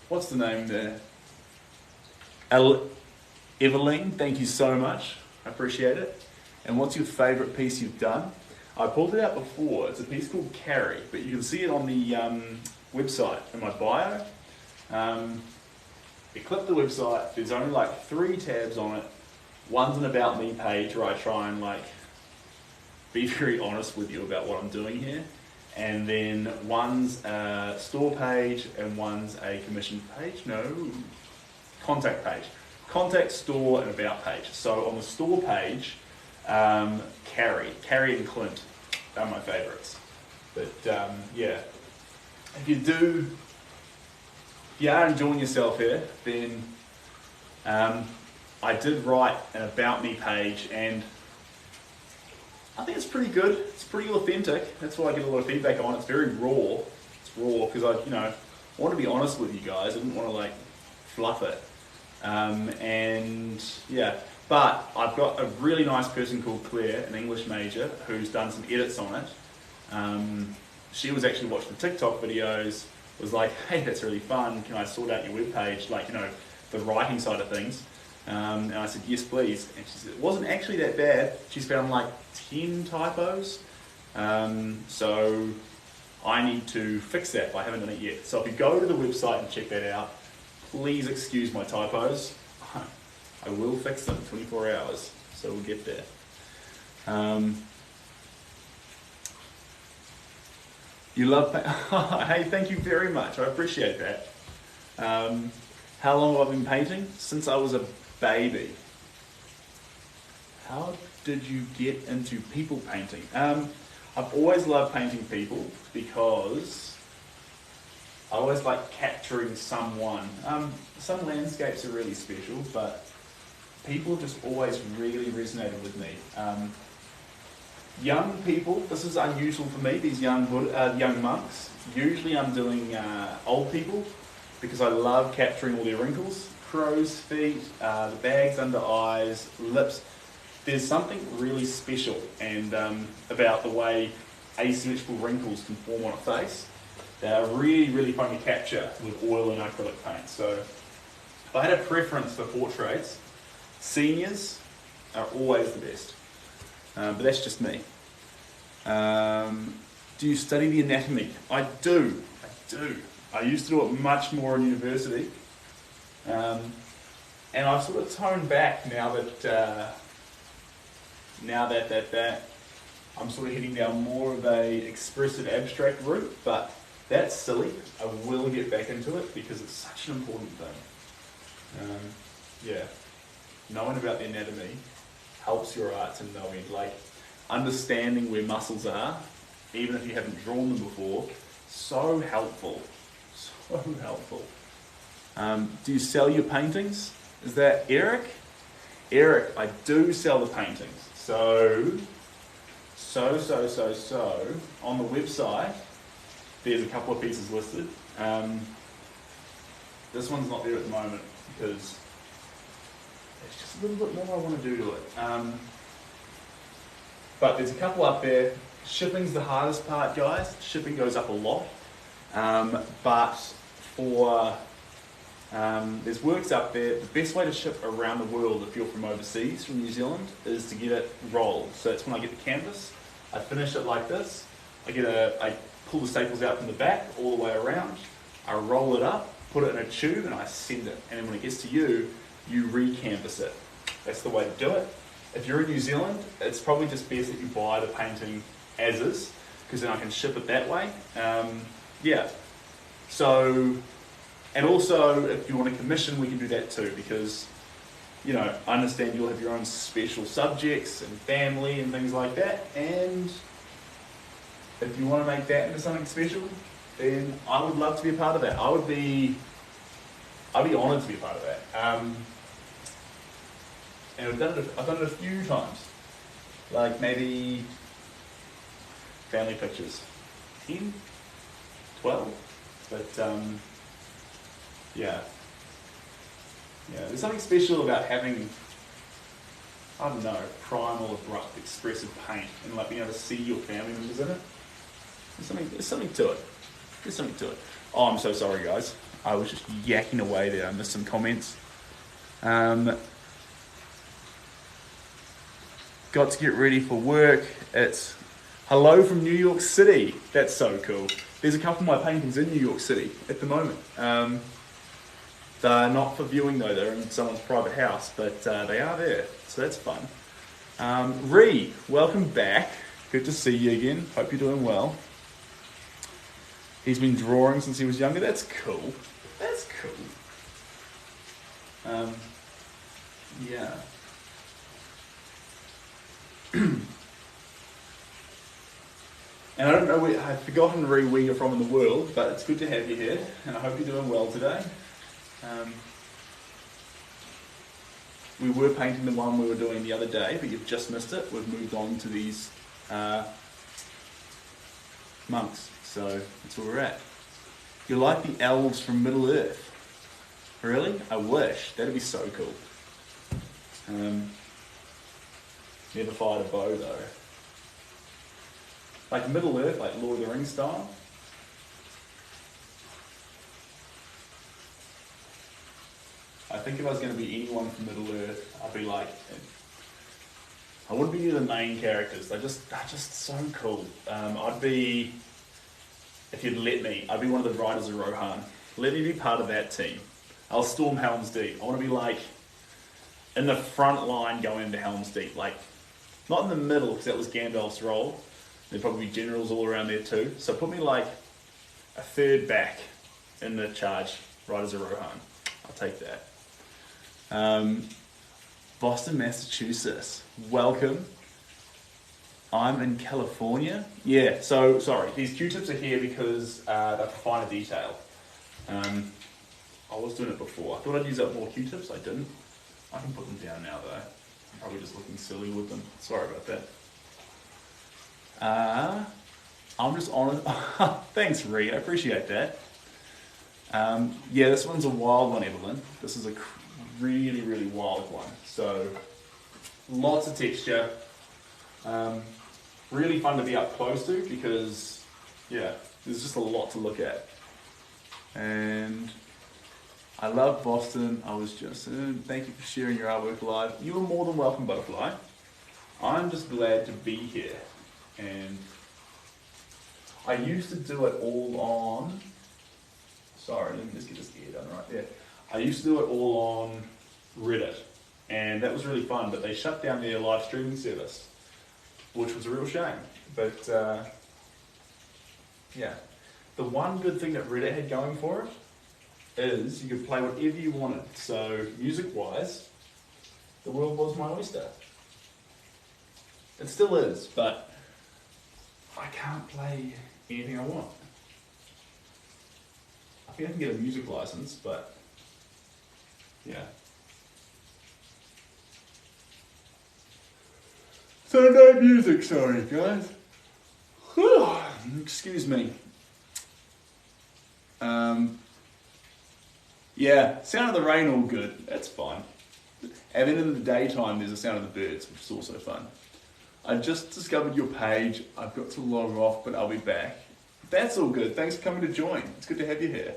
What's the name there? Evelyn, thank you so much. I appreciate it. And what's your favourite piece you've done? I pulled it out before. It's a piece called Carrie, but you can see it on the website in my bio. You click the website, there's only like 3 tabs on it. One's an About Me page where I try and like be very honest with you about what I'm doing here. and then one's a store page and one's a commission page. No, contact page. Contact, store, and about page. So on the store page, Carrie and Clint are my favourites. But yeah, if you are enjoying yourself here, then I did write an about me page, and I think it's pretty good. It's pretty authentic. That's why I get a lot of feedback on. It's very raw. It's raw because I want to be honest with you guys. I didn't want to like fluff it. And yeah, but I've got a really nice person called Claire, an English major, who's done some edits on it. She was actually watching the TikTok videos, was like, hey, that's really fun. Can I sort out your webpage? Like, the writing side of things. And I said, yes, please. And she said, it wasn't actually that bad. She's found like 10 typos. So I need to fix that, but I haven't done it yet. So if you go to the website and check that out, please excuse my typos. I will fix them in 24 hours, so we'll get there. You love hey, thank you very much. I appreciate that. How long have I been painting? Since I was a baby. How did you get into people painting? I've always loved painting people because I always like capturing someone. Some landscapes are really special, but people just always really resonated with me. Young people, this is unusual for me, these young monks. Usually I'm doing old people because I love capturing all their wrinkles. Crow's feet, the bags under eyes, lips. There's something really special and about the way asymmetrical wrinkles can form on a face. They're really, really fun to capture with oil and acrylic paint. So if I had a preference for portraits, seniors are always the best. But that's just me. Do you study the anatomy? I do. I used to do it much more in university. And I've sort of toned back now that I'm sort of heading down more of a expressive abstract route, but that's silly. I will get back into it because it's such an important thing. Yeah, knowing about the anatomy helps your art to no end. Like understanding where muscles are, even if you haven't drawn them before, so helpful. So helpful. Do you sell your paintings? Is that Eric? Eric, I do sell the paintings. So on the website, there's a couple of pieces listed. This one's not there at the moment because there's just a little bit more I want to do to it. But there's a couple up there. Shipping's the hardest part, guys. Shipping goes up a lot. But for there's works up there. The best way to ship around the world if you're from overseas, from New Zealand, is to get it rolled. So that's when I get the canvas. I finish it like this. I pull the staples out from the back all the way around. I roll it up, put it in a tube, and I send it. And then when it gets to you, you re-canvas it. That's the way to do it. If you're in New Zealand, it's probably just best that you buy the painting as is, because then I can ship it that way. Yeah. So, and also if you want to commission, we can do that too, because I understand you'll have your own special subjects and family and things like that, and if you want to make that into something special, then I would love to be a part of that. I'd be honoured to be a part of that. And I've done it a few times, like maybe family pictures, 10, 12, but yeah, there's something special about having, I don't know, primal, abrupt, expressive paint and like being able to see your family members in it. There's something to it. Oh, I'm so sorry, guys. I was just yakking away there. I missed some comments. Got to get ready for work. It's hello from New York City. That's so cool. There's a couple of my paintings in New York City at the moment. They're not for viewing though, they're in someone's private house, but they are there, so that's fun. Ree, welcome back. Good to see you again. Hope you're doing well. He's been drawing since he was younger. That's cool. That's cool. Yeah. And I don't know I've forgotten where you're from in the world, but it's good to have you here, and I hope you're doing well today. We were painting the one we were doing the other day, but you've just missed it. We've moved on to these monks, so that's where we're at. You're like the elves from Middle Earth. Really? I wish. That'd be so cool. Never fired a bow though. Like Middle Earth, like Lord of the Rings style. I think if I was going to be anyone from Middle Earth, I'd be like, I wouldn't be the main characters. They're just so cool. I'd be, if you'd let me, I'd be one of the Riders of Rohan. Let me be part of that team. I'll storm Helm's Deep. I want to be like in the front line going into Helm's Deep, like not in the middle because that was Gandalf's role. There'd probably be generals all around there too. So put me like a third back in the charge, Riders of Rohan. I'll take that. Boston, Massachusetts. Welcome. I'm in California. Yeah, so sorry. These Q-tips are here because they're for finer detail. I was doing it before. I thought I'd use up more Q-tips. I didn't. I can put them down now though. I'm probably just looking silly with them. Sorry about that. I'm just on it. Thanks, Reed. I appreciate that. Yeah, this one's a wild one, Evelyn. This is a really, really wild one. So, lots of texture. Really fun to be up close to because, yeah, there's just a lot to look at. And I love Boston. I was just, thank you for sharing your artwork live. You are more than welcome, Butterfly. I'm just glad to be here. And I used to do it all on, sorry, let me just get this ear done right there. I used to do it all on Reddit, and that was really fun, but they shut down their live streaming service, which was a real shame. But yeah, the one good thing that Reddit had going for it is you could play whatever you wanted. So music-wise, the world was my oyster. It still is, but I can't play anything I want. I think I can get a music license, but yeah. So no music, sorry guys. Excuse me. Yeah, sound of the rain all good. That's fine. And then in the daytime there's the sound of the birds, which is also fun. I just discovered your page. I've got to log off, but I'll be back. That's all good. Thanks for coming to join. It's good to have you here.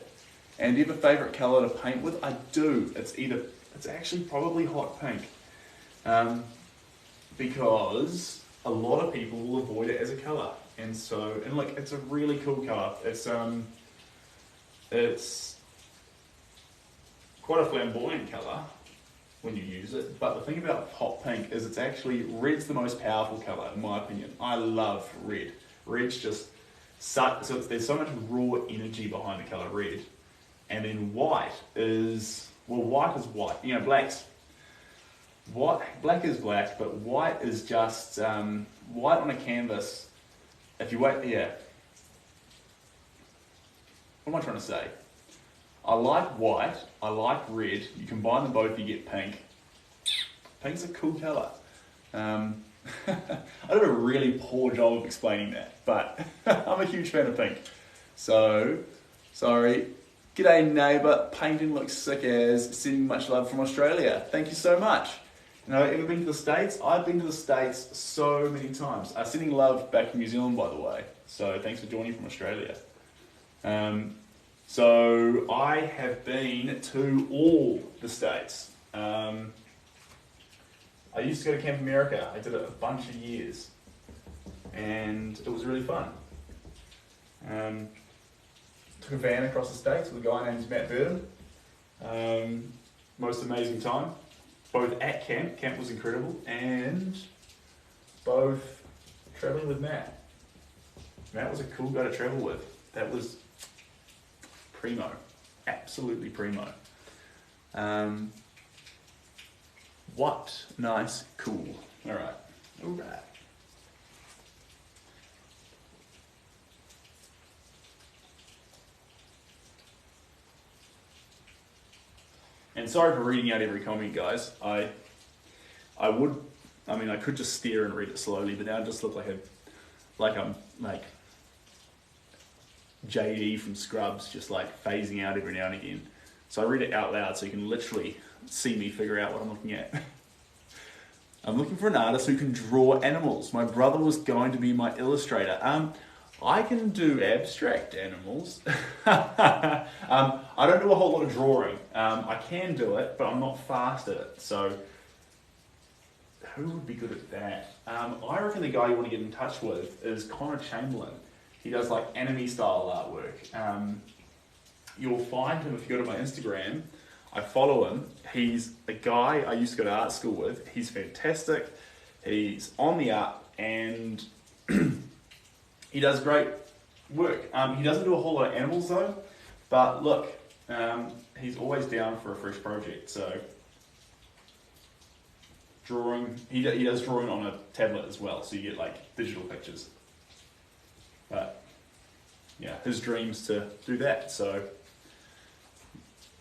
And do you have a favourite colour to paint with? I do. It's actually probably hot pink. Because a lot of people will avoid it as a colour. And like, it's a really cool colour. It's quite a flamboyant colour when you use it, but the thing about hot pink is it's actually, red's the most powerful colour in my opinion. I love red. Red's just there's so much raw energy behind the colour red. And then white is white. You know, black is black, but white is just, white on a canvas, if you wait, yeah. What am I trying to say? I like white, I like red, you combine them both, you get pink. Pink's a cool colour. I did a really poor job of explaining that, but I'm a huge fan of pink. So, sorry. G'day neighbour, painting looks sick as, sending much love from Australia. Thank you so much. You know, ever been to the States? I've been to the States so many times. Sending love back from New Zealand, by the way. So thanks for joining from Australia. So I have been to all the States. I used to go to Camp America. I did it a bunch of years. And it was really fun. Took a van across the States with a guy named Matt Burden. Most amazing time. Both at camp, camp was incredible, and both traveling with Matt. Matt was a cool guy to travel with. That was primo. Absolutely primo. What nice, cool. All right. And sorry for reading out every comment, guys. I could just stare and read it slowly, but now I just look like I'm JD from Scrubs, just like phasing out every now and again. So I read it out loud so you can literally see me figure out what I'm looking at. I'm looking for an artist who can draw animals. My brother was going to be my illustrator. I can do abstract animals. I don't do a whole lot of drawing. I can do it, but I'm not fast at it. So who would be good at that? I reckon the guy you want to get in touch with is Connor Chamberlain. He does like anime style artwork. You'll find him if you go to my Instagram. I follow him. He's a guy I used to go to art school with. He's fantastic. He's on the up and he does great work. He doesn't do a whole lot of animals though, but look, he's always down for a fresh project. So drawing, he does drawing on a tablet as well, so you get like digital pictures. But yeah, his dream's to do that, so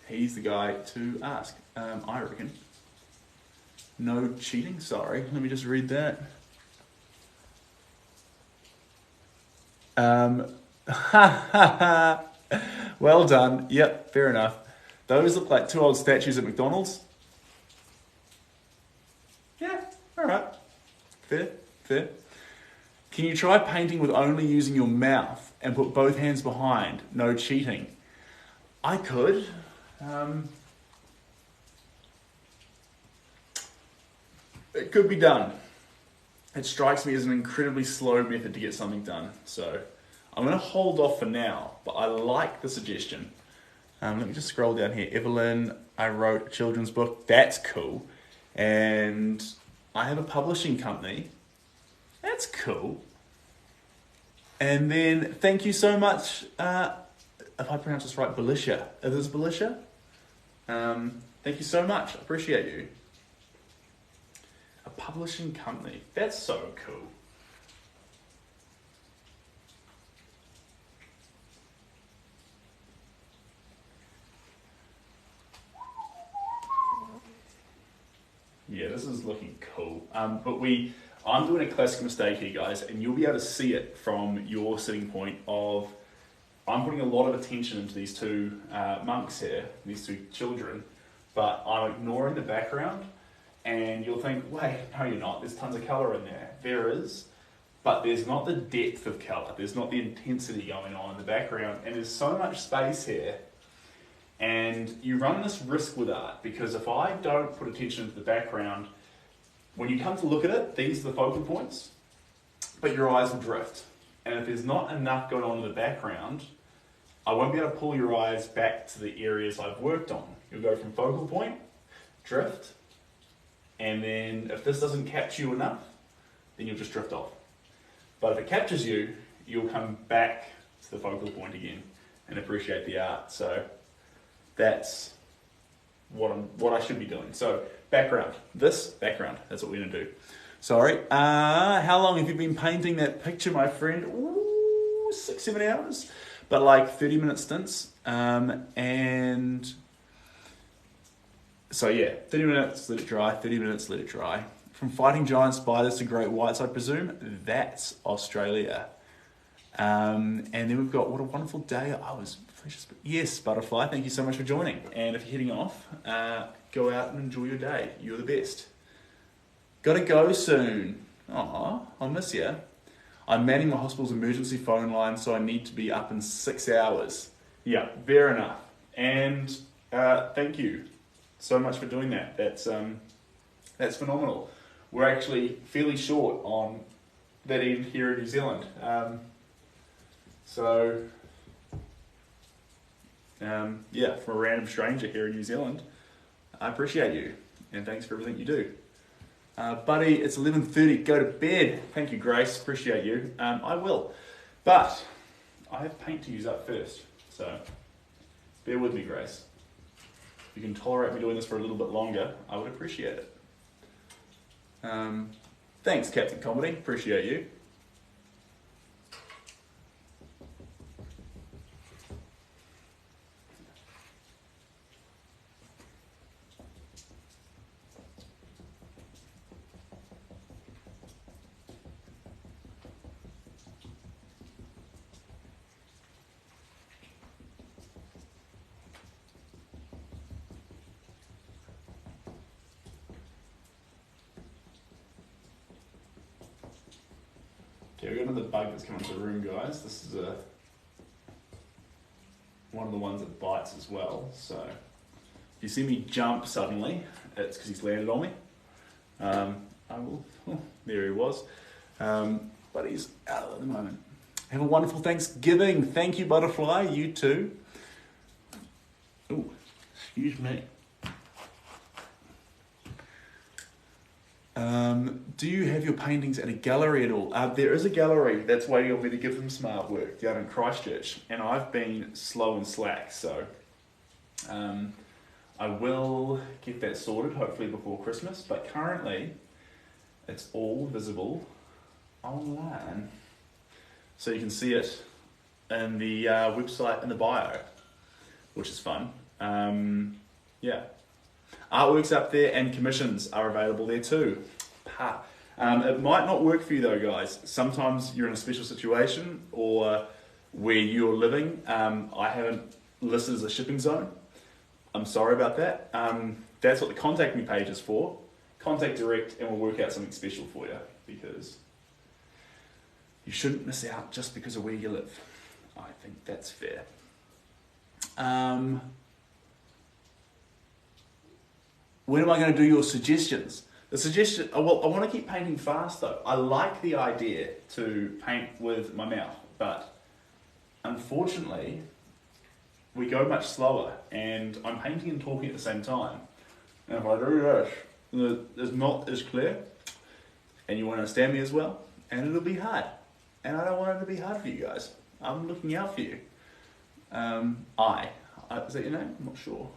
he's the guy to ask, I reckon. No cheating, sorry. Let me just read that. Well done. Yep, fair enough. Those look like two old statues at McDonald's. Yeah, alright. Fair. Can you try painting with only using your mouth and put both hands behind? No cheating. I could. It could be done. It strikes me as an incredibly slow method to get something done. So I'm going to hold off for now, but I like the suggestion. Let me just scroll down here. Evelyn, I wrote a children's book. That's cool. And I have a publishing company. That's cool. And then thank you so much. If I pronounce this right, Belisha. Is this Belisha? Thank you so much. I appreciate you. A publishing company. That's so cool. Yeah, this is looking cool. But I'm doing a classic mistake here, guys, and you'll be able to see it from your sitting point of, I'm putting a lot of attention into these two monks here, these two children, but I'm ignoring the background, and you'll think, wait, no you're not, there's tons of colour in there. There is, but there's not the depth of colour, there's not the intensity going on in the background, and there's so much space here. And you run this risk with art, because if I don't put attention to the background, when you come to look at it, these are the focal points, but your eyes will drift. And if there's not enough going on in the background, I won't be able to pull your eyes back to the areas I've worked on. You'll go from focal point, drift, and then if this doesn't capture you enough, then you'll just drift off. But if it captures you, you'll come back to the focal point again and appreciate the art. So that's what I should be doing. So background, that's what we're gonna do. Sorry, how long have you been painting that picture, my friend? Ooh, 6-7 hours, but like 30-minute stints. And so yeah, 30 minutes, let it dry, 30 minutes, let it dry. From fighting giant spiders to great whites, I presume, that's Australia. And then we've got, what a wonderful day. Yes, Butterfly, thank you so much for joining. And if you're heading off, go out and enjoy your day. You're the best. Gotta go soon. Aw, I'll miss you. I'm manning my hospital's emergency phone line, so I need to be up in 6 hours. Yeah, fair enough. And thank you so much for doing that. That's phenomenal. We're actually fairly short on that end here in New Zealand. Yeah, from a random stranger here in New Zealand, I appreciate you, and thanks for everything you do. Buddy, it's 11:30, go to bed. Thank you, Grace, appreciate you. I will, but I have paint to use up first, so Bear with me, Grace. If you can tolerate me doing this for a little bit longer, I would appreciate it. Thanks, Captain Comedy. Appreciate you. Okay, we've got another bug that's come into the room, guys. This is one of the ones that bites as well. So if you see me jump suddenly, it's because he's landed on me. I will. Oh, there he was. But he's out at the moment. Have a wonderful Thanksgiving. Thank you, Butterfly. You too. Oh, excuse me. Do you have your paintings at a gallery at all? There is a gallery that's waiting on me to give them some artwork down in Christchurch, and I've been slow and slack, so I will get that sorted hopefully before Christmas, but currently it's all visible online. So you can see it in the website in the bio, which is fun. Yeah. Artwork's up there and commissions are available there too. It might not work for you though, guys. Sometimes you're in a special situation or where you're living, I haven't listed as a shipping zone. I'm sorry about that. That's what the contact me page is for. Contact direct and we'll work out something special for you, because you shouldn't miss out just because of where you live. I think that's fair. When am I going to do your suggestions? The suggestion, well, I want to keep painting fast though. I like the idea to paint with my mouth, but unfortunately, we go much slower and I'm painting and talking at the same time. And if I do this, it's not as clear and you won't understand me as well, and it'll be hard. And I don't want it to be hard for you guys. I'm looking out for you. Is that your name? I'm not sure.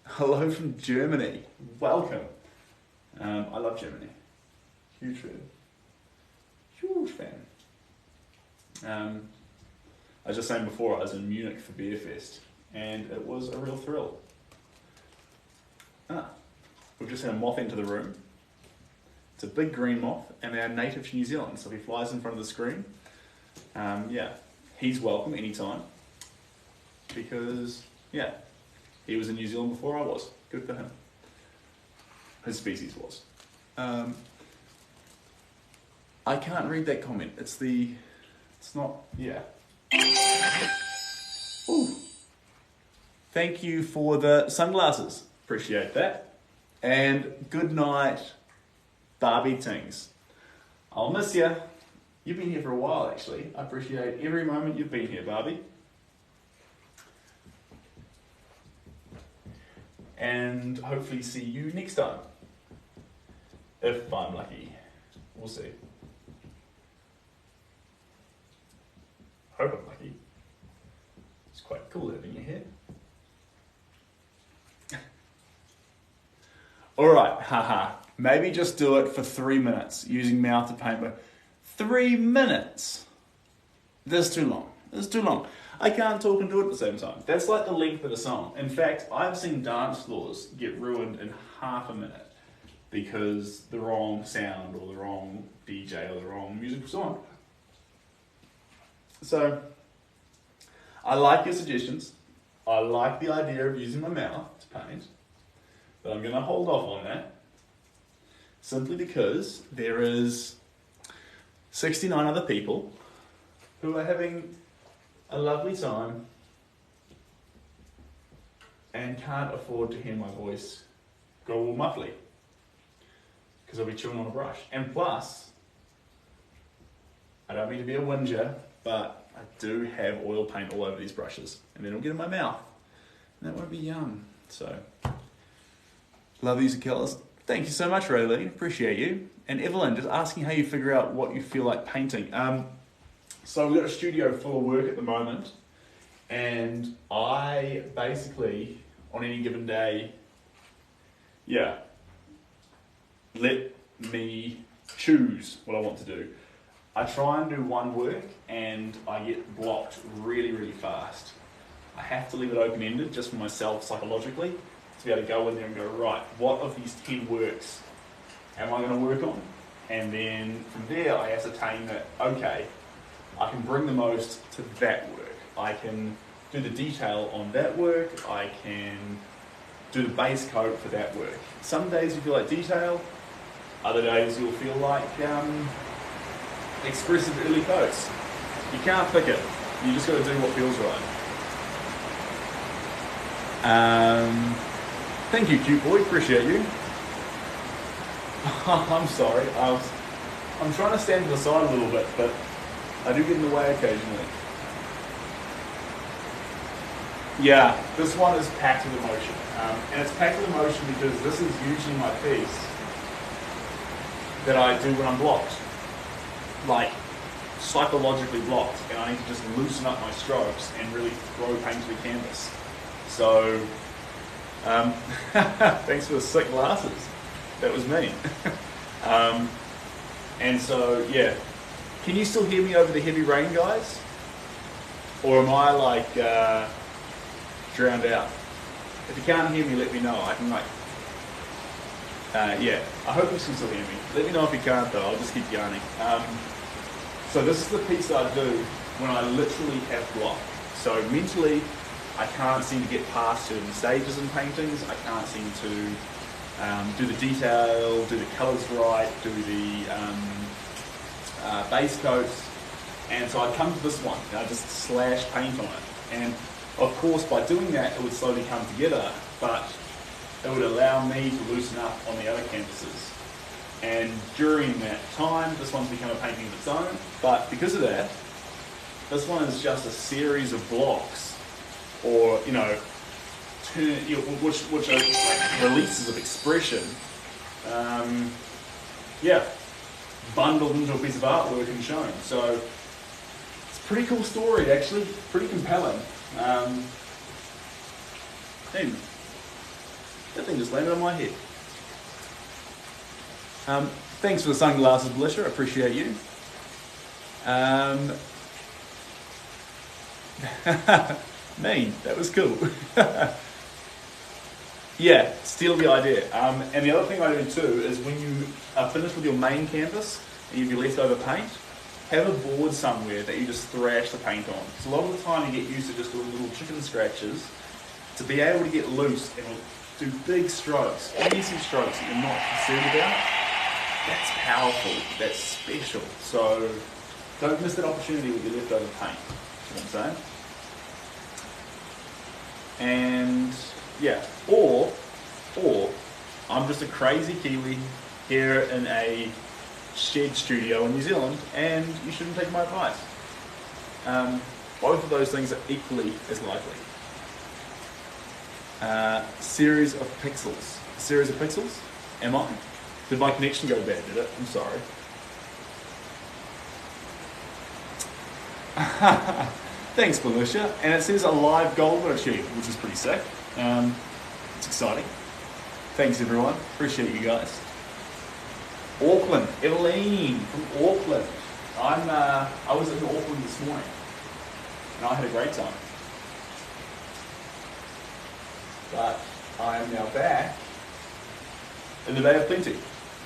Hello from Germany. Welcome. I love Germany. Huge fan. Huge fan. I was just saying before, I was in Munich for Beer Fest, and it was a real thrill. We've just had a moth into the room. It's a big green moth, and they're native to New Zealand, so if he flies in front of the screen, yeah, he's welcome anytime, because, yeah, he was in New Zealand before I was. Good for him. His species was. I can't read that comment. It's not, yeah. Ooh. Thank you for the sunglasses. Appreciate that. And good night, Barbie Tings. I'll miss you. You've been here for a while, actually. I appreciate every moment you've been here, Barbie. And hopefully see you next time. If I'm lucky. We'll see. Hope I'm lucky. It's quite cool having your hair. Alright, haha. Maybe just do it for 3 minutes using mouth to paint with. 3 minutes? That's too long. That's too long. I can't talk and do it at the same time. That's like the length of a song. In fact, I've seen dance floors get ruined in half a minute because the wrong sound or the wrong DJ or the wrong music was on. So, I like your suggestions. I like the idea of using my mouth to paint, but I'm going to hold off on that simply because there is 69 other people who are having a lovely time and can't afford to hear my voice go all muffly because I'll be chewing on a brush. And plus, I don't mean to be a whinger, but I do have oil paint all over these brushes and then it'll get in my mouth and that won't be yum. So, love these colours. Thank you so much, Raylene. Appreciate you. And Evelyn, just asking how you figure out what you feel like painting. So we've got a studio full of work at the moment, And I basically, on any given day, let me choose what I want to do. I try and do one work and I get blocked really, really fast. I have to leave it open-ended just for myself psychologically to be able to go in there and go, right, what of these 10 works am I going to work on? And then from there I ascertain that, okay, I can bring the most to that work. I can do the detail on that work. I can do the base coat for that work. Some days you feel like detail. Other days you'll feel like expressive early coats. You can't pick it. You just got to do what feels right. Thank you, cute boy. Appreciate you. I'm sorry. I'm trying to stand to the side a little bit, but I do get in the way occasionally. Yeah, this one is packed with emotion. And it's packed with emotion because this is usually my piece that I do when I'm blocked. Like, psychologically blocked, and I need to just loosen up my strokes and really throw paint to the canvas. So, thanks for the sick glasses. That was me. And so, yeah. Can you still hear me over the heavy rain, guys? Or am I like drowned out? If you can't hear me, let me know. I can like, yeah. I hope you can still hear me. Let me know if you can't though. I'll just keep yarning. So this is the piece that I do when I literally have block. So mentally, I can't seem to get past certain stages in paintings. I can't seem to do the detail, do the colours right, do the base coats. And so I'd come to this one and I'd just slash paint on it. And of course, by doing that, it would slowly come together, but it would allow me to loosen up on the other canvases. And during that time, this one's become a painting of its own, but because of that, this one is just a series of blocks, or, you know, which are like releases of expression, bundled into a piece of artwork and shown. So it's a pretty cool story, actually, pretty compelling. Hey, that thing just landed on my head. Thanks for the sunglasses, Belisha. I appreciate you. Mean, that was cool. Yeah, steal the idea. And the other thing I do too is when you are finished with your main canvas and you have your leftover paint, have a board somewhere that you just thrash the paint on. Because a lot of the time you get used to just doing little chicken scratches. To be able to get loose and do big strokes, easy strokes that you're not concerned about, that's powerful, that's special. So don't miss that opportunity with your leftover paint. You know what I'm saying? And yeah, or I'm just a crazy Kiwi here in a shed studio in New Zealand, and you shouldn't take my advice. Both of those things are equally as likely. Series of pixels. Series of pixels? Am I? Did my connection go bad, did it? I'm sorry. Thanks, Belisha. And it says a live goal achieved, which is pretty sick. It's exciting. Thanks, everyone. Appreciate you guys. Auckland. Evelyn from Auckland. I was in Auckland this morning, and I had a great time. But I am now back in the Bay of Plenty,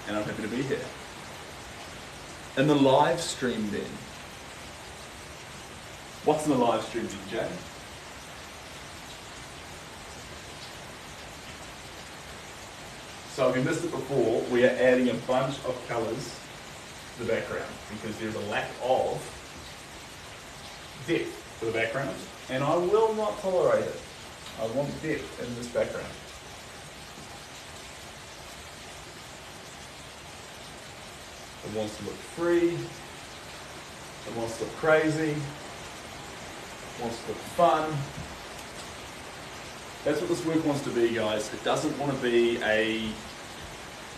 and I'm happy to be here. In the live stream then. What's in the live stream, DJ? So if you missed it before, we are adding a bunch of colours to the background because there's a lack of depth for the background, and I will not tolerate it. I want depth in this background. It wants to look free. It wants to look crazy. It wants to look fun. That's what this work wants to be, guys. It doesn't want to be a,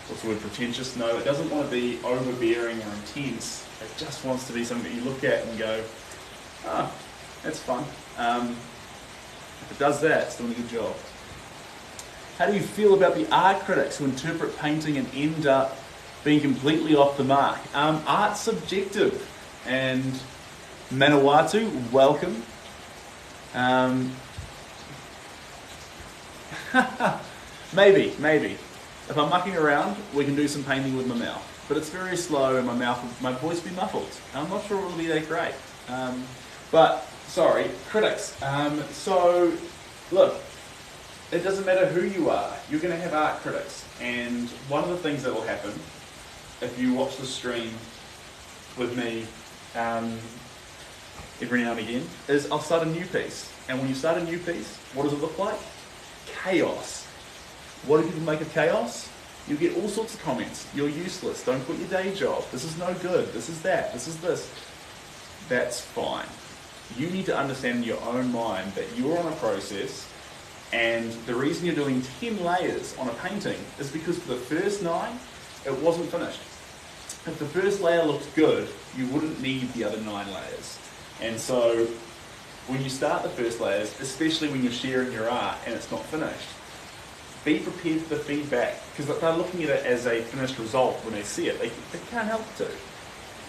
what's the word, pretentious? No, it doesn't want to be overbearing or intense. It just wants to be something that you look at and go, ah, that's fun. If it does that, it's doing a good job. How do you feel about the art critics who interpret painting and end up being completely off the mark? Art's subjective, and Manawatu, welcome. Maybe. If I'm mucking around, we can do some painting with my mouth. But it's very slow and my voice will be muffled. I'm not sure it'll be that great. But, sorry, critics. So, look, it doesn't matter who you are, you're going to have art critics. And one of the things that will happen, if you watch the stream with me every now and again, is I'll start a new piece. And when you start a new piece, what does it look like? Chaos. What do people make of chaos? You get all sorts of comments. You're useless. Don't quit your day job. This is no good. This is that. This is this. That's fine. You need to understand in your own mind that you're on a process, and the reason you're doing 10 layers on a painting is because for the first 9, it wasn't finished. If the first layer looked good, you wouldn't need the other 9 layers. And so when you start the first layers, especially when you're sharing your art and it's not finished, be prepared for the feedback, because they're looking at it as a finished result when they see it. They can't help to.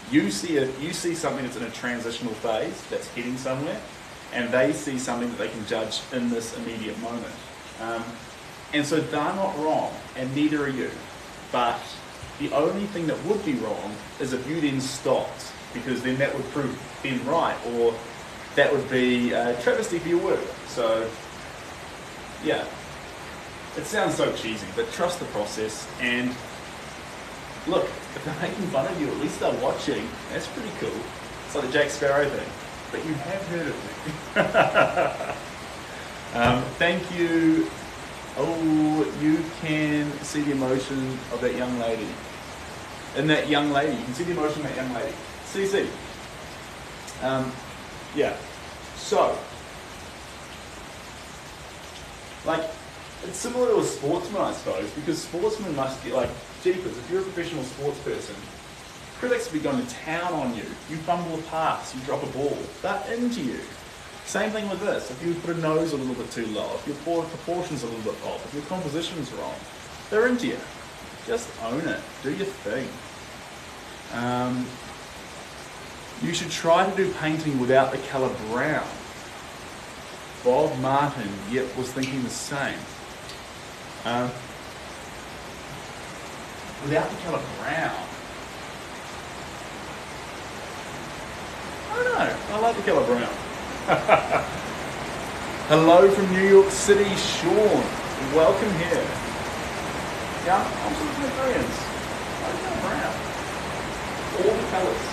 You see something that's in a transitional phase, that's heading somewhere, and they see something that they can judge in this immediate moment. And so they're not wrong, and neither are you. But the only thing that would be wrong is if you then stopped, because then that would prove being right, or that would be a travesty for your work. So, yeah. It sounds so cheesy, but trust the process. And look, if they're making fun of you, at least they're watching. That's pretty cool. It's like the Jack Sparrow thing. But you have heard of me. Thank you. Oh, you can see the emotion of that young lady. In that young lady, you can see the emotion of that young lady. CC. Yeah. So, like, it's similar to a sportsman, I suppose, because sportsmen must get, like, jeepers, if you're a professional sports person, critics will be going to town on you. You fumble a pass, you drop a ball, they're into you. Same thing with this. If you put a nose a little bit too low, if your proportions are a little bit off, if your composition's wrong, they're into you. Just own it. Do your thing. You should try to do painting without the colour brown. Bob Martin, yep, was thinking the same. Without the colour brown. I don't know. I like the colour brown. Hello from New York City, Sean. Welcome here. Yeah, I'm sort of Victorians. I like the colour brown. All the colours.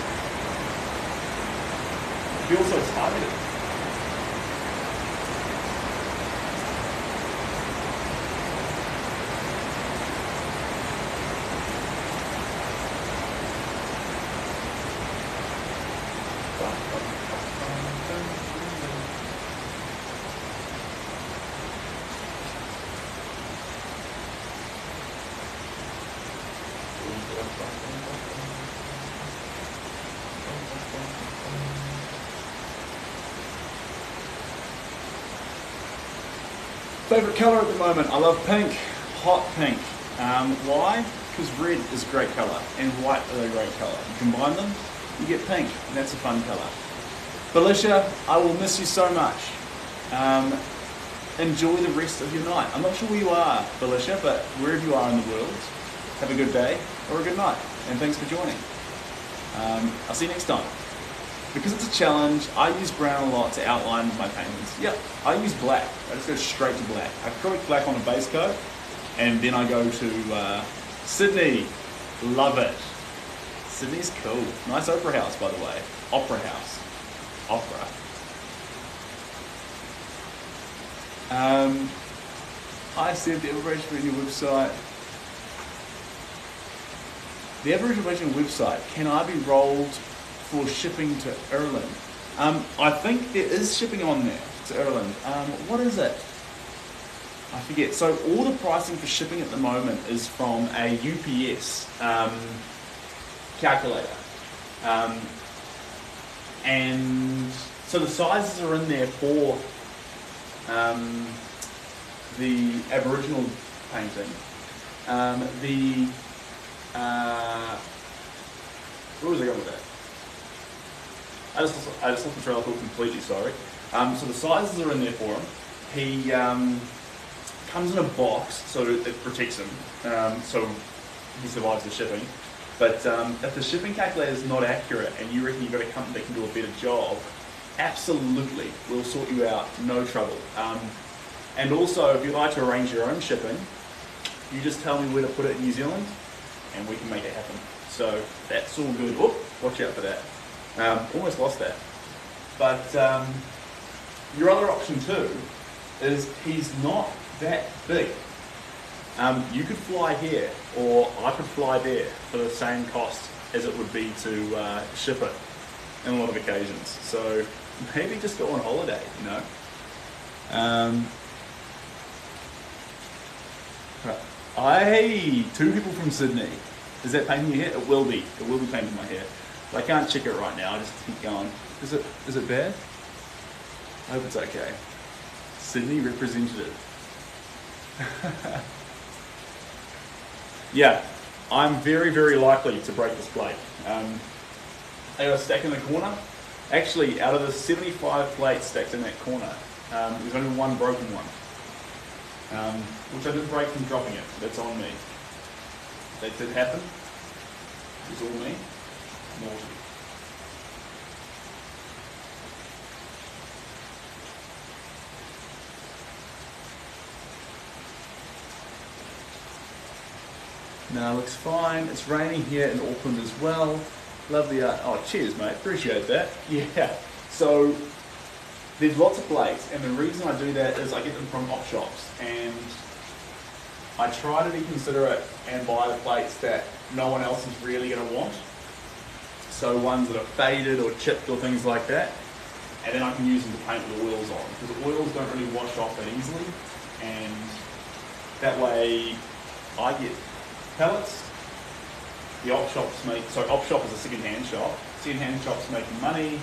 It feels so targeted. Favorite colour at the moment? I love pink, hot pink. Why? Because red is a great colour and white is a great colour. You combine them, you get pink, and that's a fun colour. Felicia, I will miss you so much. Enjoy the rest of your night. I'm not sure where you are, Felicia, but wherever you are in the world, have a good day or a good night. And thanks for joining. I'll see you next time. Because it's a challenge, I use brown a lot to outline my paintings. Yep, I use black. I just go straight to black. I acrylic black on a base coat, and then I go to Sydney. Love it. Sydney's cool. Nice opera house, by the way. Opera house. Opera. I saved the average for your website. The Aboriginal version website, can I be rolled for shipping to Ireland? I think there is shipping on there to Ireland. What is it? I forget. So all the pricing for shipping at the moment is from a UPS calculator. And so the sizes are in there for the Aboriginal painting, where was I going with that? I just lost the trail of thought completely, sorry. So the sizes are in there for him. He comes in a box so it protects him, so he survives the shipping. But if the shipping calculator is not accurate and you reckon you've got a company that can do a better job, absolutely, we'll sort you out, no trouble. And also, if you'd like to arrange your own shipping, you just tell me where to put it in New Zealand and we can make it happen. So that's all good. Oh, watch out for that. Almost lost that. But your other option too is he's not that big. You could fly here, or I could fly there for the same cost as it would be to ship it on a lot of occasions. So maybe just go on holiday, you know. Hey, 2 people from Sydney. Is that painting your hair? It will be. It will be painting my hair. But I can't check it right now. I just keep going. Is it bad? I hope it's okay. Sydney representative. Yeah, I'm very, very likely to break this plate. I got a stack in the corner. Actually, out of the 75 plates stacked in that corner, there's only one broken one. Which I did break from dropping it. That's on me. That did happen. It was all me. Naughty. No, looks fine. It's raining here in Auckland as well. Lovely art. Oh, cheers, mate. Appreciate that. Yeah. So there's lots of plates, and the reason I do that is I get them from op shops, and I try to be considerate and buy the plates that no one else is really going to want. So ones that are faded or chipped or things like that, and then I can use them to paint with oils on, because the oils don't really wash off that easily, and that way I get pellets. The op shops make, so op shop is a second-hand shop. Second-hand shops making money.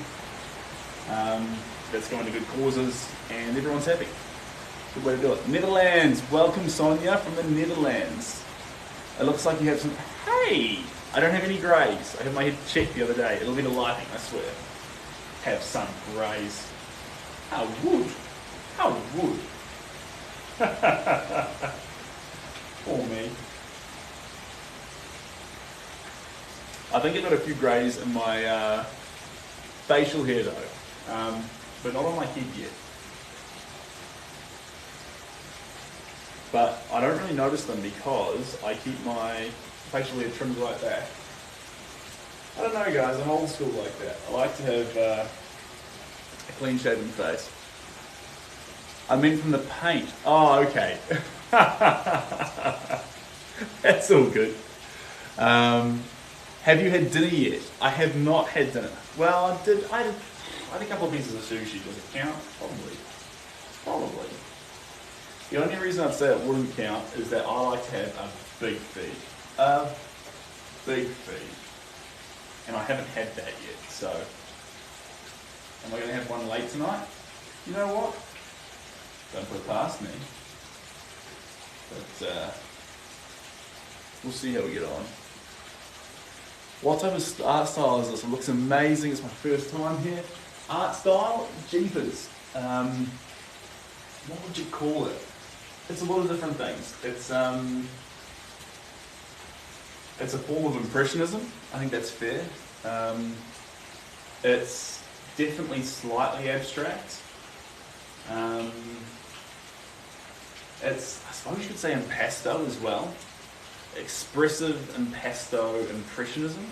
That's going to good causes, and everyone's happy. Good way to do it. Netherlands, welcome Sonia from the Netherlands. It looks like you have some. Hey, I don't have any greys. I had my head checked the other day. It'll be the lighting, I swear. Have some greys. How would? How would? Poor me. I think I've got a few greys in my facial hair though, but not on my head yet. But I don't really notice them because I keep my facial hair trimmed like that. I don't know guys, I'm old school like that. I like to have a clean shaven face. I mean from the paint. Oh, okay. That's all good. Have you had dinner yet? I have not had dinner. Well, I had a couple of pieces of sushi. Does it count? Probably. The only reason I'd say it wouldn't count is that I like to have a big feed. A big feed. And I haven't had that yet, so. Am I going to have one late tonight? You know what? Don't put it past me. But we'll see how we get on. What type of art style is this? It looks amazing. It's my first time here. Art style? Jeepers. What would you call it? It's a lot of different things. It's a form of impressionism. I think that's fair. It's definitely slightly abstract. It's, I suppose you could say, impasto as well. Expressive impasto impressionism.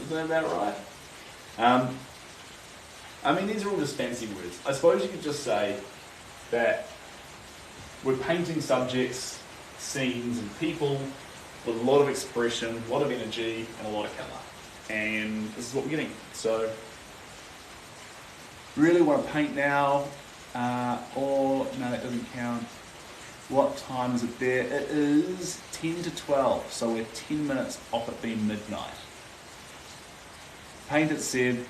Is that about right? I mean, these are all just fancy words. I suppose you could just say that we're painting subjects, scenes, and people with a lot of expression, a lot of energy, and a lot of colour. And this is what we're getting. So, really want to paint now, or no, that doesn't count. What time is it there? It is 10 to 12, so we're 10 minutes off it being midnight. Paint it, Seb.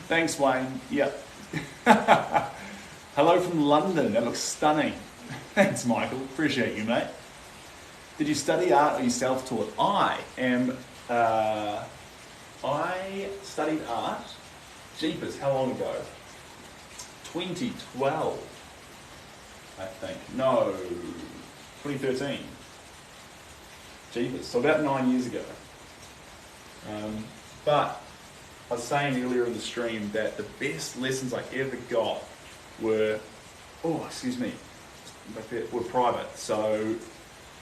Thanks, Wayne. Yep, Hello from London. That looks stunning. Thanks, Michael. Appreciate you, mate. Did you study art or you self-taught? I studied art. Jeepers, how long ago? 2012, I think. No, 2013. Jeepers, so about 9 years ago. But I was saying earlier in the stream that the best lessons I ever got were, were private. So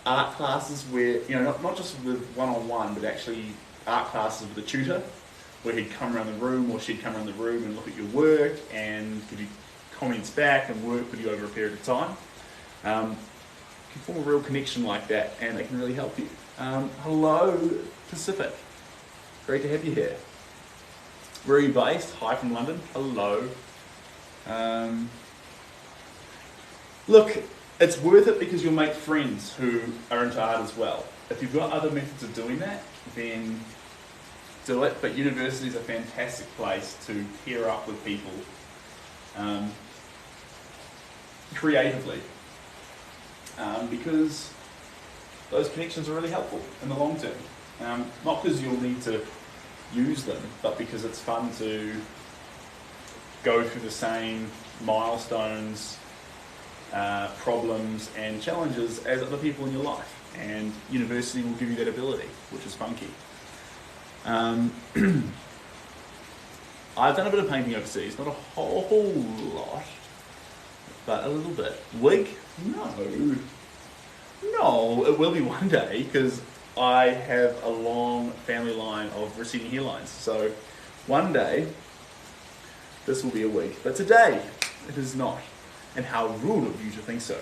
art classes where, not just with one-on-one, but actually art classes with a tutor, where he'd come around the room or she'd come around the room and look at your work and give you comments back and work with you over a period of time. You can form a real connection like that and they can really help you. Hello, Pacific. Great to have you here. Where are you based? Hi from London. Hello. Look, it's worth it because you'll make friends who are into art as well. If you've got other methods of doing that, then do it. But university is a fantastic place to pair up with people creatively, because those connections are really helpful in the long term. Not because you'll need to use them, but because it's fun to go through the same milestones, problems and challenges as other people in your life. And university will give you that ability, which is funky. I've done a bit of painting overseas, not a whole lot, but a little bit. Wig? No, it will be one day, because I have a long family line of receding hairlines. So one day, this will be a wig. But today, it is not. And how rude of you to think so.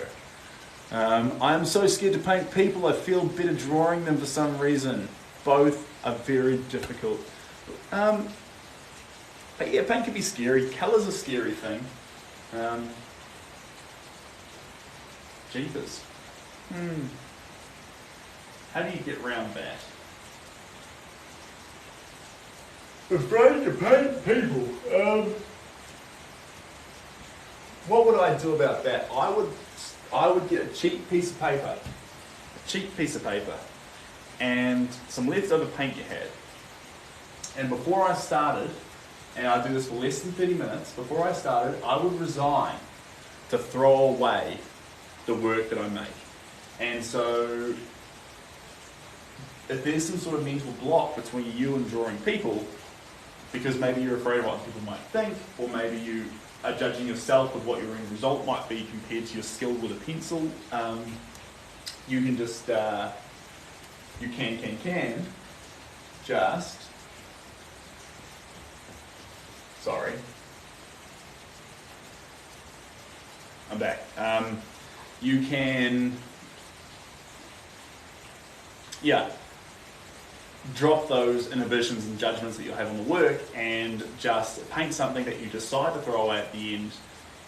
I am so scared to paint people, I feel better drawing them for some reason. Both are very difficult. But yeah, paint can be scary. Colour's a scary thing. Jeepers. How do you get around that? Afraid to paint people. What would I do about that? I would get a cheap piece of paper, and some leftover paint you had. And before I started, and I do this for less than 30 minutes, before I started, I would resign to throw away the work that I make. And so, if there's some sort of mental block between you and drawing people, because maybe you're afraid of what people might think, or maybe you are judging yourself with what your end result might be compared to your skill with a pencil, you can just, you can just, sorry, I'm back. You can, drop those inhibitions and judgments that you'll have on the work and just paint something that you decide to throw away at the end.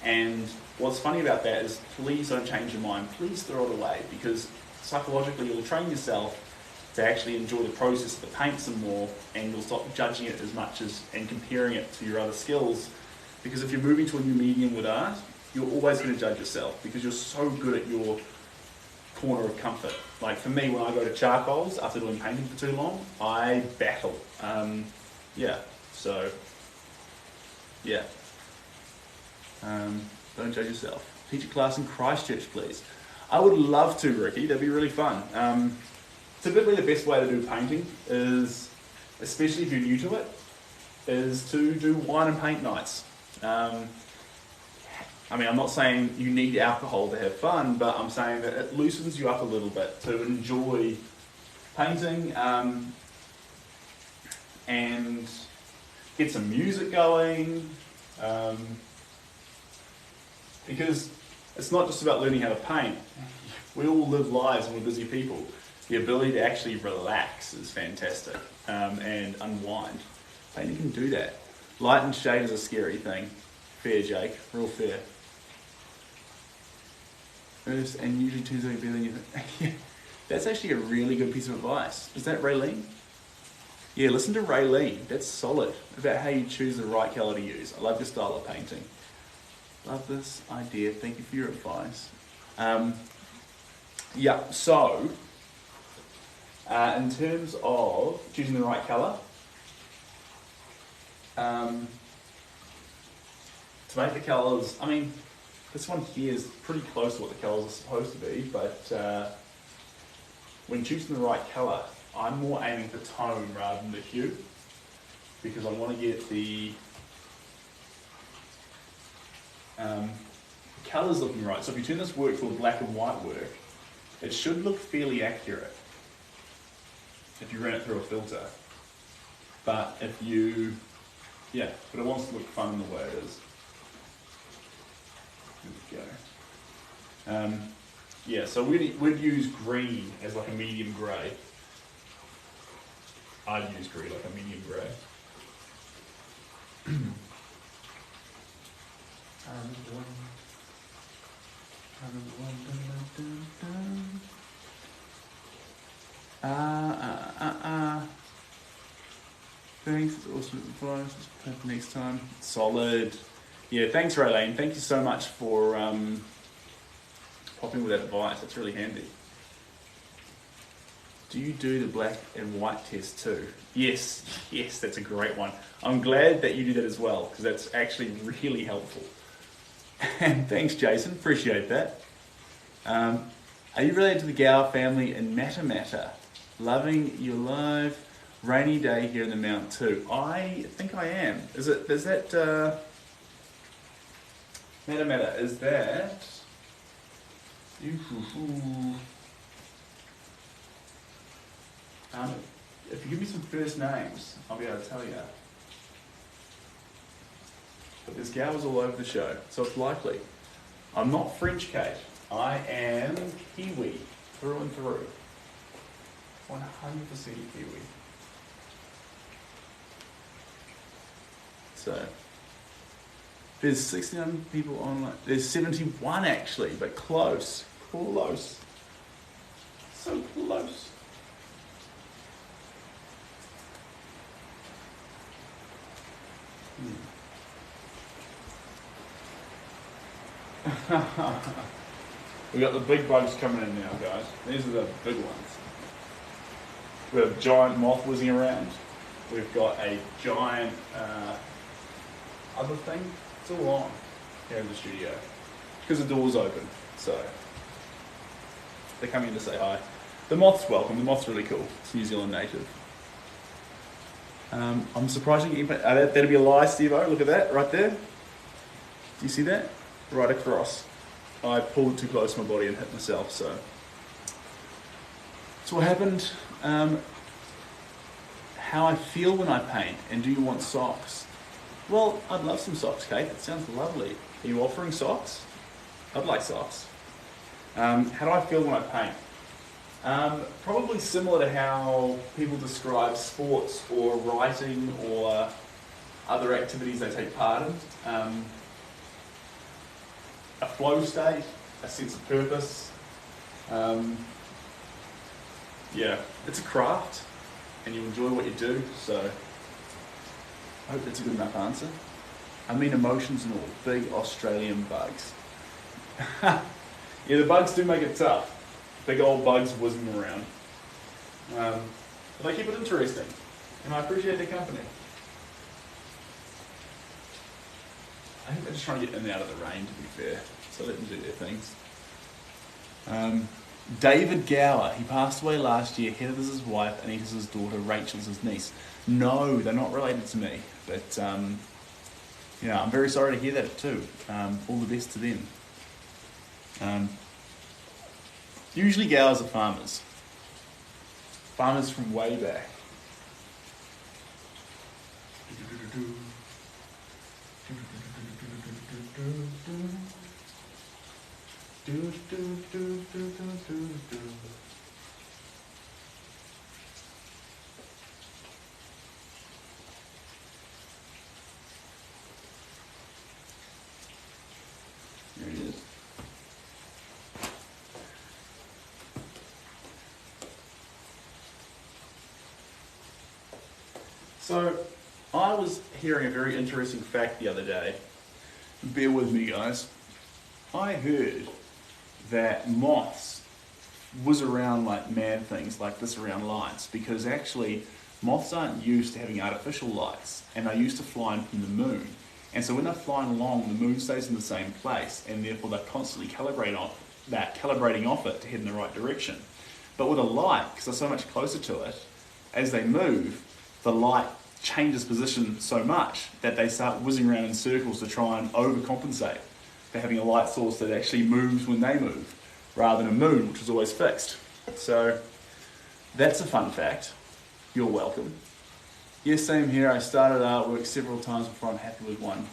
And what's funny about that is, please don't change your mind, please throw it away, because psychologically you'll train yourself to actually enjoy the process of the paint some more, and you'll stop judging it as much as and comparing it to your other skills. Because if you're moving to a new medium with art, you're always going to judge yourself because you're so good at your corner of comfort. Like for me, when I go to charcoals after doing painting for too long, I battle. Don't judge yourself. Teach a class in Christchurch, please. I would love to, Ricky. That'd be really fun. Typically, the best way to do painting is, especially if you're new to it, is to do wine and paint nights. I'm not saying you need alcohol to have fun, but I'm saying that it loosens you up a little bit to enjoy painting and get some music going. Because it's not just about learning how to paint. We all live lives and we're busy people. The ability to actually relax is fantastic and unwind. Painting can do that. Light and shade is a scary thing. Fair, Jake. Real fair. First, and usually turns out better than you think. That's actually a really good piece of advice. Is that Raylene? Yeah, listen to Raylene. That's solid. About how you choose the right colour to use. I love your style of painting. Love this idea. Thank you for your advice. Yeah, so in terms of choosing the right colour, to make the colours, I mean, this one here is pretty close to what the colours are supposed to be, but when choosing the right colour, I'm more aiming for tone rather than the hue, because I want to get the colours looking right. So if you turn this work to a black and white work, it should look fairly accurate if you ran it through a filter. But if you, yeah, but it wants to look fun in the way it is. There we go. Yeah, so we'd use green as like a medium grey. I'd use green like a medium grey. Thanks, it's awesome advice. Let's play next time. Solid. Yeah, thanks Raylene. Thank you so much for popping with that advice. That's really handy. Do you do the black and white test too? Yes, yes, that's a great one. I'm glad that you do that as well, because that's actually really helpful. And thanks, Jason, appreciate that. Are you related to the Gower family in Matamata? Loving your live rainy day here in the Mount too. I think I am. Is that Matamata, is that... if you give me some first names, I'll be able to tell you. But there's Gowers all over the show, so it's likely. I'm not French, Kate. I am Kiwi, through and through. 100% Kiwi. So, there's 69 people online. There's 71 actually, but close. Close. So close. We got the big bugs coming in now, guys. These are the big ones. We have a giant moth whizzing around. We've got a giant other thing. It's all on here in the studio because the door's open, so they're coming in to say hi. The moth's welcome. The moth's really cool. It's New Zealand native. I'm surprised you can. That'd be a lie, Steve-O. Look at that right there. Do you see that? Right across. I pulled too close to my body and hit myself, so. So what happened? How I feel when I paint, and do you want socks? Well, I'd love some socks, Kate. That sounds lovely. Are you offering socks? I'd like socks. How do I feel when I paint? Probably similar to how people describe sports or writing or other activities they take part in. A flow state, a sense of purpose. Yeah, it's a craft and you enjoy what you do, so I hope that's a good enough answer. I mean emotions and all, big Australian bugs. Yeah, the bugs do make it tough. Big old bugs whizzing around. But they keep it interesting, and I appreciate their company. I think they're just trying to get in and out of the rain, to be fair, so let them do their things. David Gower, he passed away last year. Heather's his wife, Anita's his daughter, Rachel's his niece. No, they're not related to me, but you know, I'm very sorry to hear that too. All the best to them. Usually Gowers are farmers. Farmers from way back. There it is. So, I was hearing a very interesting fact the other day. Bear with me, guys. I heard that moths whiz around like mad things like this around lights because actually moths aren't used to having artificial lights and they're used to flying from the moon. And so when they're flying along, the moon stays in the same place and therefore they're constantly calibrating off it to head in the right direction. But with a light, because they're so much closer to it, as they move, the light changes position so much that they start whizzing around in circles to try and overcompensate for having a light source that actually moves when they move, rather than a moon, which is always fixed. So that's a fun fact. You're welcome. Yes, same here. I started artwork several times before I'm happy with one.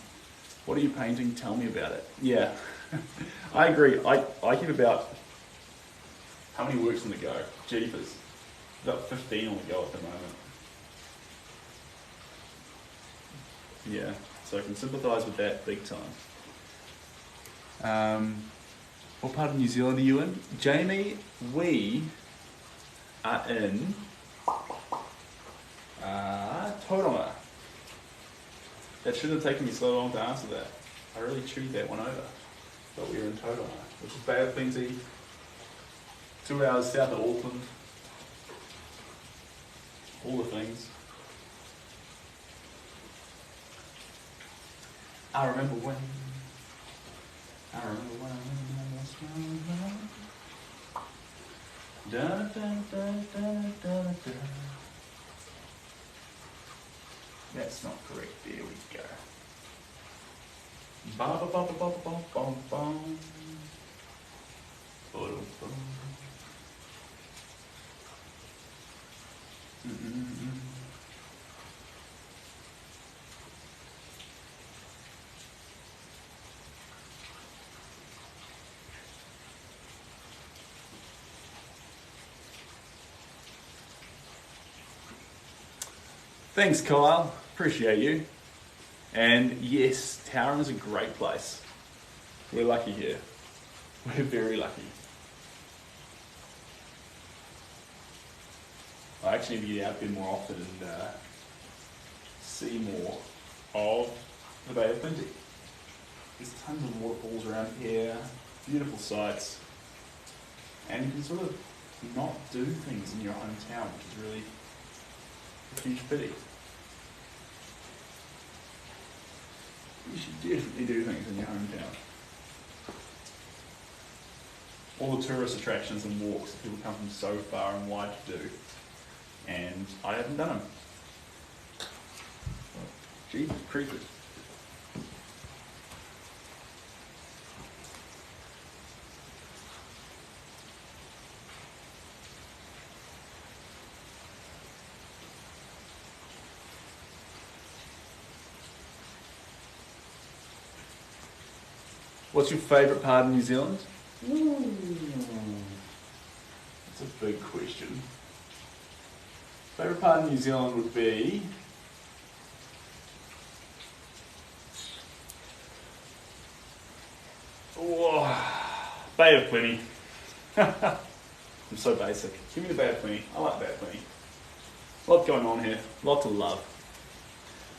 What are you painting? Tell me about it. Yeah, I agree. I keep about, how many works on the go? Jeepers. About 15 on the go at the moment. Yeah, so I can sympathise with that big time. What part of New Zealand are you in? Jamie, we are in Tauranga. That shouldn't have taken me so long to answer that. I really chewed that one over. But we are in Tauranga, which is Bay of Plenty, 2 hours south of Auckland. All the things. I remember when I was young. Dun, dun, dun, dun, dun, dun. That's not correct. There we go. Ba ba ba ba ba ba ba ba. Ba-dum-bum. Mm-mm-mm. Thanks, Kyle. Appreciate you. And yes, Tauranga is a great place. We're lucky here. We're very lucky. I actually need to get out there more often and see more of the Bay of Plenty. There's tons of waterfalls around here, beautiful sights, and you can sort of not do things in your hometown, which is really a huge pity. You should definitely do things in your hometown. All the tourist attractions and walks that people come from so far and wide to do, and I haven't done them. Gee, creepers. What's your favourite part of New Zealand? That's a big question. Favourite part of New Zealand would be Bay of Plenty. I'm so basic. Give me the Bay of Plenty. I like Bay of Plenty. A lot going on here. A lot to love.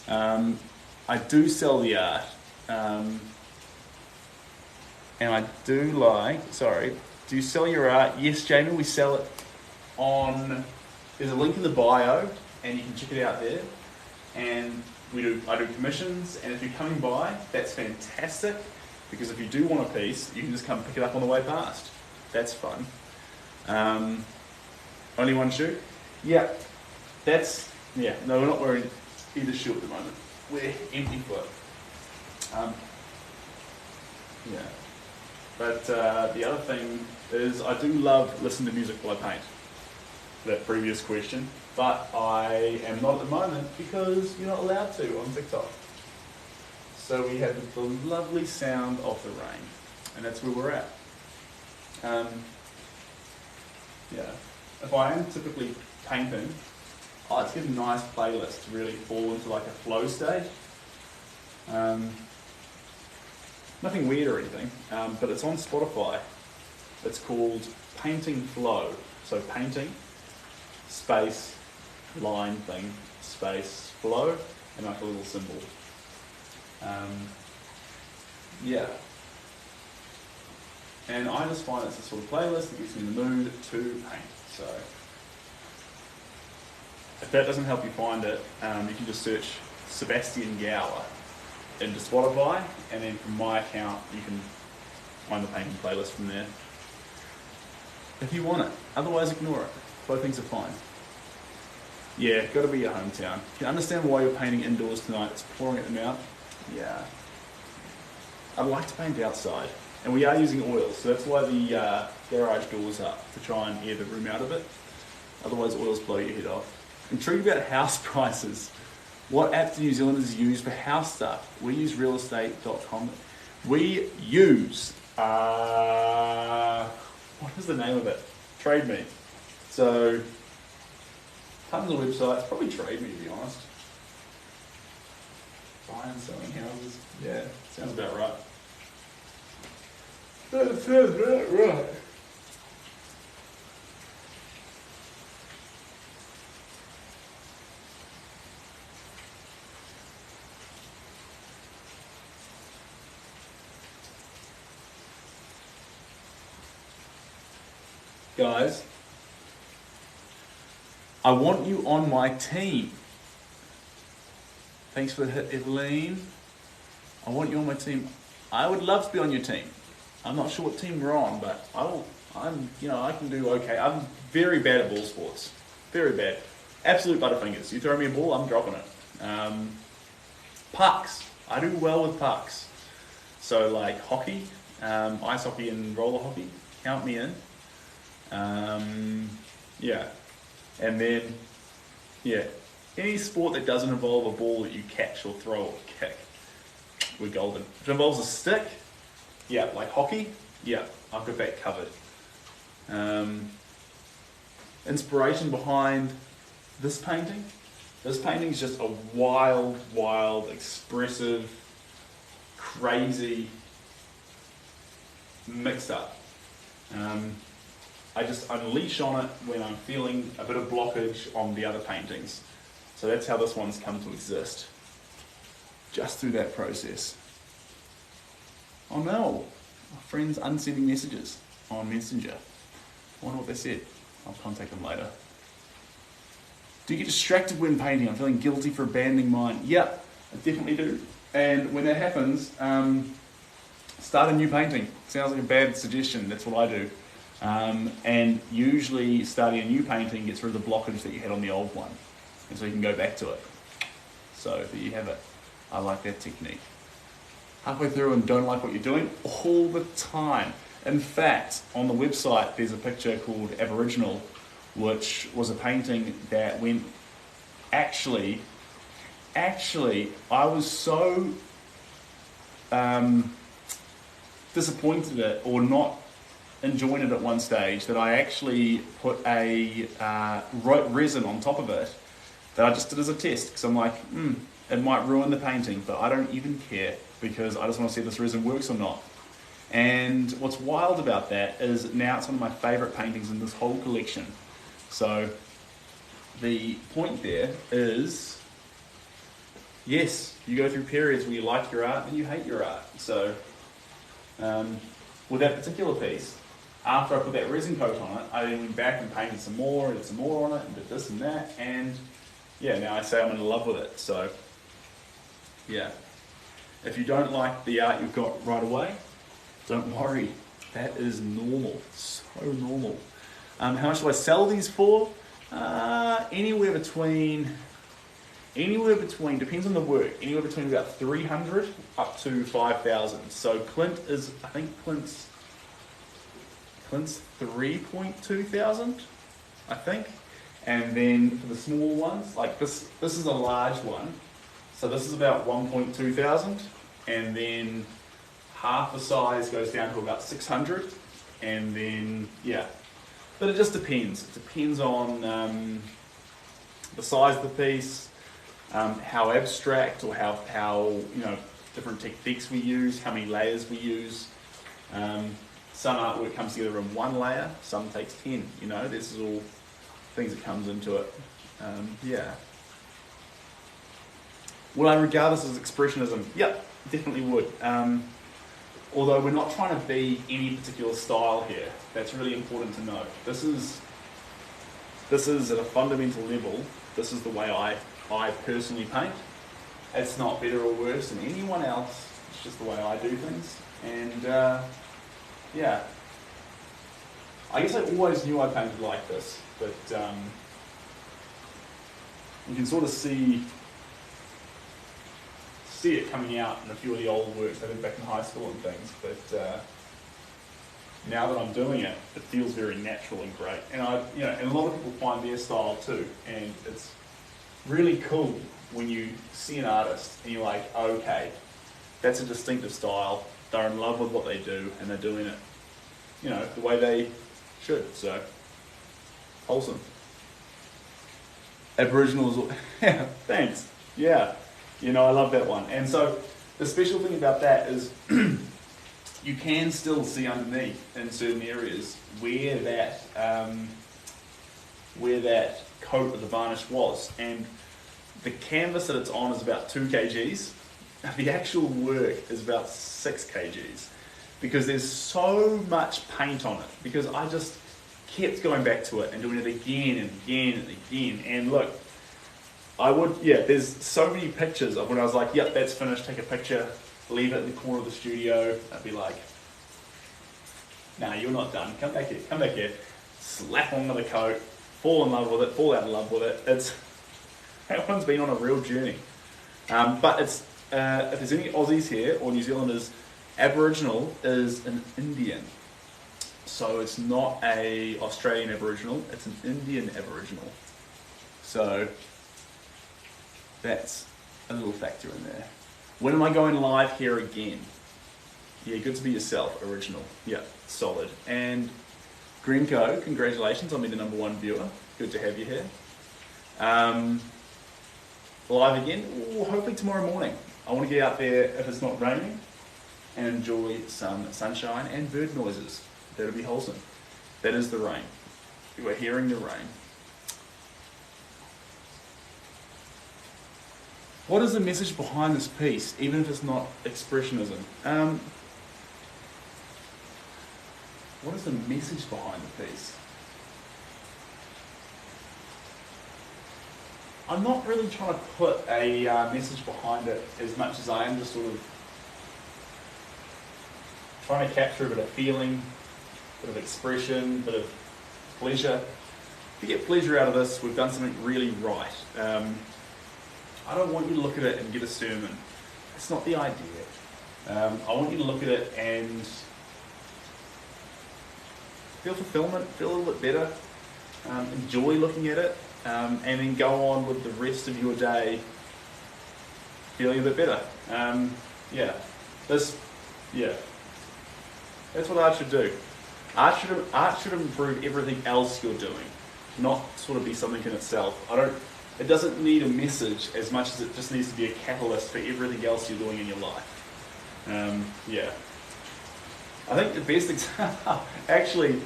I do sell the art. And I do like, do you sell your art? Yes, Jamie, we sell it on, there's a link in the bio and you can check it out there. And I do commissions, and if you're coming by, that's fantastic, because if you do want a piece, you can just come pick it up on the way past. That's fun. Only one shoe? Yeah. No, we're not wearing either shoe at the moment. We're empty foot. Yeah. But the other thing is I do love listening to music while I paint. That previous question. But I am not at the moment because you're not allowed to on TikTok. So we have the lovely sound of the rain. And that's where we're at. Yeah. If I am typically painting, I like to get a nice playlist to really fall into like a flow state. Nothing weird or anything, but it's on Spotify. It's called Painting Flow. So painting, space, line thing, space flow and like a little symbol. Yeah. And I just find it's a sort of playlist that gets me in the mood to paint. So if that doesn't help you find it, you can just search Sebastian Gower into Spotify, and then from my account you can find the painting playlist from there if you want it. Otherwise, ignore it. Both things are fine. Yeah, got to be your hometown. Can you understand why you're painting indoors tonight? It's pouring at the mouth. Yeah. I'd like to paint outside, and we are using oils, so that's why the garage door's up, to try and air the room out a bit. Otherwise, oils blow your head off. Intrigued about house prices. What app do New Zealanders use for house stuff? We use realestate.com. We use, what is the name of it? Trade Me. So, tons of websites, probably Trade Me to be honest. Buying and selling houses. Yeah, sounds about right. That sounds about right. Guys, I want you on my team. Thanks for the hit, Evelyn. I want you on my team. I would love to be on your team. I'm not sure what team we're on, but I can do okay. I'm very bad at ball sports. Very bad. Absolute butterfingers. You throw me a ball, I'm dropping it. Pucks. I do well with pucks. So like hockey, ice hockey and roller hockey, count me in. Yeah. And then, yeah, any sport that doesn't involve a ball that you catch or throw or kick, we're golden. If it involves a stick, yeah, like hockey, yeah, I've got that covered. Inspiration behind this painting? This painting is just a wild, wild, expressive, crazy mix up. I just unleash on it when I'm feeling a bit of blockage on the other paintings. So that's how this one's come to exist. Just through that process. Oh no, my friend's unsending messages on Messenger. I wonder what they said. I'll contact them later. Do you get distracted when painting? I'm feeling guilty for abandoning mine. Yep, I definitely do. And when that happens, start a new painting. Sounds like a bad suggestion, that's what I do. And usually starting a new painting gets rid of the blockage that you had on the old one. And so you can go back to it. So there you have it. I like that technique. Halfway through and don't like what you're doing? All the time. In fact, on the website there's a picture called Aboriginal, which was a painting that went... Actually, I was so disappointed at, or not enjoying it at one stage, that I actually put a resin on top of it that I just did as a test, because I'm like, it might ruin the painting, but I don't even care, because I just want to see if this resin works or not. And what's wild about that is now it's one of my favourite paintings in this whole collection. So the point there is, yes, you go through periods where you like your art and you hate your art. So with that particular piece, after I put that resin coat on it, I then went back and painted some more, did some more on it, and did this and that, and yeah, now I say I'm in love with it. So yeah, if you don't like the art you've got right away, don't worry, that is normal, so normal. How much do I sell these for? Anywhere between, depends on the work, anywhere between about 300 up to 5,000. So Clint is, I think Clint's 3.2 thousand, I think. And then for the small ones, like this is a large one. So this is about 1.2 thousand. And then half the size goes down to about 600. And then, yeah. But it just depends. It depends on the size of the piece, how abstract or how different techniques we use, how many layers we use. Some artwork comes together in one layer, some takes 10, this is all things that comes into it. Yeah. Would I regard this as expressionism? Yep, definitely would. Although we're not trying to be any particular style here. That's really important to note. This is at a fundamental level, this is the way I personally paint. It's not better or worse than anyone else. It's just the way I do things. And yeah, I guess I always knew I painted like this, but you can sort of see it coming out in a few of the old works I did back in high school and things. But now that I'm doing it, it feels very natural and great. And and a lot of people find their style too. And it's really cool when you see an artist and you're like, okay, that's a distinctive style. They're in love with what they do and they're doing it, the way they should. So, wholesome. Aboriginals, yeah, thanks. Yeah, I love that one. And so the special thing about that is you can still see underneath in certain areas where that coat of the varnish was. And the canvas that it's on is about 2 kgs. The actual work is about 6 kgs because there's so much paint on it, because I just kept going back to it and doing it again and again and again. And look, there's so many pictures of when I was like, yep, that's finished, take a picture, leave it in the corner of the studio. I'd be like, nah, you're not done, come back here, slap on the coat, fall in love with it, fall out of love with it. That one's been on a real journey. But it's, if there's any Aussies here or New Zealanders, Aboriginal is an Indian. So it's not a Australian Aboriginal, it's an Indian Aboriginal. So that's a little factor in there. When am I going live here again? Yeah, good to be yourself, original. Yeah, solid. And Greenco, congratulations on being the #1 viewer. Good to have you here. Live again, hopefully tomorrow morning. I want to get out there if it's not raining and enjoy some sunshine and bird noises. That'll be wholesome. That is the rain. You are hearing the rain. What is the message behind this piece, even if it's not expressionism? What is the message behind the piece? I'm not really trying to put a message behind it as much as I am just sort of trying to capture a bit of feeling, a bit of expression, a bit of pleasure. If you get pleasure out of this, we've done something really right. I don't want you to look at it and get a sermon. It's not the idea. I want you to look at it and feel fulfillment, feel a little bit better, enjoy looking at it, and then go on with the rest of your day feeling a bit better. That's what art should do. Art should improve everything else you're doing, not sort of be something in itself. It doesn't need a message as much as it just needs to be a catalyst for everything else you're doing in your life. I think the best example, actually,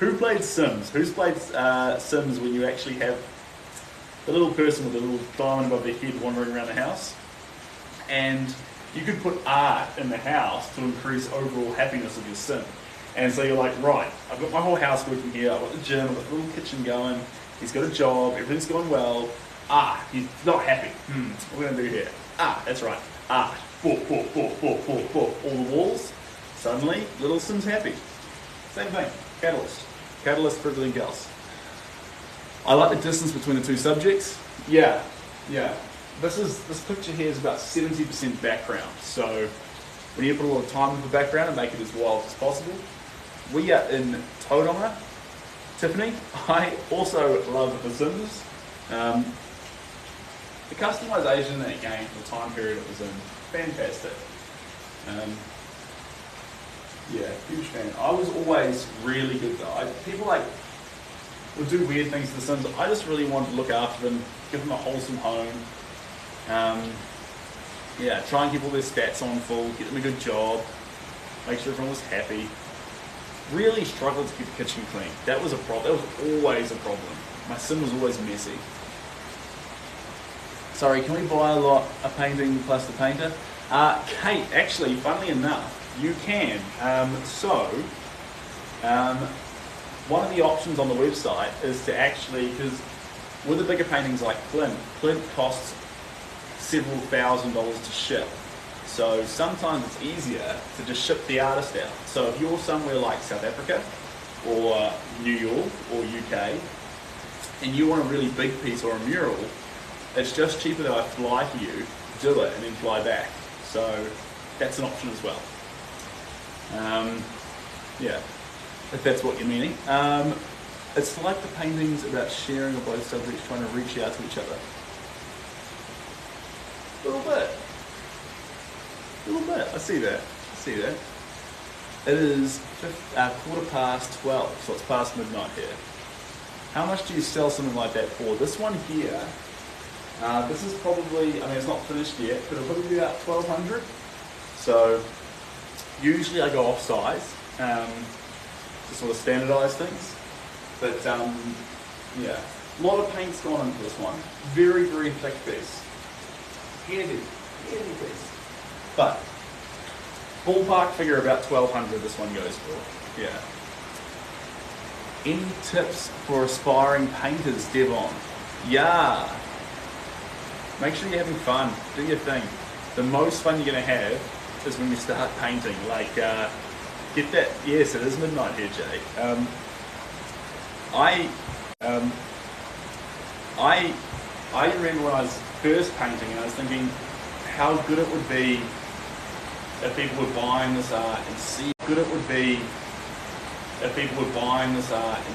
who played Sims? Who's played Sims when you actually have the little person with a little diamond above their head wandering around the house? And you could put art in the house to increase overall happiness of your sim. And so you're like, right, I've got my whole house working here, I've got the gym, I've got the little kitchen going, he's got a job, everything's going well. He's not happy. What are we going to do here? That's right. Art. All the walls. Suddenly, little Sim's happy. Same thing. Catalyst. Catalyst for everything else. I like the distance between the two subjects. Yeah. This picture here is about 70% background. So we need to put a lot of time into the background and make it as wild as possible. We are in Tauranga. Tiffany, I also love The Sims. The customization in that game for the time period it was in, fantastic. Huge fan. I was always really good though. People would do weird things to The Sims. I just really wanted to look after them, give them a wholesome home. Try and keep all their stats on full, get them a good job, make sure everyone was happy. Really struggled to keep the kitchen clean. That was a problem. That was always a problem. My sim was always messy. Sorry, can we buy a painting plus the painter? Kate, actually, funnily enough, you can. One of the options on the website is to actually, because with the bigger paintings like Clint costs several $1,000s to ship. So sometimes it's easier to just ship the artist out. So if you're somewhere like South Africa or New York or UK and you want a really big piece or a mural, it's just cheaper that I fly to you, do it, and then fly back. So that's an option as well. Yeah, if that's what you're meaning. It's like the paintings about sharing of both subjects trying to reach out to each other. A little bit. I see that. It is 12:15, so it's past midnight here. How much do you sell something like that for? This one here, this is probably, I mean, it's not finished yet, but it'll probably be about 1,200. So usually I go off size to sort of standardise things. But yeah, a lot of paint's gone into this one. Very, very thick piece. Heavy piece. But ballpark figure about 1,200 this one goes for. Yeah. Any tips for aspiring painters, Devon? Yeah. Make sure you're having fun. Do your thing. The most fun you're going to have is when you start painting. Like, get that. Yes, it is midnight here, Jay. I remember when I was first painting and I was thinking how good it would be if people were buying this art and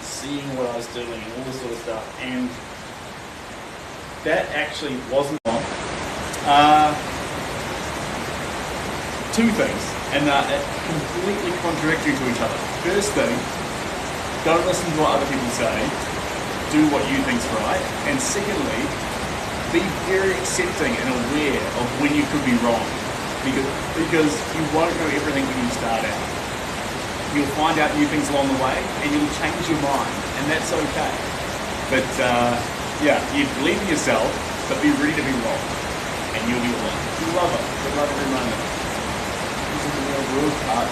seeing what I was doing and all this sort of stuff, and that actually wasn't wrong. Two things, and completely contradictory to each other. First thing, don't listen to what other people say, do what you think's right, and secondly, be very accepting and aware of when you could be wrong, because you won't know everything when you start out. You'll find out new things along the way, and you'll change your mind, and that's okay. But yeah, you believe in yourself, but be ready to be wrong, and you'll be alone. You love it. You love every moment. This is the real world part.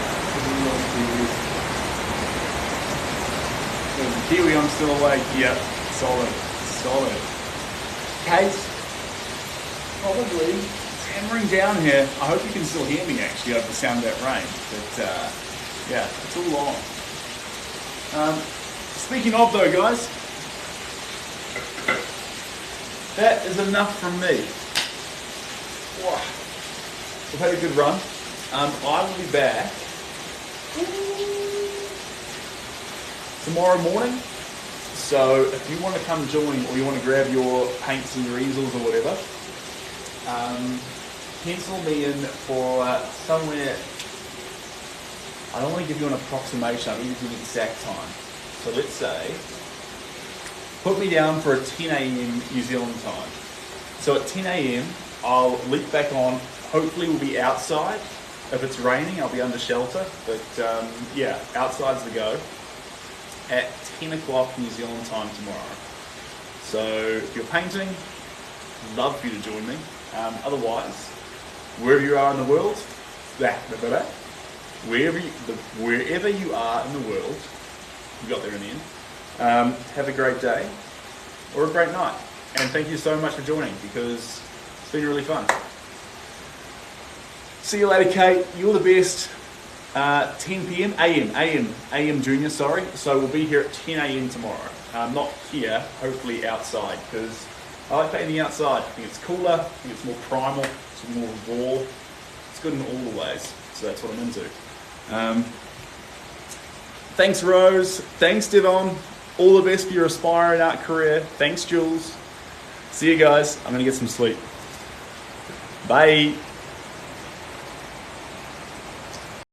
There's a Kiwi, I'm still awake. Yep, solid. Kate, probably it's hammering down here. I hope you can still hear me actually over the sound of that rain. But yeah, it's all on. Speaking of though, guys, that is enough from me. Wow. We've had a good run. I will be back tomorrow morning. So if you want to come join or you want to grab your paints and your easels or whatever, pencil me in for somewhere. I don't want to give you an approximation, I need to give you the exact time. So let's say, put me down for a 10 a.m. New Zealand time. So at 10 a.m. I'll leap back on, hopefully we'll be outside. If it's raining, I'll be under shelter, but yeah, outside's the go. At 10 o'clock New Zealand time tomorrow. So if you're painting, I'd love for you to join me. Otherwise, wherever you are in the world, wherever you are in the world, you got there in the end, have a great day or a great night. And thank you so much for joining, because it's been really fun. See you later, Kate. You're the best. 10 p.m. AM Junior, sorry. So we'll be here at 10 a.m. tomorrow. Not here, hopefully outside, because I like painting outside. I think it's cooler, I think it's more primal, it's more raw. It's good in all the ways. So that's what I'm into. Thanks, Rose. Thanks, Devon. All the best for your aspiring art career. Thanks, Jules. See you guys. I'm going to get some sleep. Bye.